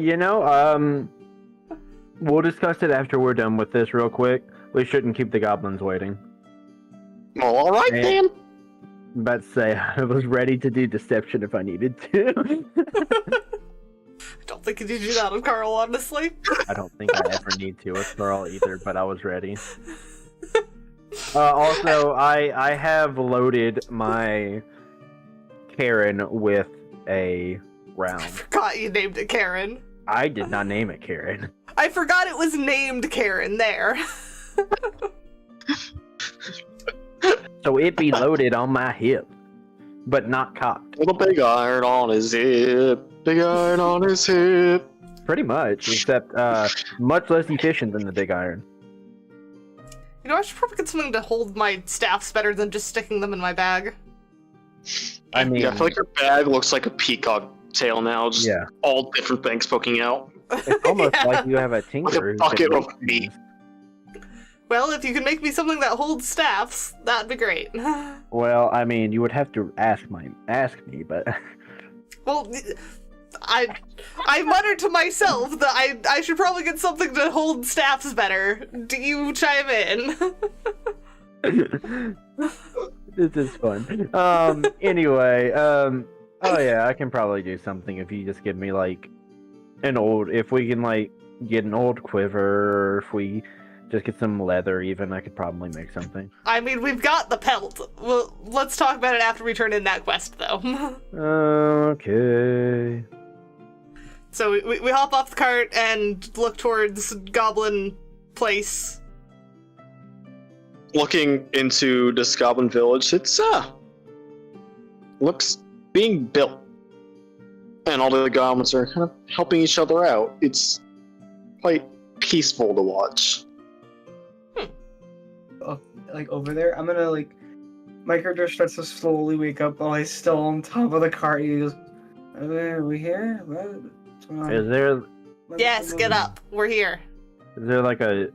we'll discuss it after we're done with this real quick. We shouldn't keep the goblins waiting. Well, alright then. I'm about to say, I was ready to do deception if I needed to. I don't think you did do that on Carl, honestly. I don't think I ever need to with Carl either, but I was ready. Also, I have loaded my Karen with a round. I forgot you named it Karen. I did not name it Karen. I forgot it was named Karen there. So it be loaded on my hip, but not cocked. With a big iron on his hip. Big iron on his hip. Pretty much, except much less efficient than the big iron. You know, I should probably get something to hold my staffs better than just sticking them in my bag. I mean, Yeah, I feel like your bag looks like a peacock tail now, just all different things poking out. it's almost like you have a Like tinker. a bucket of meat. Well, if you can make me something that holds staffs, that'd be great. Well, I mean, you would have to ask me, but Well, I muttered to myself that I should probably get something to hold staffs better. Do you chime in? this is fun. Anyway, oh yeah, I can probably do something if you just give me like if we can like get an old quiver, or if we just get some leather even, I could probably make something. I mean, we've got the pelt. Well, let's talk about it after we turn in that quest, though. Okay. So we hop off the cart and look towards Goblin Place. Looking into this goblin village, it's looks being built. And all the goblins are kind of helping each other out. It's quite peaceful to watch. Like over there, I'm gonna like my character starts to slowly wake up while he's still on top of the cart. He goes, "Are we here? What's going on?" Is there Yes, get up. We're here. like a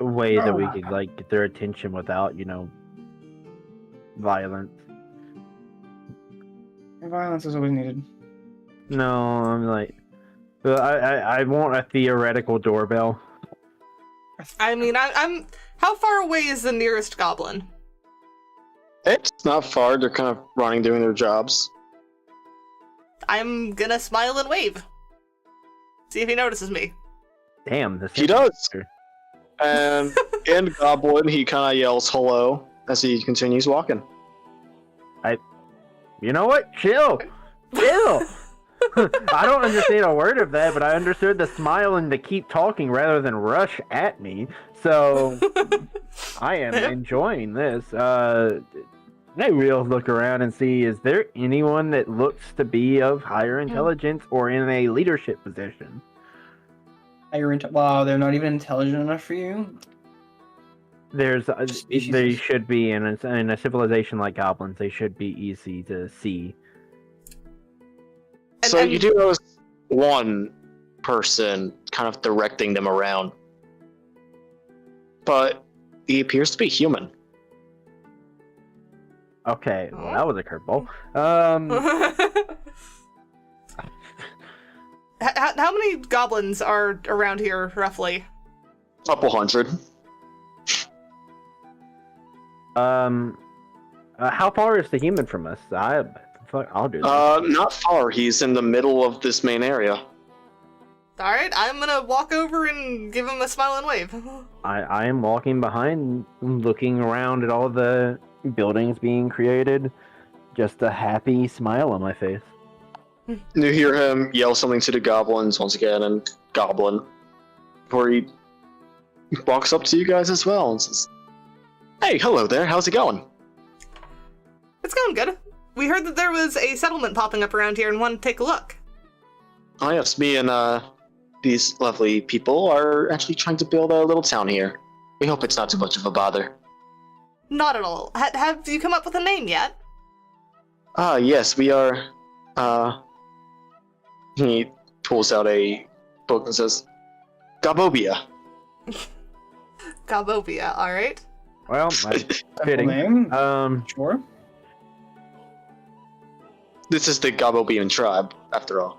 way that we could like get their attention without, violence? Violence is always needed. No, I'm like, I want a theoretical doorbell. I mean, I'm. How far away is the nearest goblin? It's not far, they're kind of running, doing their jobs. I'm gonna smile and wave. See if he notices me. Damn, this He does. And in Goblin, he kind of yells hello as he continues walking. You know what? Chill. Chill. I don't understand a word of that, but I understood the smile and the keep talking rather than rush at me. So I am enjoying this. I will look around and see, is there anyone that looks to be of higher intelligence or in a leadership position? Wow, they're not even intelligent enough for you? They should be in a civilization like goblins. They should be easy to see. So you do notice one person kind of directing them around. But he appears to be human. Okay, well, that was a curveball. How many goblins are around here, roughly? Couple hundred. How far is the human from us? I'll do that. Not far. He's in the middle of this main area. Alright, I'm gonna walk over and give him a smile and wave. I am walking behind, looking around at all the buildings being created. Just a happy smile on my face. You hear him yell something to the goblins once again, and Goblin, before he walks up to you guys as well and says, "Hey, hello there, how's it going?" It's going good. We heard that there was a settlement popping up around here and wanted to take a look. Oh yes, me and these lovely people are actually trying to build a little town here. We hope it's not too much of a bother. Not at all. Have you come up with a name yet? Yes, we are, he pulls out a book and says, Gabobia. Gabobia, alright. Well, fitting. Name? Sure. This is the Gabobian tribe, after all.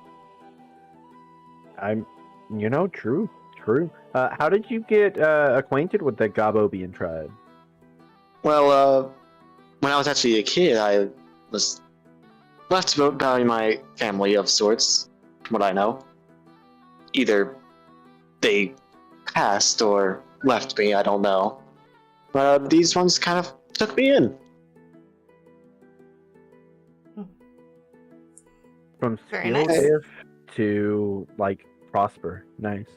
True. How did you get acquainted with the Gabobian tribe? Well, when I was actually a kid, I was left by my family of sorts, from what I know. Either they passed or left me, I don't know. But these ones kind of took me in. From Very skill nice. gift to, like, prosper. Nice.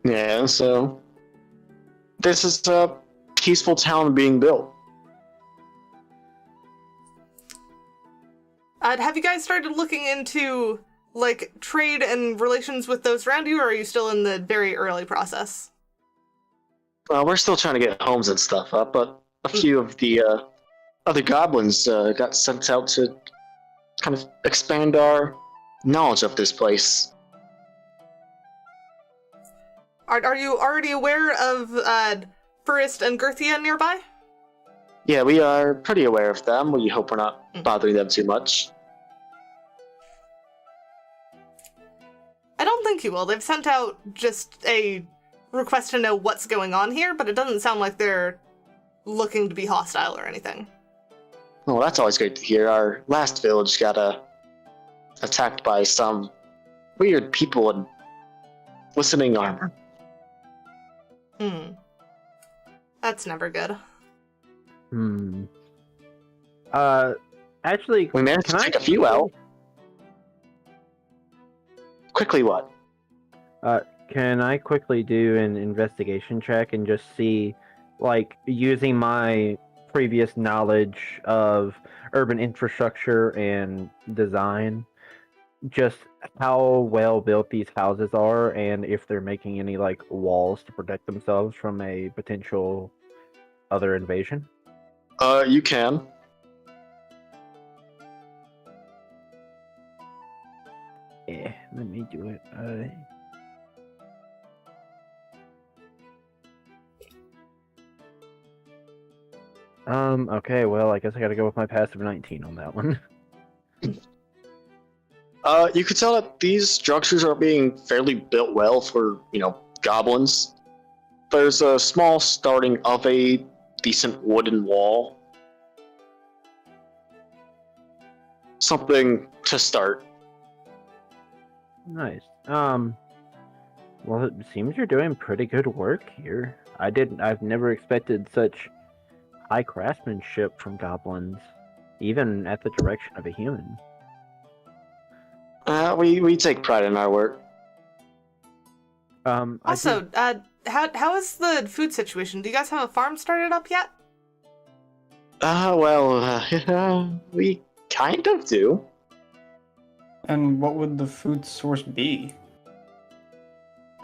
Yeah, so this is a peaceful town being built. Have you guys started looking into, like, trade and relations with those around you, or are you still in the very early process? Well, we're still trying to get homes and stuff up, but a few of the other goblins got sent out to kind of expand our knowledge of this place. Are you already aware of Furist and Gerthia nearby? Yeah, we are pretty aware of them. We hope we're not bothering them too much. I don't think you will. They've sent out just a request to know what's going on here, but it doesn't sound like they're looking to be hostile or anything. Well, that's always great to hear. Our last village got attacked by some weird people in glistening armor. That's never good. Actually, We managed to take a few out. Quickly, what? Can I quickly do an investigation check and just see, like, using my previous knowledge of urban infrastructure and design, just how well built these houses are and if they're making any, like, walls to protect themselves from a potential other invasion? You can. Yeah, let me do it. Okay, well, I guess I gotta go with my passive 19 on that one. You could tell that these structures are being fairly built well for, goblins. There's a small starting of a decent wooden wall. Something to start. Nice. Well, it seems you're doing pretty good work here. I've never expected such high craftsmanship from goblins, even at the direction of a human. We take pride in our work. Also, how is the food situation? Do you guys have a farm started up yet? We kind of do. And what would the food source be?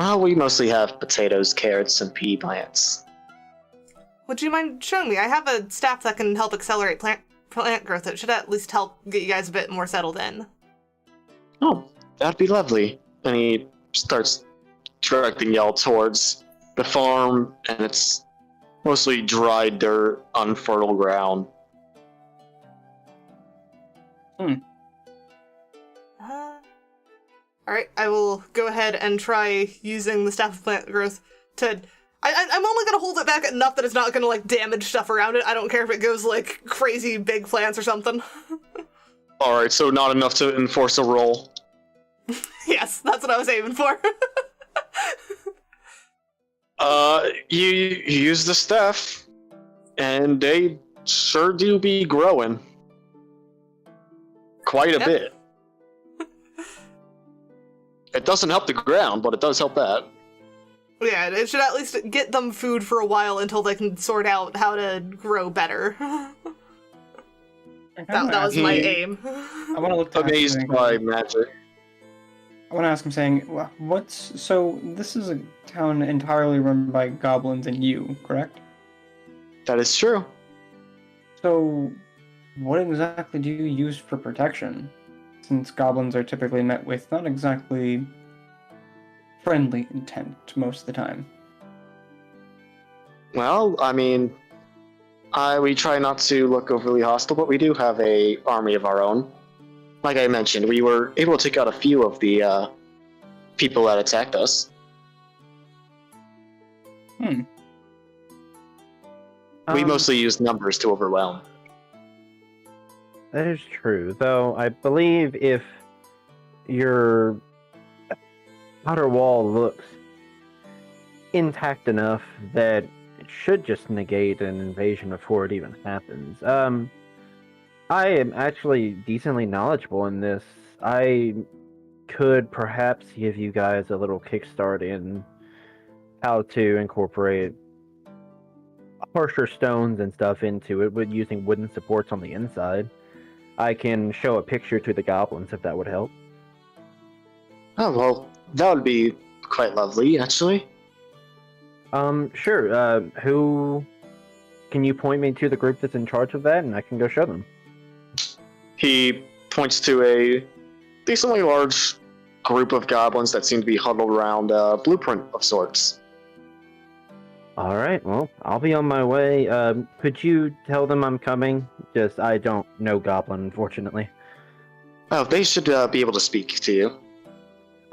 We mostly have potatoes, carrots, and pea plants. Would you mind showing me? I have a staff that can help accelerate plant growth. It should at least help get you guys a bit more settled in. Oh, that'd be lovely. And he starts directing y'all towards the farm, and it's mostly dry dirt, unfertile ground. Alright, I will go ahead and try using the staff of plant growth to... I'm only gonna hold it back enough that it's not gonna, like, damage stuff around it. I don't care if it goes, like, crazy big plants or something. Alright, so not enough to enforce a roll. Yes, that's what I was aiming for. You use the staff, and they sure do be growing. Quite a Yep. bit. It doesn't help the ground, but it does help that. Yeah, it should at least get them food for a while until they can sort out how to grow better. That was my aim. I want to look. Amazed by magic. I want to ask him, saying, "What's so? This is a town entirely run by goblins and you, correct? That is true. So, what exactly do you use for protection? Since goblins are typically met with not exactly friendly intent most of the time." Well, I mean, we try not to look overly hostile, but we do have a army of our own. Like I mentioned, we were able to take out a few of the people that attacked us. We mostly use numbers to overwhelm. That is true, though I believe if your outer wall looks intact enough that it should just negate an invasion before it even happens. I am actually decently knowledgeable in this. I could perhaps give you guys a little kickstart in how to incorporate harsher stones and stuff into it with using wooden supports on the inside. I can show a picture to the goblins if that would help. Oh, well, that would be quite lovely, actually. Sure. Who can you point me to the group that's in charge of that, and I can go show them? He points to a decently large group of goblins that seem to be huddled around a blueprint of sorts. Alright, well, I'll be on my way. Could you tell them I'm coming? Just, I don't know Goblin, unfortunately. Oh, they should be able to speak to you.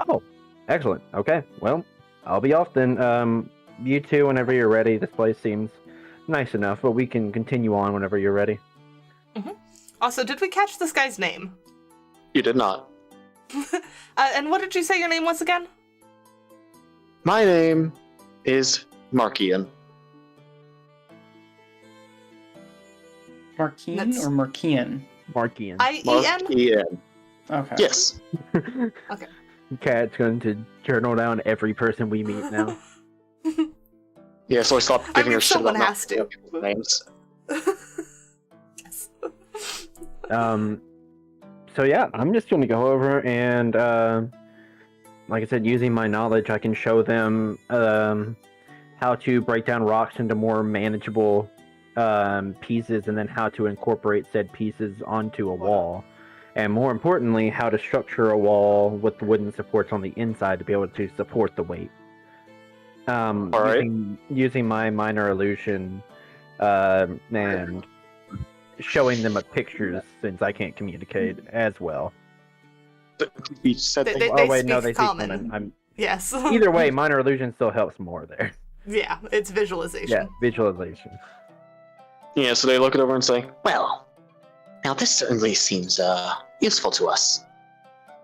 Oh, excellent. Okay, well, I'll be off then. You two, whenever you're ready. This place seems nice enough, but we can continue on whenever you're ready. Mm-hmm. Also, did we catch this guy's name? You did not. And what did you say your name was again? My name is Markian. Markian That's- or Markian? Markian. I-E-N? Markian. Okay. Yes. Okay. Cat's going to journal down every person we meet now. Yeah, so I stopped I giving mean, her shit someone about has to. people's names. Yes. So yeah, I'm just going to go over and, like I said, using my knowledge, I can show them how to break down rocks into more manageable pieces, and then how to incorporate said pieces onto a wall. And more importantly, how to structure a wall with the wooden supports on the inside to be able to support the weight. Alright. Using my minor illusion and showing them a pictures, since I can't communicate as well. You said They- they- they- Oh wait, no, speak they speak common. common. Yes. Either way, minor illusion still helps more there. Yeah, it's visualization. Yeah, visualization. Yeah, so they look it over and say, well, now this certainly seems useful to us.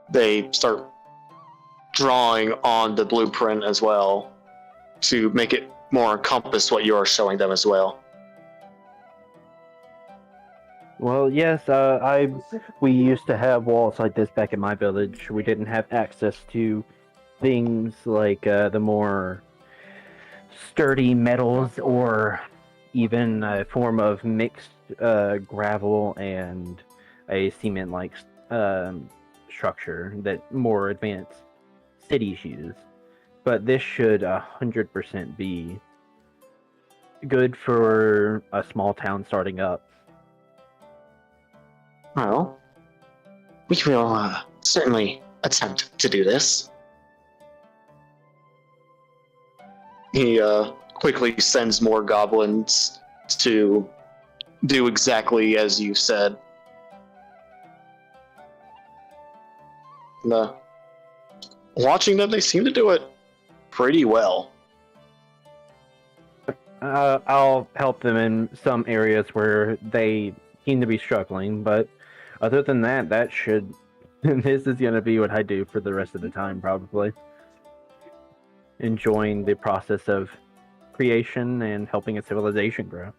They start drawing on the blueprint as well to make it more encompass what you're showing them as well. Well, yes, we used to have walls like this back in my village. We didn't have access to things like the more sturdy metals, or even a form of mixed gravel and a cement-like structure that more advanced cities use. But this should 100% be good for a small town starting up. Well, we will certainly attempt to do this. He quickly sends more goblins to do exactly as you said. And, watching them, they seem to do it pretty well. I'll help them in some areas where they seem to be struggling, but other than that, that should. This is gonna be what I do for the rest of the time, probably. Enjoying the process of creation and helping a civilization grow.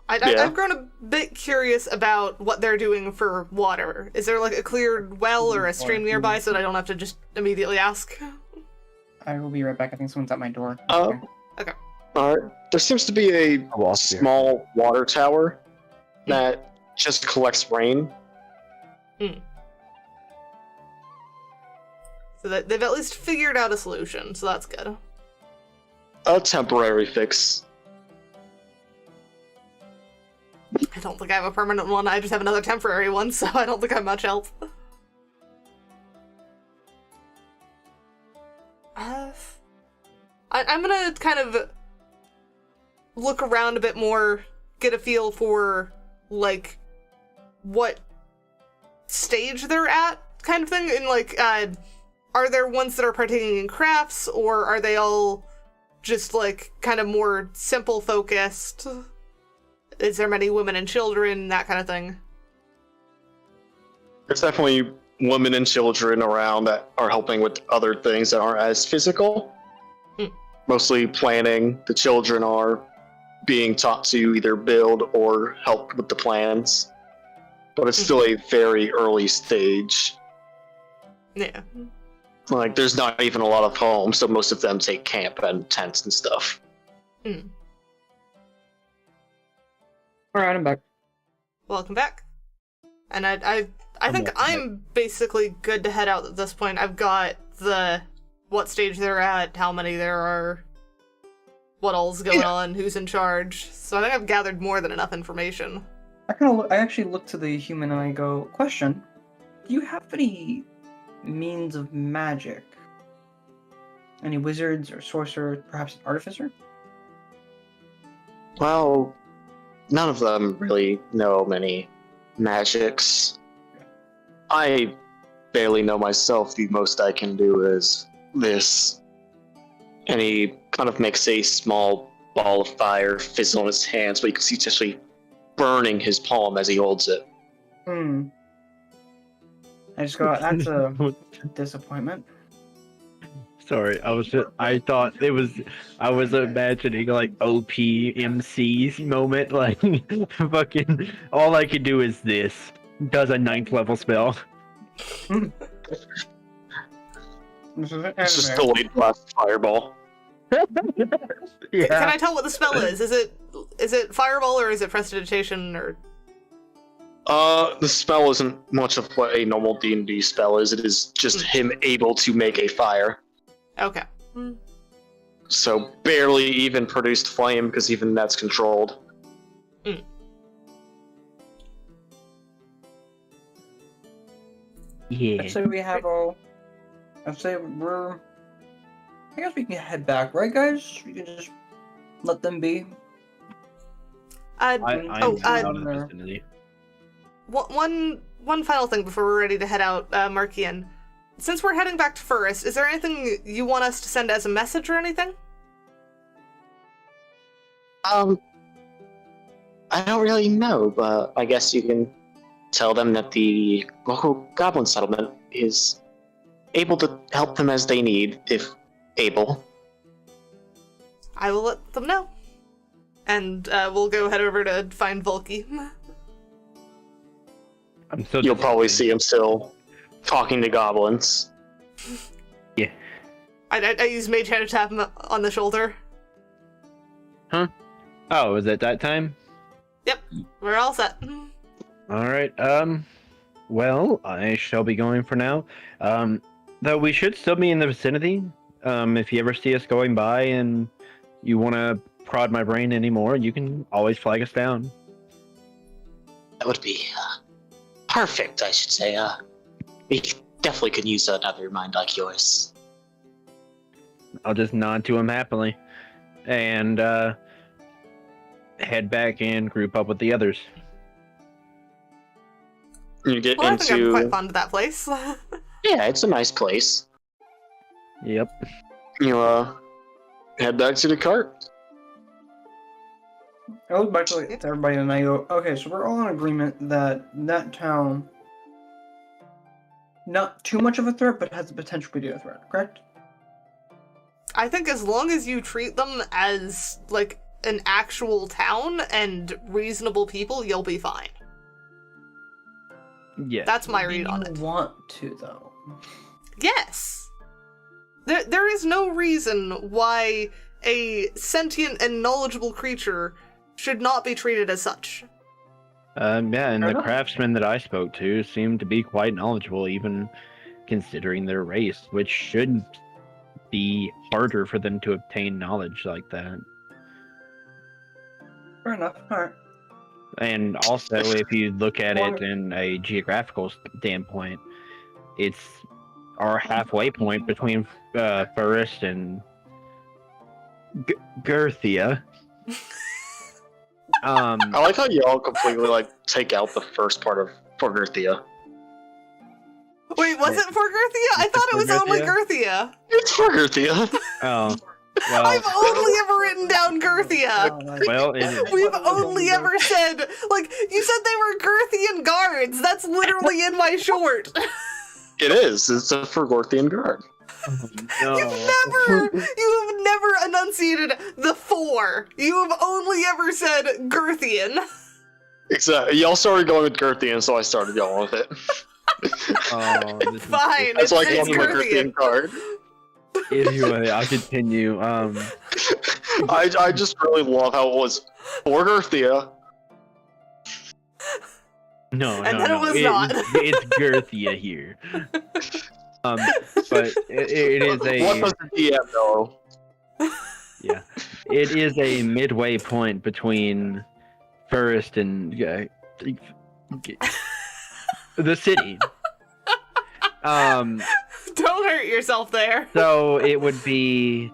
I've grown a bit curious about what they're doing for water. Is there like a clear well or a stream nearby so that I don't have to just immediately ask? I will be right back. I think someone's at my door. Okay. Alright. There seems to be a small water tower that just collects rain. So that they've at least figured out a solution, so that's good. A temporary fix. I don't think I have a permanent one, I just have another temporary one, so I don't think I'm much help. I'm gonna kind of look around a bit more, get a feel for, like, what stage they're at, kind of thing, and, like, are there ones that are partaking in crafts, or are they all just, like, kind of more simple focused? Is there many women and children, that kind of thing? There's definitely women and children around that are helping with other things that aren't as physical. Mostly planning. The children are being taught to either build or help with the plans. But it's still a very early stage. Yeah. Like, there's not even a lot of homes, so most of them take camp and tents and stuff. Alright, I'm back. Welcome back. And I think I'm basically good to head out at this point. I've got the what stage they're at, how many there are, what all's going on, who's in charge. So I think I've gathered more than enough information. I actually look to the human and I go, question, do you have any means of magic? Any wizards or sorcerers, perhaps an artificer? Well, none of them really know many magics. I barely know myself. The most I can do is this. And he kind of makes a small ball of fire fizzle in his hands, but you can see it's actually burning his palm as he holds it. I just got, that's a disappointment. Sorry, I was imagining like OPMC's moment, like fucking all I could do is this. Does a 9th level spell. This is an It's just anime. delayed blast fireball. Can I tell what the spell is? Is it fireball or is it prestidigitation or? The spell isn't much of what a normal D&D spell is. It is just him able to make a fire. Okay. So barely even produced flame, because even that's controlled. Yeah. I'd say we have all. I'd say we're. I guess we can head back, right, guys? We can just let them be. I'm out of the there. vicinity. One final thing before we're ready to head out, Markian. Since we're heading back to Forest, is there anything you want us to send as a message or anything? I don't really know, but I guess you can tell them that the local goblin settlement is able to help them as they need, if able. I will let them know. And we'll go head over to find Volky. You'll probably see him still talking to goblins. Yeah. I use Mage Hand to tap him on the shoulder. Huh? Oh, is it that time? Yep, we're all set. Alright, well, I shall be going for now. Though we should still be in the vicinity. If you ever see us going by and you want to prod my brain anymore, you can always flag us down. That would be perfect, I should say. We definitely could use another mind like yours. I'll just nod to him happily. And, head back and group up with the others. You get Well, I think I'm into... quite fond of that place. Yeah, it's a nice place. Yep. You, head back to the cart. I look back to everybody and I go, okay, so we're all in agreement that that town, not too much of a threat, but has the potential to be a threat, correct? I think as long as you treat them as, like, an actual town and reasonable people, you'll be fine. Yeah. That's my read on it. You want to, though. Yes! There is no reason why a sentient and knowledgeable creature should not be treated as such. Yeah, and Fair the enough. craftsmen that I spoke to seemed to be quite knowledgeable, even considering their race, which should be harder for them to obtain knowledge like that. Fair enough. Alright. And also, if you look at Well, it in a geographical standpoint, it's our halfway point between Forest and Girthia. I like how y'all completely like take out the first part of Forgerthia. Wait, was it for Girthia? I thought it was only Girthia. It's Forgerthia. Oh, well, I've only ever written down Girthia. well, it is. We've only ever said, like, you said they were Girthian guards. That's literally in my short. It is. It's a Forgorthian guard. No. You have never enunciated the four. You have only ever said Girthian. Exactly. Y'all started going with Girthian, so I started going with it. Oh, this is- Fine, That's why I it's called him a Girthian. Girthian guard. Anyway, I'll continue. I just really love how it was Forgerthia. No, And no, then it no. was not. It's Girthia here. But it is What a does the DM know? yeah, it is a midway point between Forest and the city. Don't hurt yourself there. So it would be,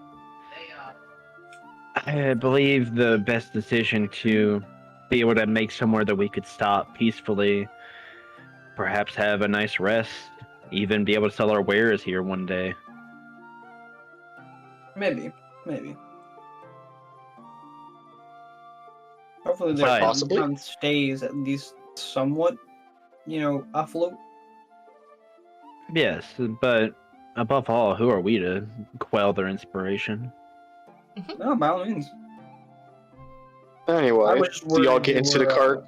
I believe, the best decision to be able to make somewhere that we could stop peacefully, perhaps have a nice rest, even be able to sell our wares here one day. Maybe. Hopefully the Right. Possibly. town stays at least somewhat, afloat. Yes, but above all, who are we to quell their inspiration? No, by all means. I Anyway, was just do y'all worried get they into the were, cart?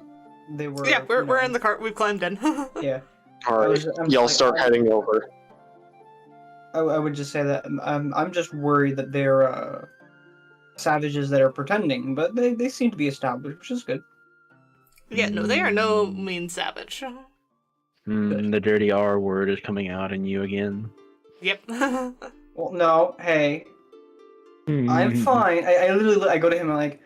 They were. Yeah, we're in the cart. We've climbed in. Yeah. Alright, I'm y'all like, start heading over. I would just say that I'm just worried that they're savages that are pretending, but they seem to be established, which is good. Yeah, no, they are no mean savage. The dirty R word is coming out in you again. Yep. Well, no, hey, I'm fine. I literally go to him and like,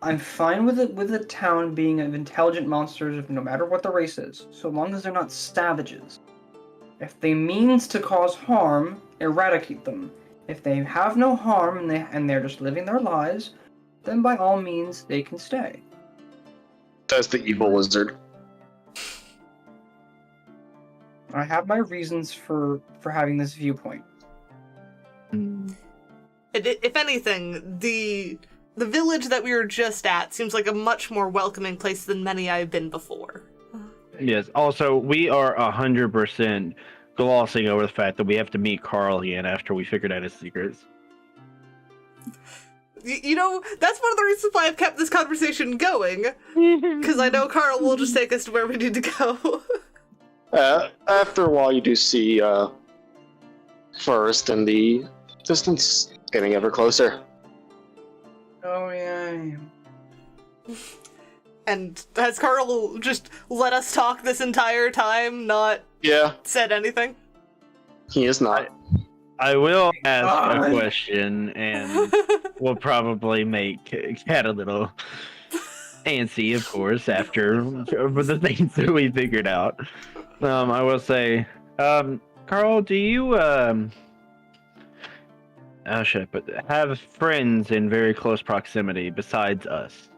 I'm fine with the town being of intelligent monsters, no matter what the race is, so long as they're not savages. If they means to cause harm, eradicate them. If they have no harm and they're just living their lives, then by all means they can stay. That's the evil wizard. I have my reasons for having this viewpoint. If anything, the village that we were just at seems like a much more welcoming place than many I've been before. Yes. Also, we are 100% glossing over the fact that we have to meet Carl again after we figured out his secrets. You know, that's one of the reasons why I've kept this conversation going, because I know Carl will just take us to where we need to go. After a while, you do see Forest in the distance, getting ever closer. Oh yeah. And has Carl just let us talk this entire time, not Yeah, said anything? he is not. I will ask a Fine. question, and we'll probably make Cat a little antsy, of course, after the things that we figured out. I will say, Carl, do you how should I put that? Have friends in very close proximity besides us?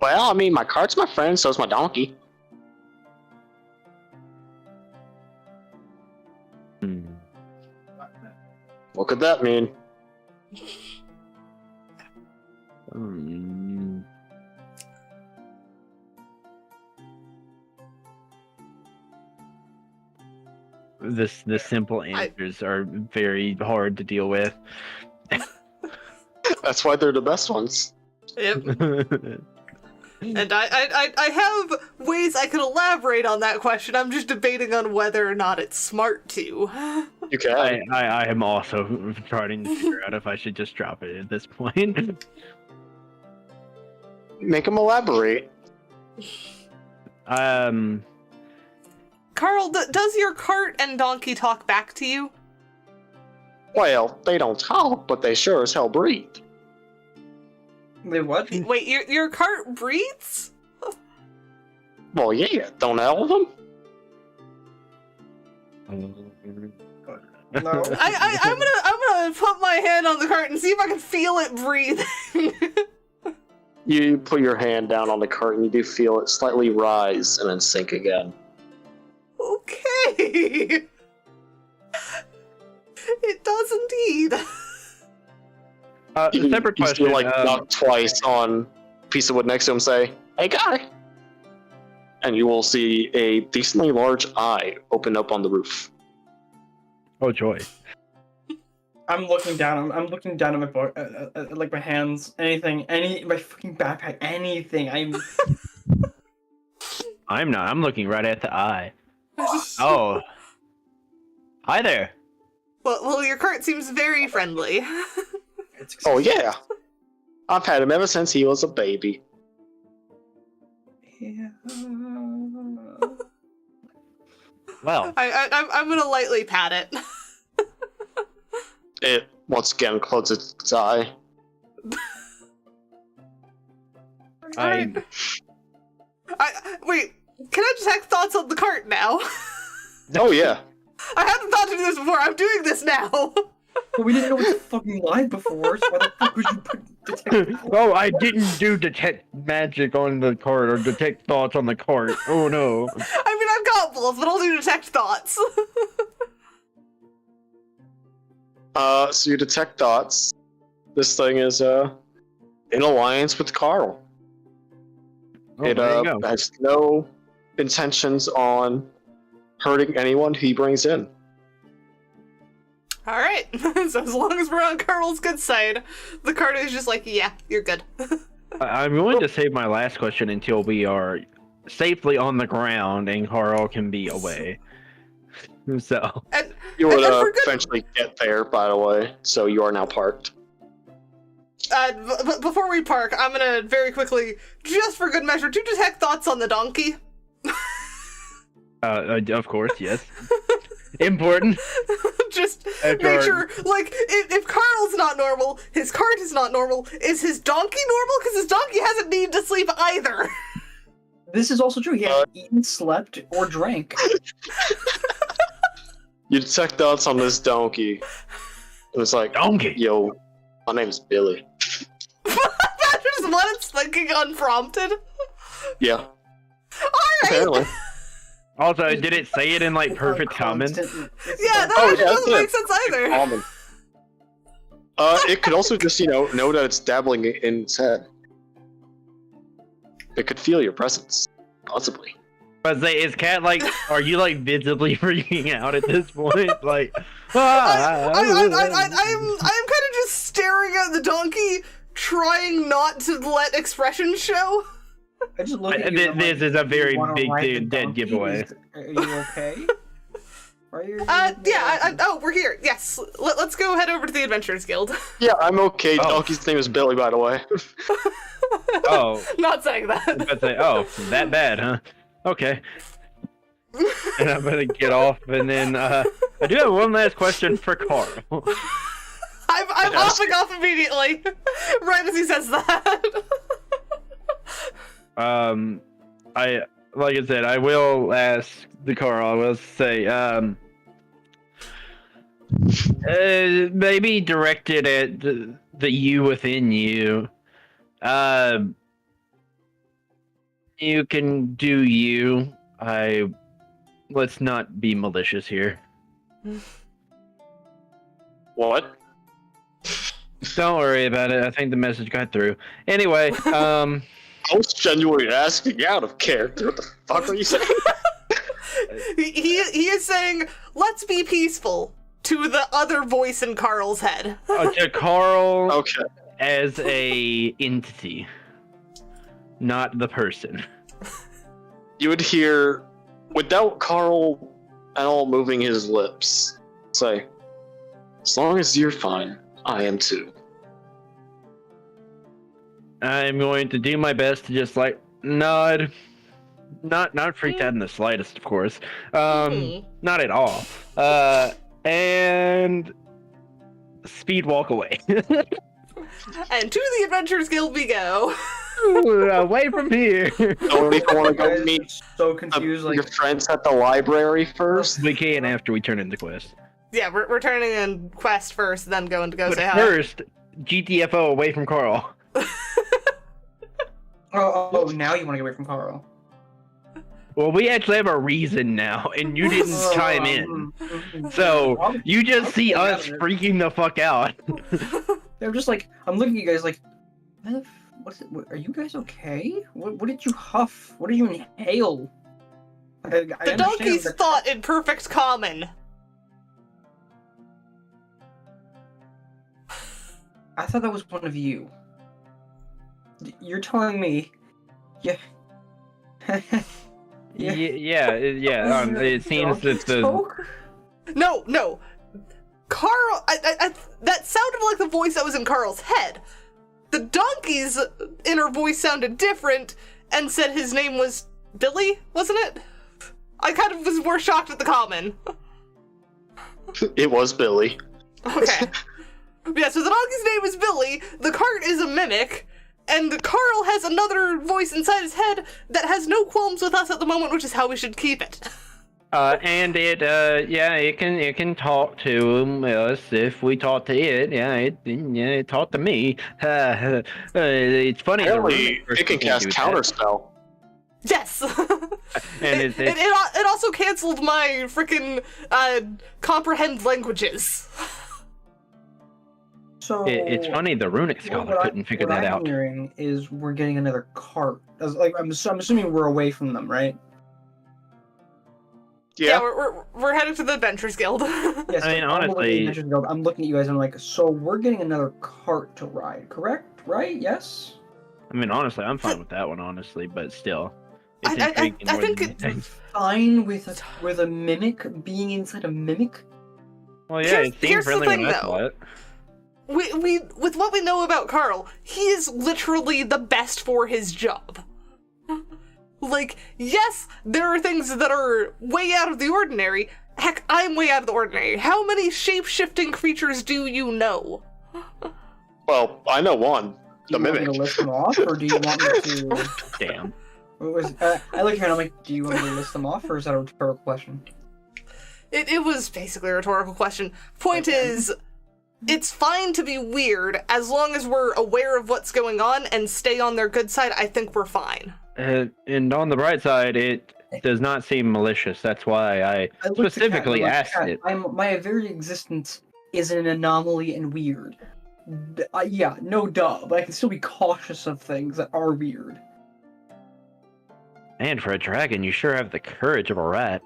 Well, I mean, my cart's my friend, so's my donkey. What could that mean? The simple answers are very hard to deal with. That's why they're the best ones. Yep. And I have ways I could elaborate on that question. I'm just debating on whether or not it's smart to. You can. I am also trying to figure out if I should just drop it at this point. Make them elaborate. Carl, does your cart and donkey talk back to you? Well, they don't talk, but they sure as hell breathe. They what? Wait, your cart breathes? Well, yeah, don't all of them? No. I'm gonna put my hand on the cart and see if I can feel it breathing. You put your hand down on the cart and you do feel it slightly rise and then sink again. Okay. It does indeed. Separate you question. You like knock twice on a piece of wood next to him, say, "Hey, guy," and you will see a decently large eye open up on the roof. Oh joy! I'm looking down. I'm looking down at my book, like my hands, my fucking backpack, anything. I'm not. I'm looking right at the eye. Oh, hi there. Well, your cart seems very friendly. Oh yeah, I've had him ever since he was a baby. Yeah. Well, I'm gonna lightly pat it. It once again closes its eye. Wait, can I detect thoughts on the cart now? Oh yeah. I hadn't thought to do this before. I'm doing this now. But we didn't know what the fucking lied before, so why the fuck would you detect? Oh, I didn't do detect magic on the cart or detect thoughts on the cart. Oh no. I mean, I've got both, but I'll do detect thoughts. So you detect thoughts. This thing is in alliance with Carl. Oh, It there you go. has no intentions on hurting anyone he brings in. All right. So as long as we're on Carl's good side, the cart is just like, yeah, you're good. I'm going to save my last question until we are safely on the ground and Carl can be away. So And You would and for good- eventually get there, by the way, so you are now parked. before we park, I'm gonna very quickly, just for good measure, to detect thoughts on the donkey. of course, yes. Important. Just make sure, like, if Carl's not normal, his cart is not normal, is his donkey normal? Because his donkey hasn't needed to sleep either. This is also true. He hasn't eaten, slept, or drank. You detect thoughts on this donkey. And it's like, Donkey. yo, my name's Billy. That's just what it's thinking unprompted. Yeah, Alright! apparently. Also, did it say it in like perfect common? Yeah, that Oh, actually yeah, doesn't that's make sense either. Common. It could also just, know that it's dabbling in its head. It could feel your presence, possibly. But is Cat like? Are you like visibly freaking out at this point? Like, I'm kind of just staring at the donkey, trying not to let expression show. I just look at you. This is a very "You wanna big ride the dead donkey? giveaway. Are you okay? Are you? Yeah, we're here. Yes, let's go head over to the Adventurers Guild. Yeah, I'm okay. Oh. Donkey's name is Billy, by the way. Oh, Not saying that. let's say, oh, that bad, huh? Okay. And I'm gonna get off, and then I do have one last question for Carl. I'm hopping off immediately, right as he says that. Like I said, I will ask the Carl. I will say, maybe directed at the you within you. You can do you. Let's not be malicious here. What? Don't worry about it. I think the message got through. Anyway, I was genuinely asking out of character. What the fuck are you saying? He is saying, let's be peaceful, to the other voice in Carl's head. To Carl Okay. as a entity, not the person. You would hear, without Carl at all moving his lips, say, as long as you're fine, I am too. I'm going to do my best to just like nod. Not freaked out in the slightest, of course. Not at all. And speed walk away. And to the Adventurers Guild we go. Away from here. Don't even want to go Guys, meet I'm so confused. your friends at the library first. We can after we turn into quest. Yeah, we're turning in quest first, then going to go But say hi. first, GTFO away from Carl. Oh, now you want to get away from Carl. Well, we actually have a reason now, and you didn't chime in. So, you just see us freaking the fuck out. They're just like, I'm looking at you guys like, are you guys okay? What did you huff? What did you inhale? The donkeys thought in perfect common. I thought that was one of you. You're telling me, yeah. Yeah. It seems that the No. Carl, I that sounded like the voice that was in Carl's head. The donkey's inner voice sounded different and said his name was Billy, wasn't it? I kind of was more shocked at the common. It was Billy. Okay. Yeah, so the donkey's name is Billy, the cart is a mimic, and Carl has another voice inside his head that has no qualms with us at the moment, which is how we should keep it. And it can talk to us if we talk to it. It talked to me. It's funny. Apparently, it can cast counterspell. Yes. And it also canceled my freaking comprehend languages. So it's funny the runic scholar couldn't figure that out. What I'm hearing is we're getting another cart. I'm assuming we're away from them, right? Yeah, we're headed to the Adventurers Guild. Yes, I mean, honestly, I'm looking at you guys and I'm like, so we're getting another cart to ride, correct? Right? Yes? I mean, honestly, I'm fine with that one, honestly, but still. It's I intriguing more think than it- anything. Fine with a mimic being inside a mimic? Well, yeah, it seemed here's the friendly thing, when I though. saw it. We with what we know about Carl, he is literally the best for his job. Like, yes, there are things that are way out of the ordinary. Heck, I'm way out of the ordinary. How many shape-shifting creatures do you know? Well, I know one. Do The you want me mimic. to list them off, or do you want me to... Damn. I look here and I'm like, do you want me to list them off, or is that a rhetorical question? It was basically a rhetorical question. Point is, it's fine to be weird as long as we're aware of what's going on and stay on their good side. I think we're fine. And on the bright side, it does not seem malicious. That's why I I looked at specifically Kat, asked Kat, it. my very existence is an anomaly and weird. Yeah, no duh, but I can still be cautious of things that are weird. And for a dragon, you sure have the courage of a rat.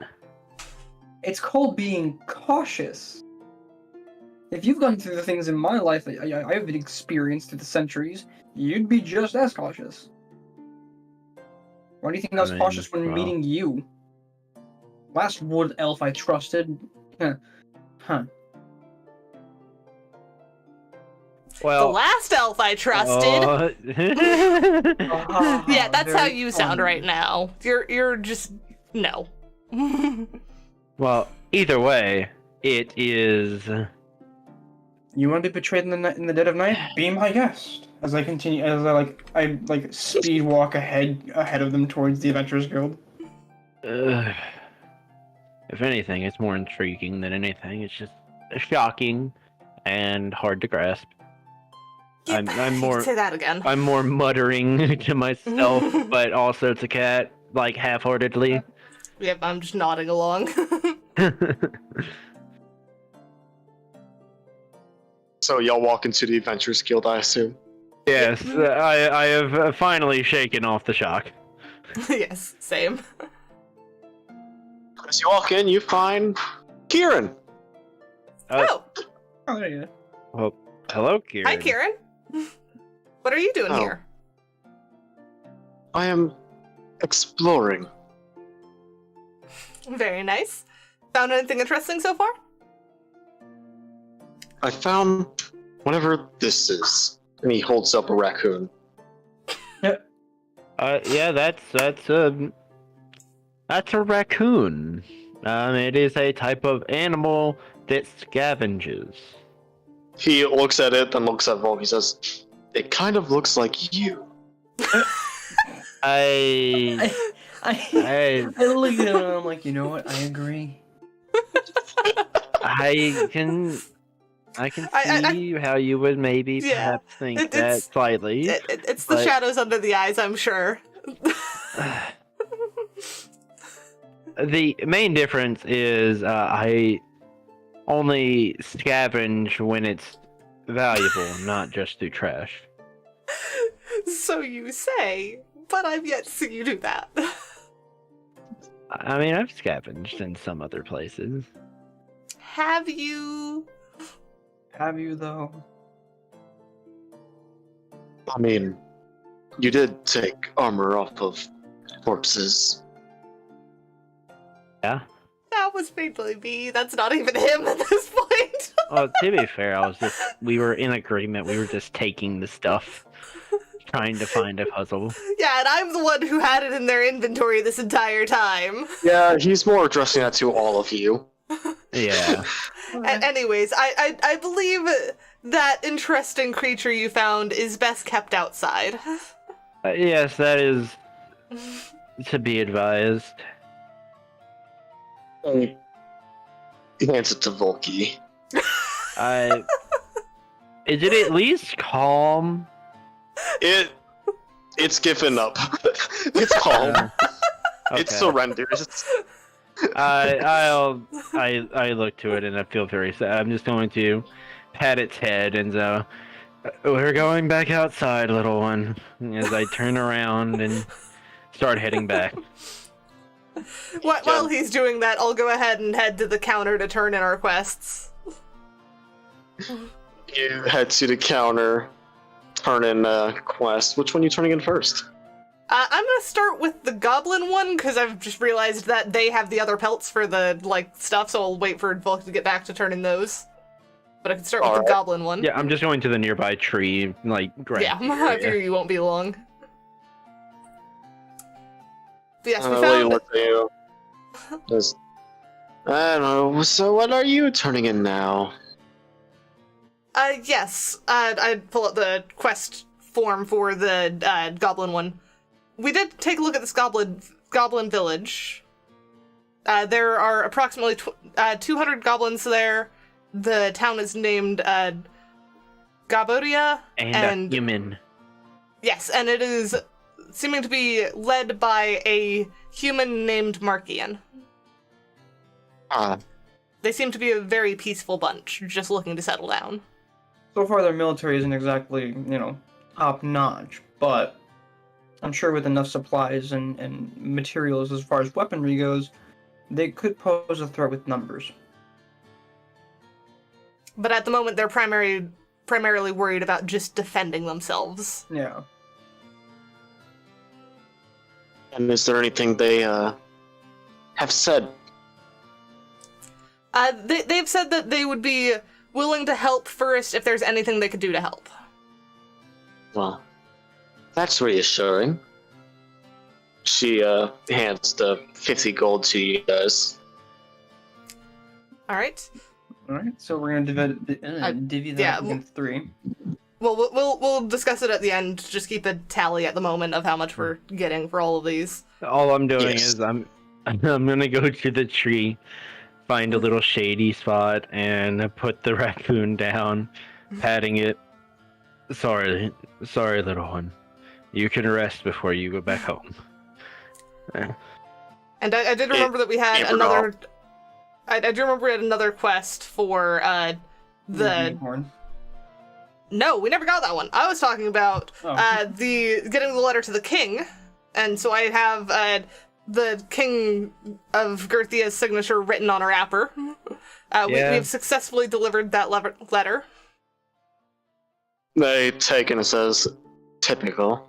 It's called being cautious. If you've gone through the things in my life that I've experienced through the centuries, you'd be just as cautious. Why do you think I was cautious when meeting you? Last wood elf I trusted. Huh. The Well, last elf I trusted. Yeah, that's how you sound right now. You're just no. Well, either way, it is. you want to be betrayed in the dead of night? Be my guest. As I continue, as I speed walk ahead of them towards the Adventurers Guild. If anything, it's more intriguing than anything. It's just shocking and hard to grasp. Yeah, I'm more. say that again. I'm more muttering to myself, but also to Kat, like half-heartedly. Yep, I'm just nodding along. So y'all walk into the Adventurers Guild, I assume. Yes, I have finally shaken off the shock. Yes, same. As you walk in, you find Kieran. Oh, Oh, there you go. Well, hello, Kieran. hi, Kieran. What are you doing Oh. here? I am exploring. Very nice. Found anything interesting so far? I found whatever this is. And he holds up a raccoon. Yeah, that's a raccoon. It is a type of animal that scavenges. He looks at it, then looks at Volk. He says, "It kind of looks like you." I I look at him and I'm like, you know what? I agree. can see how you would maybe Yeah, perhaps think that it's- slightly. It's the But- shadows under the eyes, I'm sure. The main difference is I only scavenge when it's valuable, not just through trash. So you say, but I've yet to see you do that. I mean, I've scavenged in some other places. Have you? Have you though? I mean, you did take armor off of corpses. Yeah. That was faintly me. That's not even him at this point. Well, to be fair, we were in agreement. We were just taking the stuff, trying to find a puzzle. Yeah, and I'm the one who had it in their inventory this entire time. Yeah, he's more addressing that to all of you. Yeah. Anyways, I believe that interesting creature you found is best kept outside. Yes, that is to be advised. He hands it to Volky. Is it at least calm? It's given up. It's calm. Okay. It surrenders. I look to it and I feel very sad. I'm just going to pat its head and we're going back outside, little one. As I turn around and start heading back. While he's doing that, I'll go ahead and head to the counter to turn in our quests. You head to the counter, turn in a quest. Which one are you turning in first? I'm gonna start with the goblin one, because I've just realized that they have the other pelts for the, stuff, so I'll wait for Volk to get back to turn in those. But I can start with the Alright. goblin one. Yeah, I'm just going to the nearby tree, grab Yeah, the I area. figure you won't be long. But yes, we Lily found... looks at you. Says, I don't know. So what are you turning in now? Yes. I'd pull up the quest form for the goblin one. We did take a look at this goblin village. There are approximately 200 goblins there. The town is named Gabodia. And a human. Yes, and it is seeming to be led by a human named Markian. Ah, They seem to be a very peaceful bunch, just looking to settle down. So far, their military isn't exactly, top notch, but I'm sure with enough supplies and materials as far as weaponry goes, they could pose a threat with numbers. But at the moment, they're primarily worried about just defending themselves. Yeah. and is there anything they have said? They've said that they would be willing to help first if there's anything they could do to help. Well, that's reassuring. She hands the 50 gold to you guys. All right. All right. So we're gonna divvy that yeah, up against 3. Well, we'll discuss it at the end. Just keep a tally at the moment of how much we're getting for all of these. All I'm doing Yes. is I'm gonna go to the tree, find a little shady spot, and put the raccoon down, patting it. Sorry, little one. You can rest before you go back home. And I did remember that we had Amber another. I do remember we had another quest for the. Unicorn. No, we never got that one. I was talking about Oh. the getting the letter to the king, and so I have the King of Gerthia's signature written on a wrapper. We've successfully delivered that letter. They take and it says typical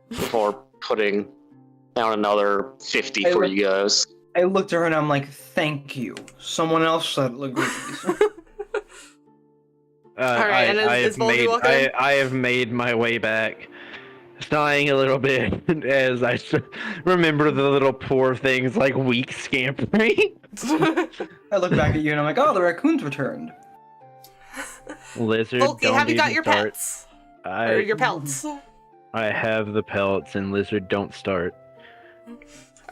before putting down another 50 for you guys. I looked at her and I'm like, thank you. Someone else said agrees. Alright, and is Voldy walking? I have made my way back, sighing a little bit as I remember the little poor things like weak scampering. I look back at you and I'm like, oh, the raccoon's returned. Lizard, Volky, don't have you got even your start. pets? Or your pelts? I have the pelts, and Lizard, don't start.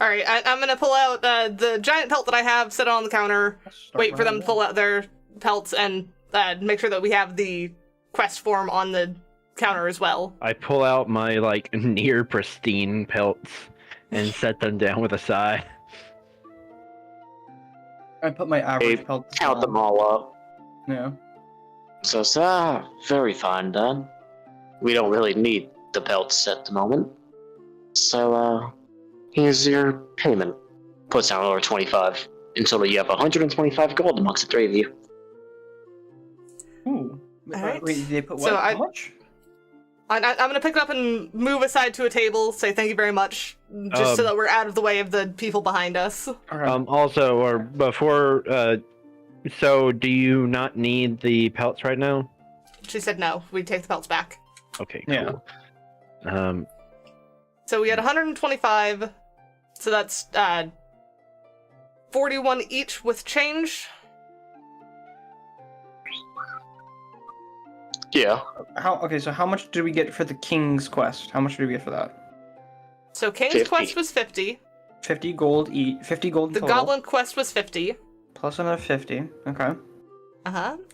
Alright, I'm gonna pull out the giant pelt that I have, set it on the counter, wait for them to pull out their pelts, and make sure that we have the quest form on the counter as well. I pull out my, like, near pristine pelts and set them down with a sigh. I put my average pelts Count on. them all up. Yeah. So, very fine then. We don't really need the pelts at the moment. So, here's your payment. Puts down another 25 until you have 125 gold amongst the three of you. Ooh. Alright. Wait, did they put what? So How much? I'm gonna pick it up and move aside to a table, say thank you very much, just so that we're out of the way of the people behind us. Also, or before, so do you not need the pelts right now? She said no, we take the pelts back. Okay, cool. Yeah. So we had 125, so that's 41 each with change. Yeah. So how much did we get for the King's quest? How much did we get for that? So King's 50. quest was 50. 50 gold each. 50 gold The total. Goblin quest was 50. Plus another 50. Okay.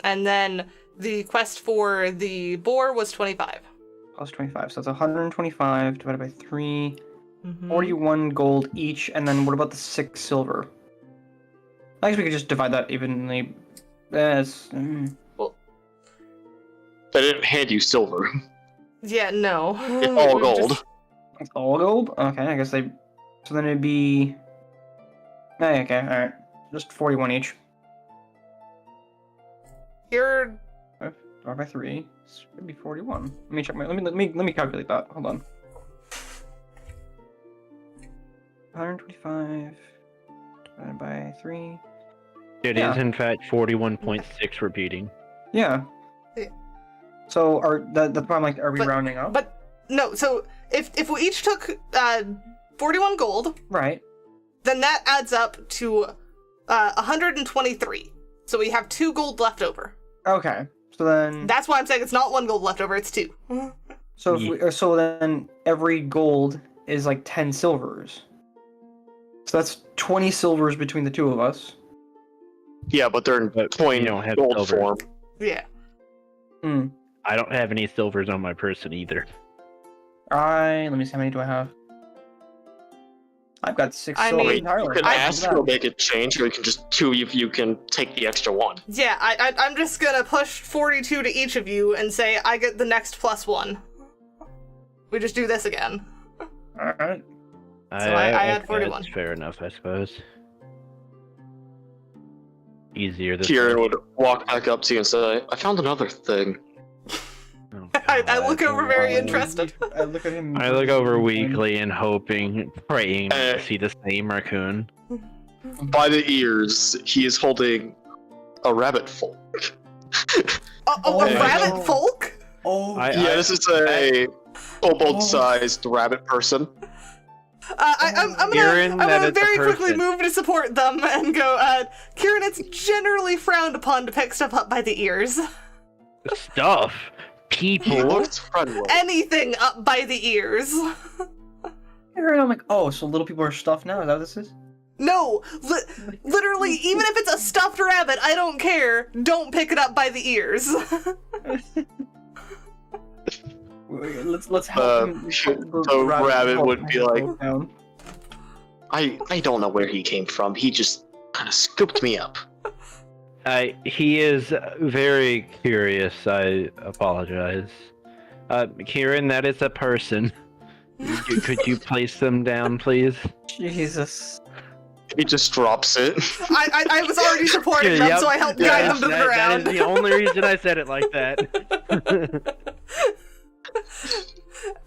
And then the quest for the boar was 25. Plus 25. So that's 125 divided by 3. Mm-hmm. 41 gold each. And then what about the 6 silver? I guess we could just divide that evenly. They didn't hand you silver. Yeah, no. It's all We gold. It's all gold? Okay, I guess they... So then it'd be... Okay, alright. Just 41 each. Here, Divided by 3. This would be 41. Let me check my... Let me calculate that. Hold on. 125 divided by 3. It is in fact 41.6 repeating. Yeah. Yeah. So the problem, like, are we rounding up? but no. So if we each took 41 gold, Right. then that adds up to 123. So we have 2 gold left over. Okay. So then... That's why I'm saying it's not 1 gold left over, it's 2. So so then every gold is like 10 silvers. So that's 20 silvers between the two of us. Yeah, but they're in coin you don't have gold silver. form. Yeah. Hmm. I don't have any silvers on my person either. Let me see, how many do I have? I've got 6 I silver mean, You entirely. can ask to make it change, or you can just 2 if you can take the extra 1. Yeah, I'm just gonna push 42 to each of you and say I get the next +1. We just do this again. Alright. So I had 41. That's fair enough, I suppose. Easier this Kieran way. would walk back up to you and say, I found another thing. Oh, I look God. over very interested. I look at him. I look over weakly and hoping, praying to see the same raccoon. By the ears, he is holding a rabbit folk. Oh, A my rabbit God. folk? Oh, Yeah, this is a kobold-sized rabbit person. I'm Kieran, gonna that is a very quickly person. move to support them and go, Kieran, it's generally frowned upon to pick stuff up by the ears. Stuff! He People! looks friendly. Anything up by the ears. and I'm like, oh, so little people are stuffed now? Is that what this is? No, literally, even if it's a stuffed rabbit, I don't care. Don't pick it up by the ears. Let's help him. the rabbit would be like, down. I don't know where he came from. He just kind of scooped me up. He is very curious, I apologize. Kieran, that is a person. Could you place them down, please? Jesus. He just drops it. I was already supporting them, Yep. so I helped guide them to the That ground. is the only reason I said it like that.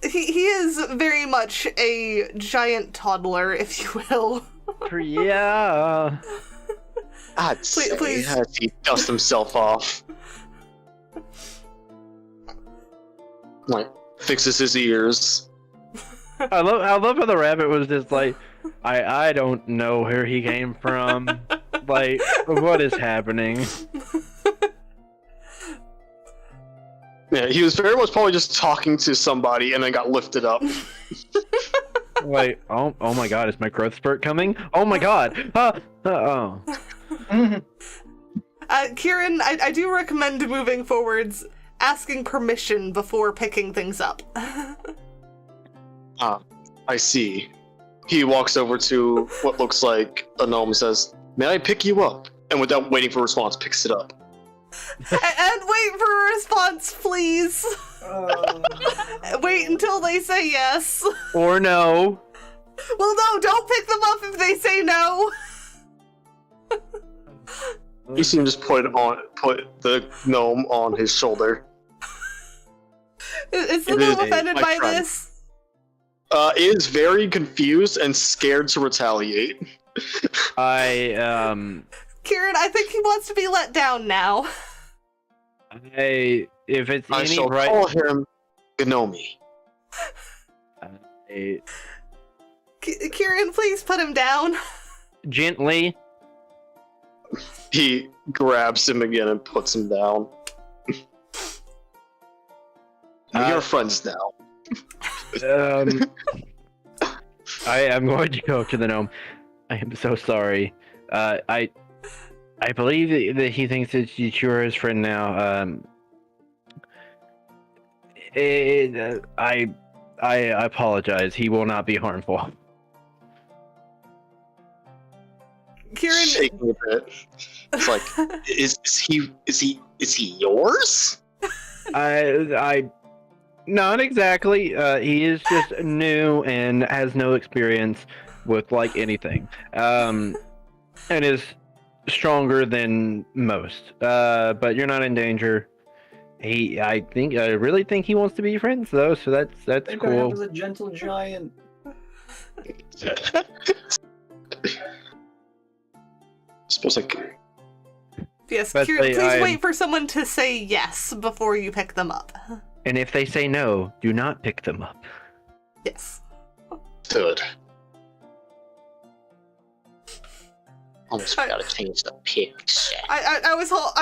He is very much a giant toddler, if you will. Yeah. I'd Please. say as he dusts himself off. Like, fixes his ears. I love how the rabbit was just like, I don't know where he came from. Like, what is happening? Yeah, he was very much probably just talking to somebody and then got lifted up. Like, oh my god, is my growth spurt coming? Oh my god! Oh. Kieran, I do recommend moving forwards asking permission before picking things up. I see. He walks over to what looks like a gnome and says, "May I pick you up?" And without waiting for a response, picks it up. And wait for a response, please. Wait until they say yes. Or no. Well, no, don't pick them up if they say no. You see him just put the gnome on his shoulder. Is the It gnome is offended my by friend. this? It is very confused and scared to retaliate. Kieran, Kieran, I think he wants to be let down now. if it's I any shall right, call him Gnomi. Kieran, please put him down. Gently. He grabs him again and puts him down. We are friends now. I am going to go to the gnome. I am so sorry. I believe that he thinks that you're his friend now. I apologize. He will not be harmful. Kieran, Shaking a bit. It's like, is he yours? Not exactly. He is just new and has no experience with like anything. And is stronger than most. But you're not in danger. I really think he wants to be friends though, so that's cool. He was a gentle giant. Suppose I could. yes, But Kieran, please I'm- wait for someone to say yes before you pick them up. And if they say no, do not pick them up. Yes. Good. Almost forgot to change the picture. I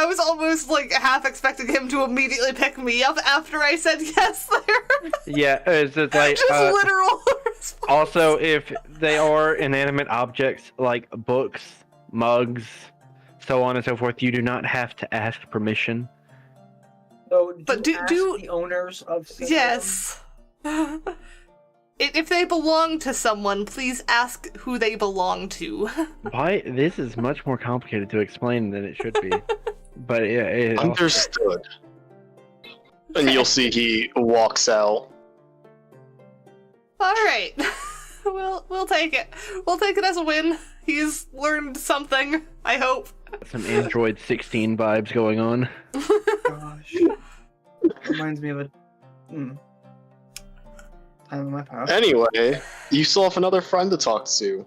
was almost like half expecting him to immediately pick me up after I said yes there. Yeah, it's just like Just literal response. also if they are inanimate objects like books, mugs, so on and so forth, you do not have to ask permission. So, But ask do- the owners of said Yes. If they belong to someone, please ask who they belong to. Why? This is much more complicated to explain than it should be. But it Understood. And you'll see he walks out. All right, we'll take it. We'll take it as a win. He's learned something. I hope. some Android 16 vibes going on. Gosh. Reminds me of a time in my past. Anyway, you still have another friend to talk to.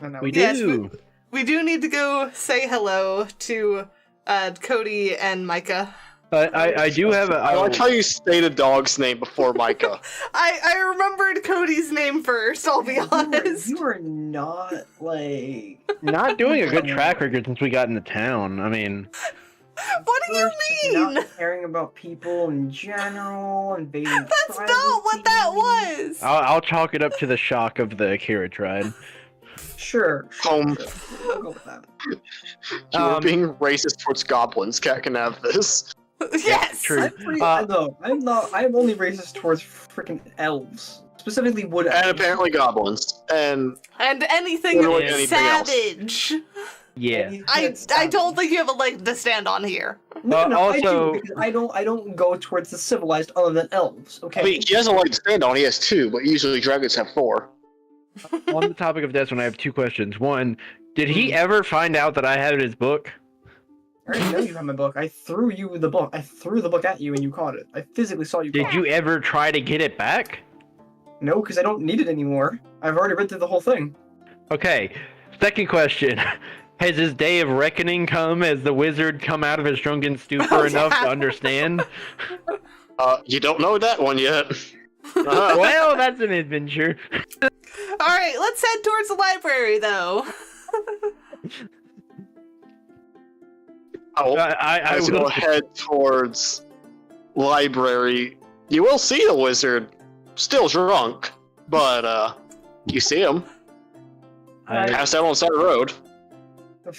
I know. We Yes, do. We do need to go say hello to Cody and Micah. I do have a. I like how you say the dog's name before Micah. I remembered Cody's name first, I'll be honest. You are not like not doing a good track record since we got into town. I mean, What do you mean? not caring about people in general, invading. That's not what that was! I'll chalk it up to the shock of the Akira tribe. Sure. Home. Sure. I'll go with that. You're being racist towards goblins. Cat can have this. Yes! True. I'm pretty. Uh, no, I'm not. I'm only racist towards freaking elves, specifically wood elves. And apparently goblins. And And anything Literally anything else. savage. Yeah. Anything I that's don't think you have a leg to stand on here. No, I also- do, because I don't go towards the civilized other than elves. Okay. I mean, he has a leg to stand on. He has 2, but usually dragons have 4. On the topic of Desmond, I have 2 questions. One, did he Mhm. ever find out that I had his book? I already know you have my book. I threw you the book. I threw the book at you and you caught it. I physically saw you. Did caught you it. ever try to get it back? No, because I don't need it anymore. I've already read through the whole thing. Okay. Second question. Has his day of reckoning come? Has the wizard come out of his drunken stupor Oh, enough yeah. to understand? You don't know that one yet. Well, that's an adventure. All right, let's head towards the library, though. I As you will. go head towards library, you will see the wizard still drunk, but you see him passed out on the side of the road.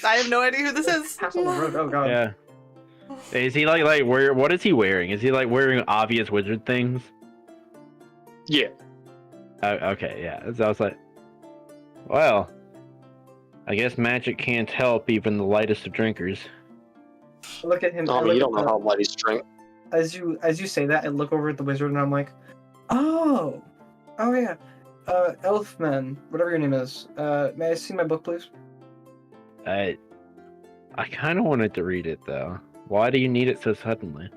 I have no idea who this is. Pass on the road. Oh god. Yeah. Is he like what is he wearing? Is he like wearing obvious wizard things? Yeah. Okay, yeah. So I was like, well, I guess magic can't help even the lightest of drinkers. I look at him. I mean, you don't know how light he's drink. As you say that, I look over at the wizard and I'm like, oh yeah, Elfman, whatever your name is. May I see my book, please? I kind of wanted to read it though. Why do you need it so suddenly?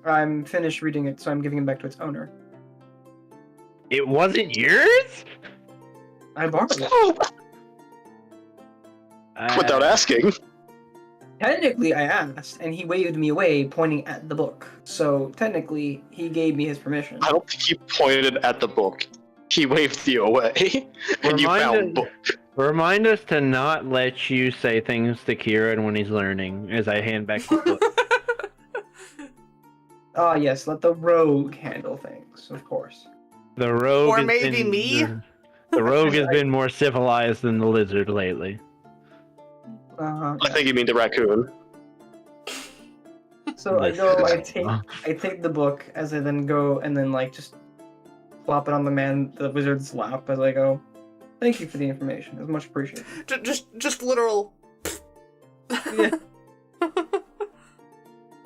I'm finished reading it, so I'm giving it back to its owner. It wasn't yours? I borrowed it. Without asking. Technically, I asked, and he waved me away, pointing at the book. So technically, he gave me his permission. I don't think he pointed at the book. He waved you away, and you found book. Remind us to not let you say things to Kieran when he's learning, as I hand back the book. Ah, yes, let the rogue handle things, of course. The rogue Or has maybe been- me? The rogue has been more civilized than the lizard lately. I think you mean the raccoon. So I go, Listen. I take the book as I then go and then like just plop it on the wizard's lap as I go. Thank you for the information. It's much appreciated. Just literal. Yeah.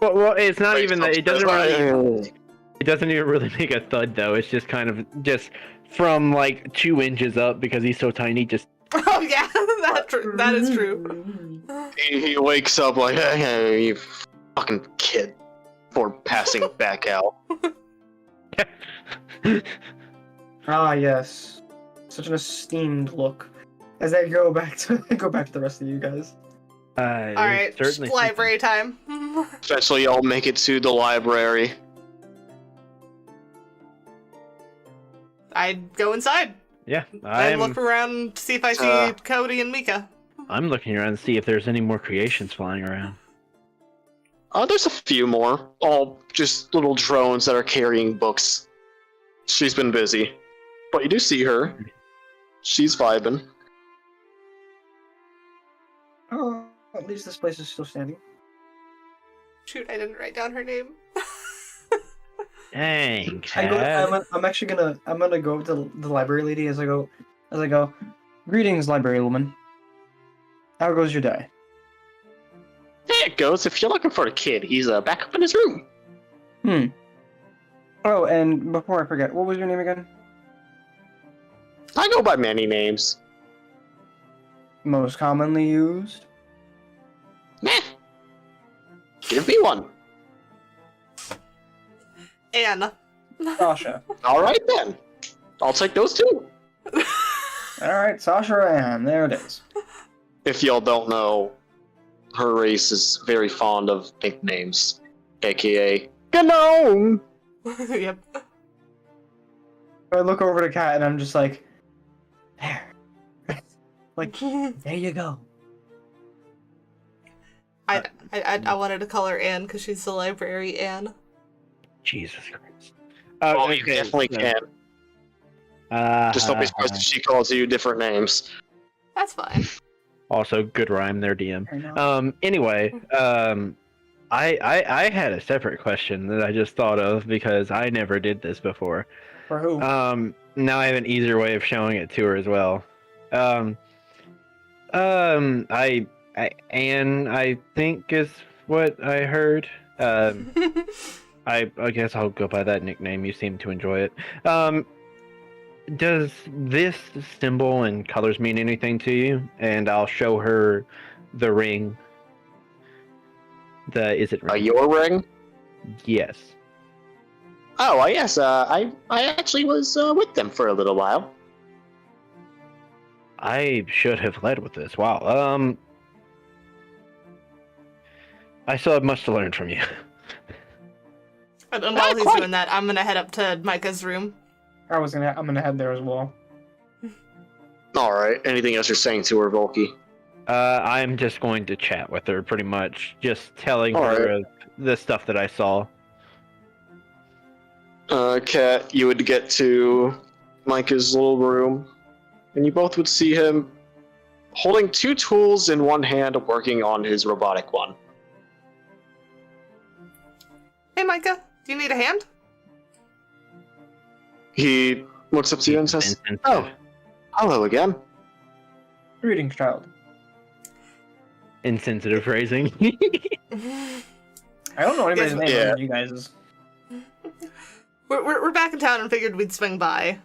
Well, it's not even that. It doesn't really. Right. It doesn't even really make a thud though. It's just kind of just from like 2 inches up because he's so tiny. Just Oh yeah, that is true. He wakes up like, hey, you fucking kid, before passing back out. Ah yes, such an esteemed look. As I go back to the rest of you guys. All right, certainly library time. Eventually, y'all make it to the library. I'd go inside. Yeah, I'd look around to see if I see Cody and Mika. I'm looking around to see if there's any more creations flying around. There's a few more, all just little drones that are carrying books. She's been busy, but you do see her. She's vibing. Oh, at least this place is still standing. Shoot, I didn't write down her name. Dang, Cat. I'm actually gonna go to the library lady as I go. Greetings, library woman. How goes your day? There it goes. If you're looking for a kid, he's back up in his room. Oh, and before I forget, what was your name again? I go by many names. Most commonly used? Meh. Give me one. Anna. Sasha. Alright then. I'll take those two. Alright, Sasha Ann, there it is. If y'all don't know, her race is very fond of nicknames, aka Gnome. Yep. I look over to Kat and I'm just like, there. Like, there you go. I wanted to call her Anne because she's the library Anne. Jesus Christ. Oh, you definitely can. Just don't be surprised if she calls you different names. That's fine. Also, good rhyme there, DM. I know. Anyway, I had a separate question that I just thought of because I never did this before. For who? Now I have an easier way of showing it to her as well. Anne, I think is what I heard. I guess I'll go by that nickname. You seem to enjoy it. Does this symbol and colors mean anything to you? And I'll show her the ring. Is it ring? Your ring? Yes. Oh, yes. I actually was with them for a little while. I should have led with this. Wow. I still have much to learn from you. And while he's doing that, I'm gonna head up to Micah's room. I'm gonna head there as well. All right. Anything else you're saying to her, Volky? I'm just going to chat with her, pretty much, just telling her of the stuff that I saw. Kat, you would get to Micah's little room, and you both would see him holding 2 tools in one hand, working on his robotic one. Hey, Micah, do you need a hand? He looks up to you and says, "Oh, hello again." Greetings, child. Insensitive phrasing. I don't know anybody's name Yeah. other than you guys'. We're back in town and figured we'd swing by.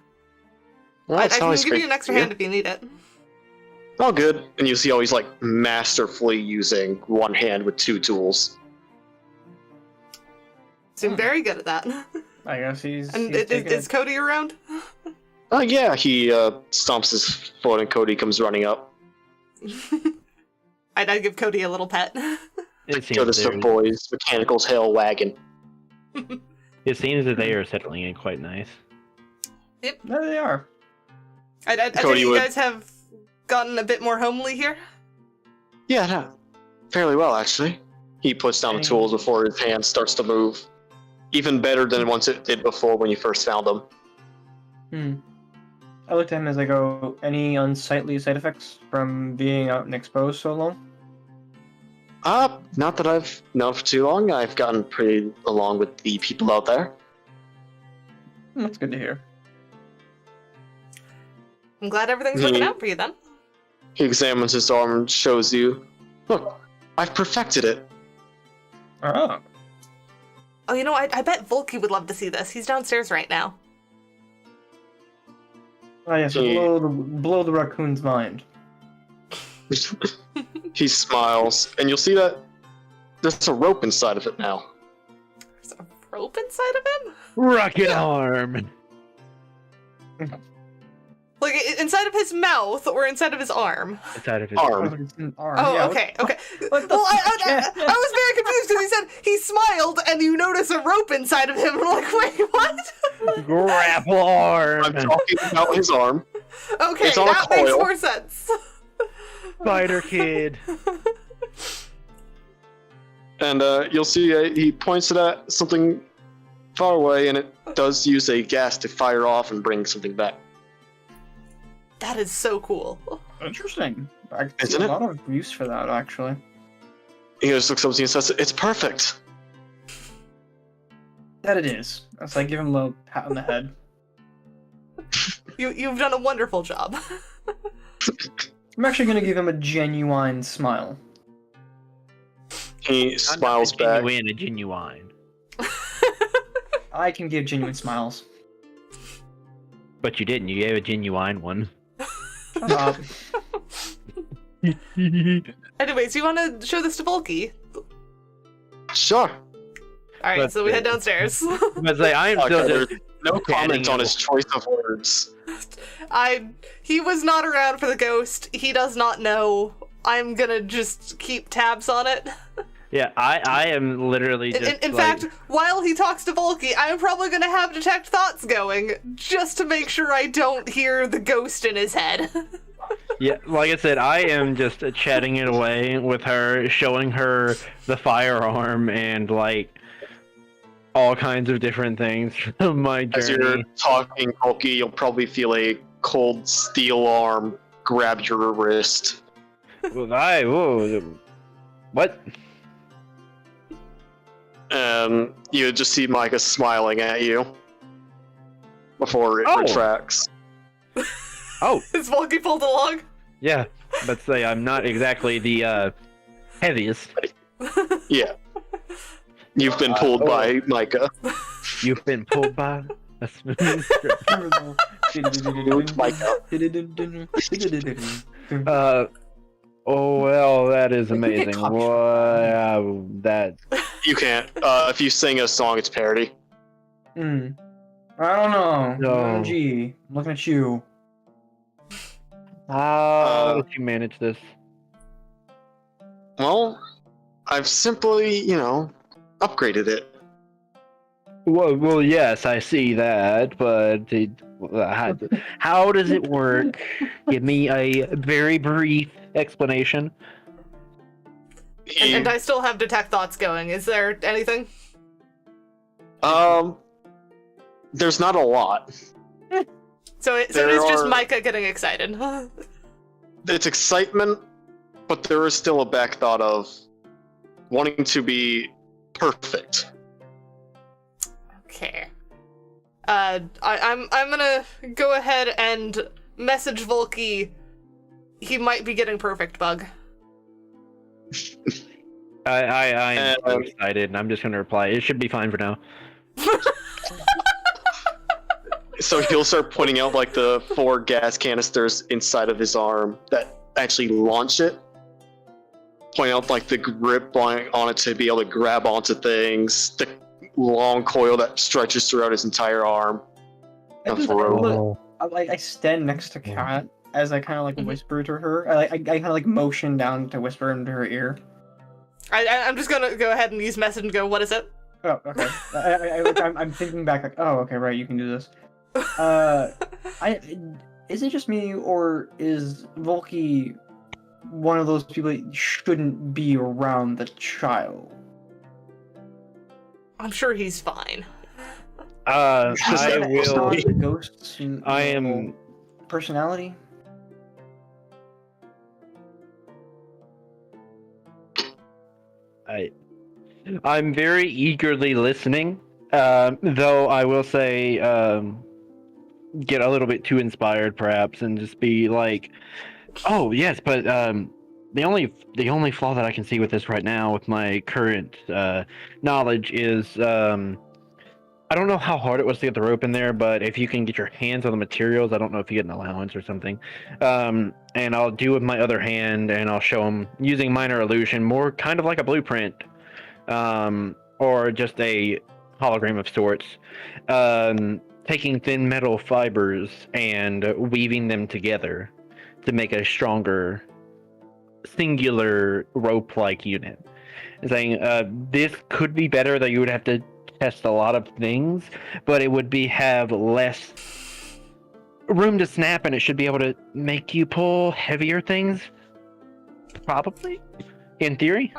Well, I it's can always give great you an extra to see hand if you need it. All good. And you see how he's like masterfully using one hand with 2 tools. Seem very good at that. I guess he's. And he's taking is it. Cody around? Oh yeah, he stomps his foot and Cody comes running up. I'd give Cody a little pet. It Go to seems, Sir Boy's Mechanical's Hail Wagon. it seems that they are settling in quite nice. There they are. I think Cody you would- guys have gotten a bit more homely here. Yeah, no, fairly well actually. He puts down the tools before his hand starts to move. Even better than once it did before when you first found them. I looked at him as I go, any unsightly side effects from being out and exposed so long? Not that I've known for too long. I've gotten pretty along with the people out there. That's good to hear. I'm glad everything's working out for you then. He examines his arm and shows you, "Look, I've perfected it." Oh. Oh, you know, I bet Volky would love to see this. He's downstairs right now. Oh yes, blow the raccoon's mind. He smiles, and you'll see that there's a rope inside of it now. There's a rope inside of him? Rocket arm! Like, inside of his mouth or inside of his arm? Inside of his Arm. It's an arm. Oh, yeah, okay. Well, what the I was very confused because he said he smiled and you notice a rope inside of him. I'm like, wait, what? grapple arm! I'm talking about his arm. Okay, It's on a that makes coil. more sense. Spider Kid! And you'll see he points it at something far away, and it does use a gas to fire off and bring something back. That is so cool. Interesting. I can see Isn't a it? lot of use for that, actually. He just looks up to you and says, "It's perfect." That it is. So I give him a little pat on the head. You've done a wonderful job. I'm actually going to give him a genuine smile. He smiles back. A genuine. I can give genuine smiles. But you didn't. You gave a genuine one. Shut up. Anyways, you want to show this to Volky? Sure. Alright, Let's so we do head it. downstairs. But say I am still Okay, just there's no comment on his choice of words. He was not around for the ghost. He does not know. I'm gonna just keep tabs on it. yeah. I am literally just In like, fact, while he talks to Volky, I'm probably gonna have detect thoughts going, just to make sure I don't hear the ghost in his head. yeah, like I said, I am just chatting it away with her, showing her the firearm and like all kinds of different things from my As you're journey. talking, Hulky, you'll probably feel a cold steel arm grab your wrist. Whoa, what? And you just see Micah smiling at you before it Oh. retracts. Oh, Is Volky pulled along? yeah. But say I'm not exactly the heaviest. Yeah. You've been pulled by Micah. You've been pulled by a smooth Micah. Oh well, that is Like, we get amazing. copyright. Wow, that. You can't. If you sing a song, it's parody. I don't know. No. Gee, I'm looking at you. How did you manage this? Well, I've simply, upgraded it. Well, yes, I see that, but how does it work? Give me a very brief explanation. And I still have detect thoughts going. Is there anything? There's not a lot. So it is just Micah getting excited. It's excitement, but there is still a back thought of wanting to be perfect. Okay. I'm gonna go ahead and message Volky. He might be getting perfect bug. I am so excited, and I'm just gonna reply. It should be fine for now. So he'll start pointing out like the 4 gas canisters inside of his arm that actually launch it. Point out like the grip on it to be able to grab onto things. The long coil that stretches throughout his entire arm. I stand next to Kat as I kind of like whisper to her. I kind of like motion down to whisper into her ear. I'm just gonna go ahead and use message and go, what is it? Oh, okay. I'm thinking back like, oh, okay, right, you can do this. Is it just me, or is Volky one of those people that shouldn't be around the child? I'm sure he's fine. I will. Ghosts and I am personality. I'm very eagerly listening, though I will say, get a little bit too inspired perhaps, and just be like, oh yes, but the only flaw that I can see with this right now, with my current knowledge, is I don't know how hard it was to get the rope in there, but if you can get your hands on the materials, I don't know if you get an allowance or something. And I'll do with my other hand, and I'll show them using minor illusion, more kind of like a blueprint, or just a hologram of sorts. Taking thin metal fibers and weaving them together to make a stronger, singular rope-like unit. And saying this could be better, that you would have to test a lot of things, but it would have less room to snap, and it should be able to make you pull heavier things, probably, in theory.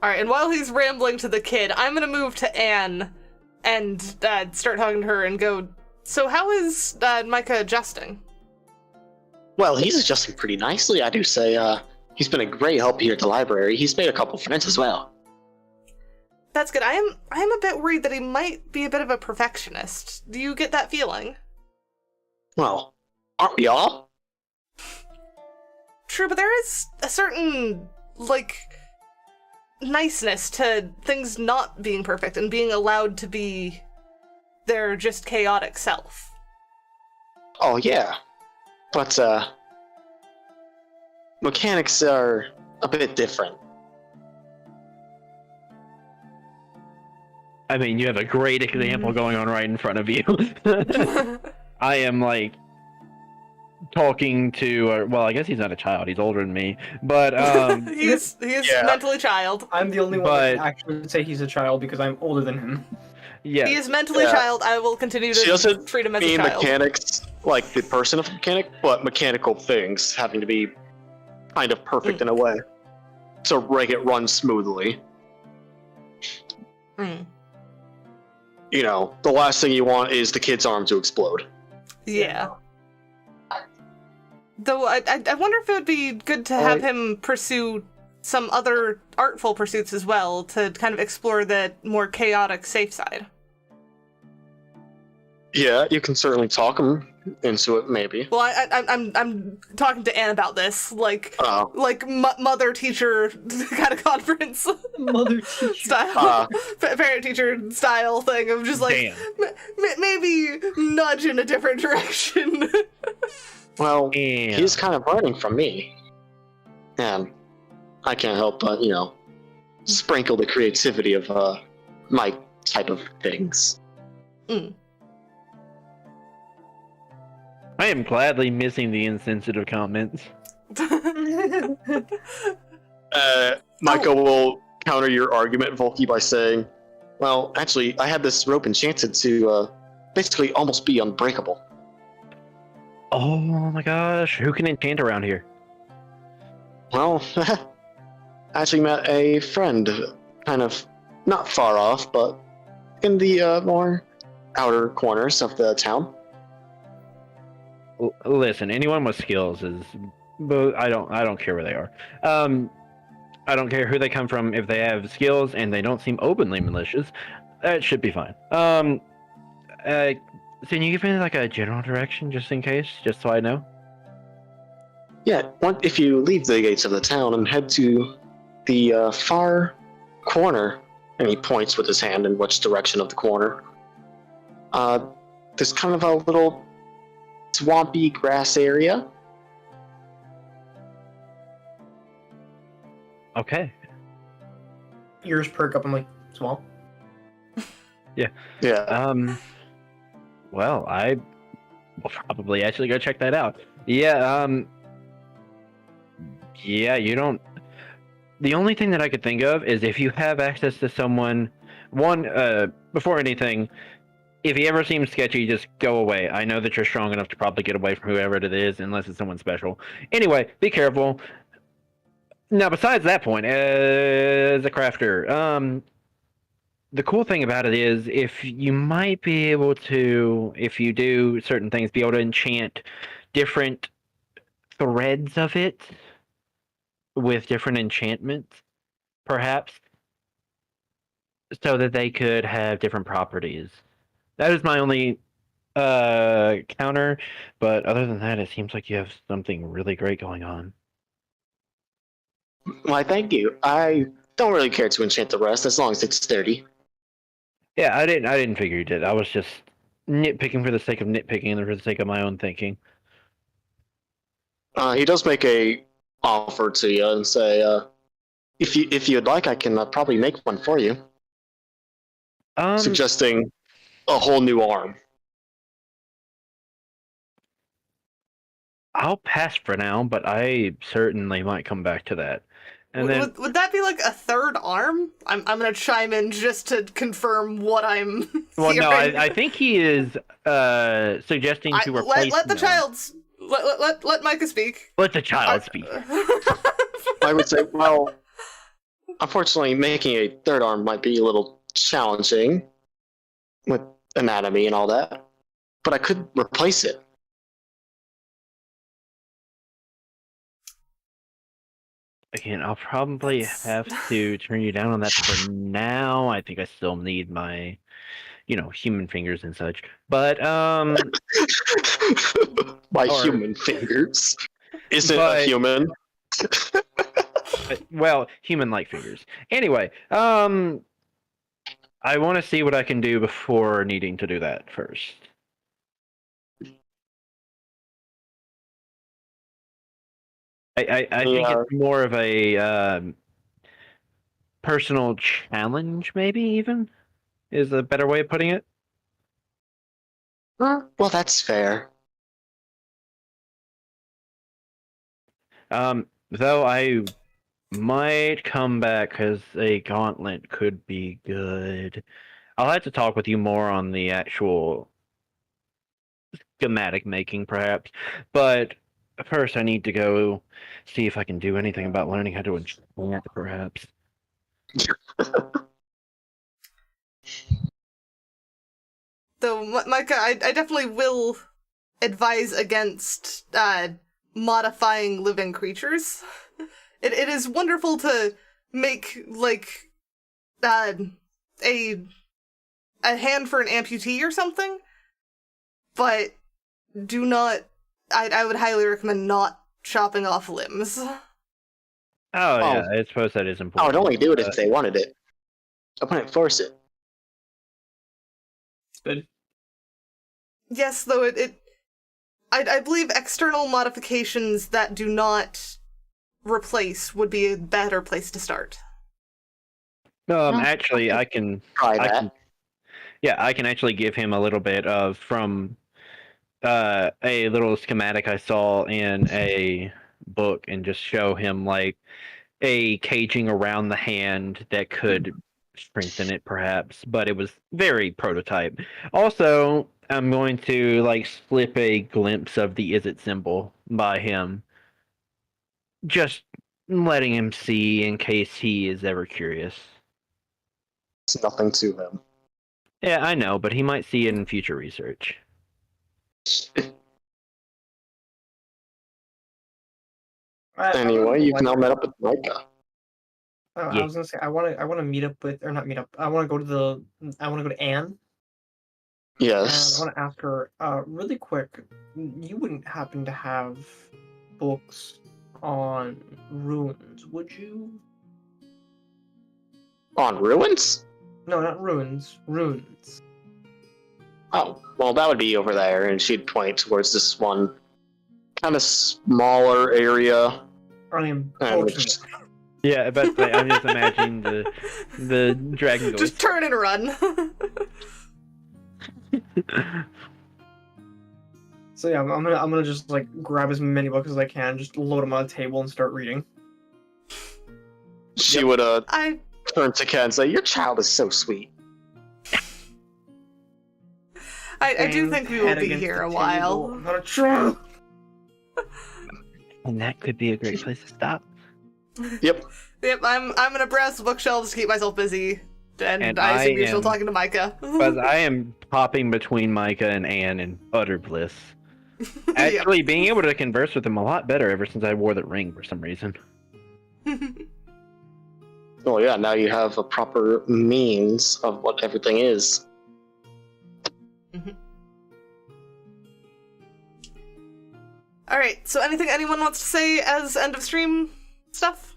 Alright, and while he's rambling to the kid, I'm gonna move to Anne and start talking to her and go, so how is Micah adjusting? Well, he's adjusting pretty nicely, I do say. He's been a great help here at the library. He's made a couple friends as well. That's good. I am a bit worried that he might be a bit of a perfectionist. Do you get that feeling? Well, aren't we all? True, but there is a certain, niceness to things not being perfect and being allowed to be their just chaotic self. Oh, yeah. But, mechanics are a bit different. I mean, you have a great example going on right in front of you. I am, talking to, well, I guess he's not a child, he's older than me, but, he is mentally a child. I'm the only one that can actually say he's a child because I'm older than him. Yeah. He is mentally a child. I will continue to treat him as a child. Mechanics, like the person of mechanic, but mechanical things having to be kind of perfect in a way to make it run smoothly. You know, the last thing you want is the kid's arm to explode. Yeah. Though I wonder if it would be good to have him pursue some other artful pursuits as well, to kind of explore the more chaotic safe side. Yeah, you can certainly talk him into it, maybe. Well, I'm talking to Anne about this, Oh. mother teacher kind of conference Mother teacher. style, parent teacher style thing of just like Damn. maybe nudge in a different direction. Well, Damn. he's kind of learning from me. And I can't help but, sprinkle the creativity of my type of things. Mm. I am gladly missing the insensitive comments. Micah will counter your argument, Volky, by saying, well, actually, I had this rope enchanted to basically almost be unbreakable. Oh my gosh, who can enchant around here? Well, I actually met a friend, kind of not far off, but in the more outer corners of the town. Listen, anyone with skills is, but I don't care where they are. I don't care who they come from. If they have skills and they don't seem openly malicious, that should be fine. Can you give me like a general direction, just in case, just so I know? Yeah, if you leave the gates of the town and head to the far corner, and he points with his hand in which direction of the corner, there's kind of a little swampy grass area. Okay. Ears perk up. I'm like, swamp. Yeah. Well, I will probably actually go check that out. Yeah, yeah, you don't... The only thing that I could think of is if you have access to someone, before anything, if he ever seems sketchy, just go away. I know that you're strong enough to probably get away from whoever it is, unless it's someone special. Anyway, be careful. Now, besides that point, as a crafter, the cool thing about it is, if you might be able to, if you do certain things, be able to enchant different threads of it with different enchantments, perhaps, so that they could have different properties. That is my only counter, but other than that, it seems like you have something really great going on. Why, thank you. I don't really care to enchant the rest as long as it's sturdy. Yeah, I didn't figure you did. I was just nitpicking for the sake of nitpicking and for the sake of my own thinking. He does make a offer to you and say, if you'd like, I can probably make one for you. Suggesting a whole new arm. I'll pass for now, but I certainly might come back to that. And then, would that be like a third arm? I'm gonna chime in just to confirm what I'm well, no, hearing. I think he is suggesting to replace. Let the no. child's let Micah speak. Let the child speak. I would say, well, unfortunately, making a third arm might be a little challenging with anatomy and all that, but I could replace it. Again, I'll probably have to turn you down on that for now. I think I still need my, human fingers and such. But human fingers. Is it a human? Well, human-like fingers. Anyway, I want to see what I can do before needing to do that first. I think it's more of a personal challenge, maybe even, is a better way of putting it. Well, that's fair. Though I might come back because a gauntlet could be good. I'll have to talk with you more on the actual schematic making, perhaps. But first, I need to go see if I can do anything about learning how to enchant, perhaps. Though, Micah, I definitely will advise against modifying living creatures. It is wonderful to make, like, a hand for an amputee or something, but do not. I would highly recommend not chopping off limbs. Oh, yeah, I suppose that is I important. would only do it if they wanted it. I wouldn't force it. It's good. Yes, though I believe external modifications that do not replace would be a better place to start. Actually, I can Try that. I can actually give him a little bit of from a little schematic I saw in a book and just show him like a caging around the hand that could strengthen it perhaps, but it was very prototype. Also, I'm going to like slip a glimpse of the is it symbol by him. Just letting him see in case he is ever curious. It's nothing to him. Yeah, I know, but he might see it in future research. Anyway, you can all meet up with Micah. I Yeah. was gonna say I want to meet up with, or not meet up. I want to go to Anne. And Yes. I want to ask her, really quick. You wouldn't happen to have books on ruins, would you? On ruins? No, not ruins. Runes. Oh, well, that would be over there, and she'd point towards this one kind of smaller area. I mean, Which, Yeah, but I'm just imagining the dragon goes. Just turn and run. so yeah, I'm gonna just like grab as many books as I can, just load them on a table and start reading. she would I turn to Ken and say, "Your child is so sweet." do think we will Head be against here the a while. table. I'm gonna try. And that could be a great place to stop. Yep. Yep, I'm gonna browse the bookshelves to keep myself busy, and I I assume you're still am- talking to Micah. But I am popping between Micah and Anne in utter bliss. Actually, being able to converse with him a lot better ever since I wore the ring for some reason. Well, yeah, now you have a proper means of what everything is. Alright, so anything anyone wants to say as end of stream stuff?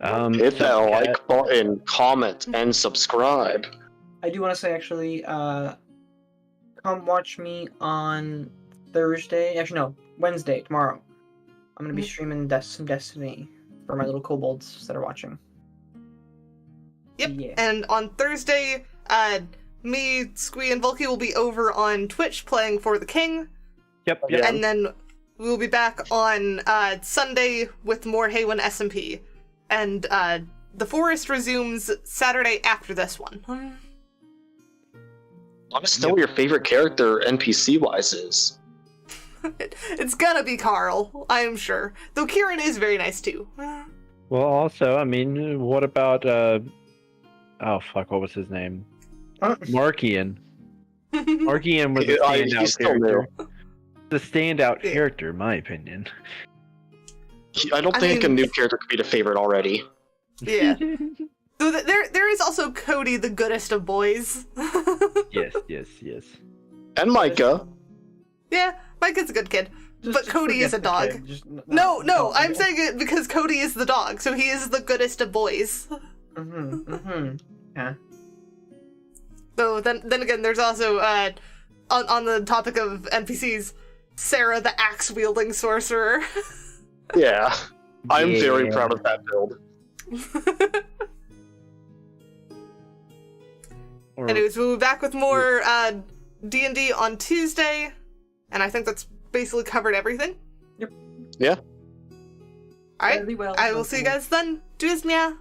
Hit that like button, comment, and subscribe. I do want to say actually, come watch me on Thursday. Actually, no, Wednesday, tomorrow. I'm gonna be streaming some Destiny for my little kobolds that are watching. Yep, Yeah. and on Thursday, me, Squee, and Volky will be over on Twitch playing For the King, Yep. Yeah. and then we'll be back on Sunday with more Haywen SMP. And the Forest resumes Saturday after this one. Let us know what your favorite character NPC-wise is. It's gonna be Carl, I am sure. Though Kieran is very nice too. Well, also, I mean, what about oh fuck, what was his name? Markian. Markian was the He's standout still character. new. The standout Yeah. character, in my opinion. I don't I think mean- a new character could be the favorite already. Yeah. Though there is also Cody, the goodest of boys. Yes. And Micah. Yeah, Micah's a good kid. But Cody forget is a the dog. kid, just No, oh, I'm okay. saying it because Cody is the dog, so he is the goodest of boys. Yeah. Though then again, there's also on the topic of NPCs, Sarah, the axe-wielding sorcerer. Yeah. I'm very Yeah. proud of that build. Or- Anyways, we'll be back with more D&D on Tuesday, and I think that's basically covered everything. Yep. Yeah. Alright, Fairly well, I will see you guys then. Tschüss, Mia!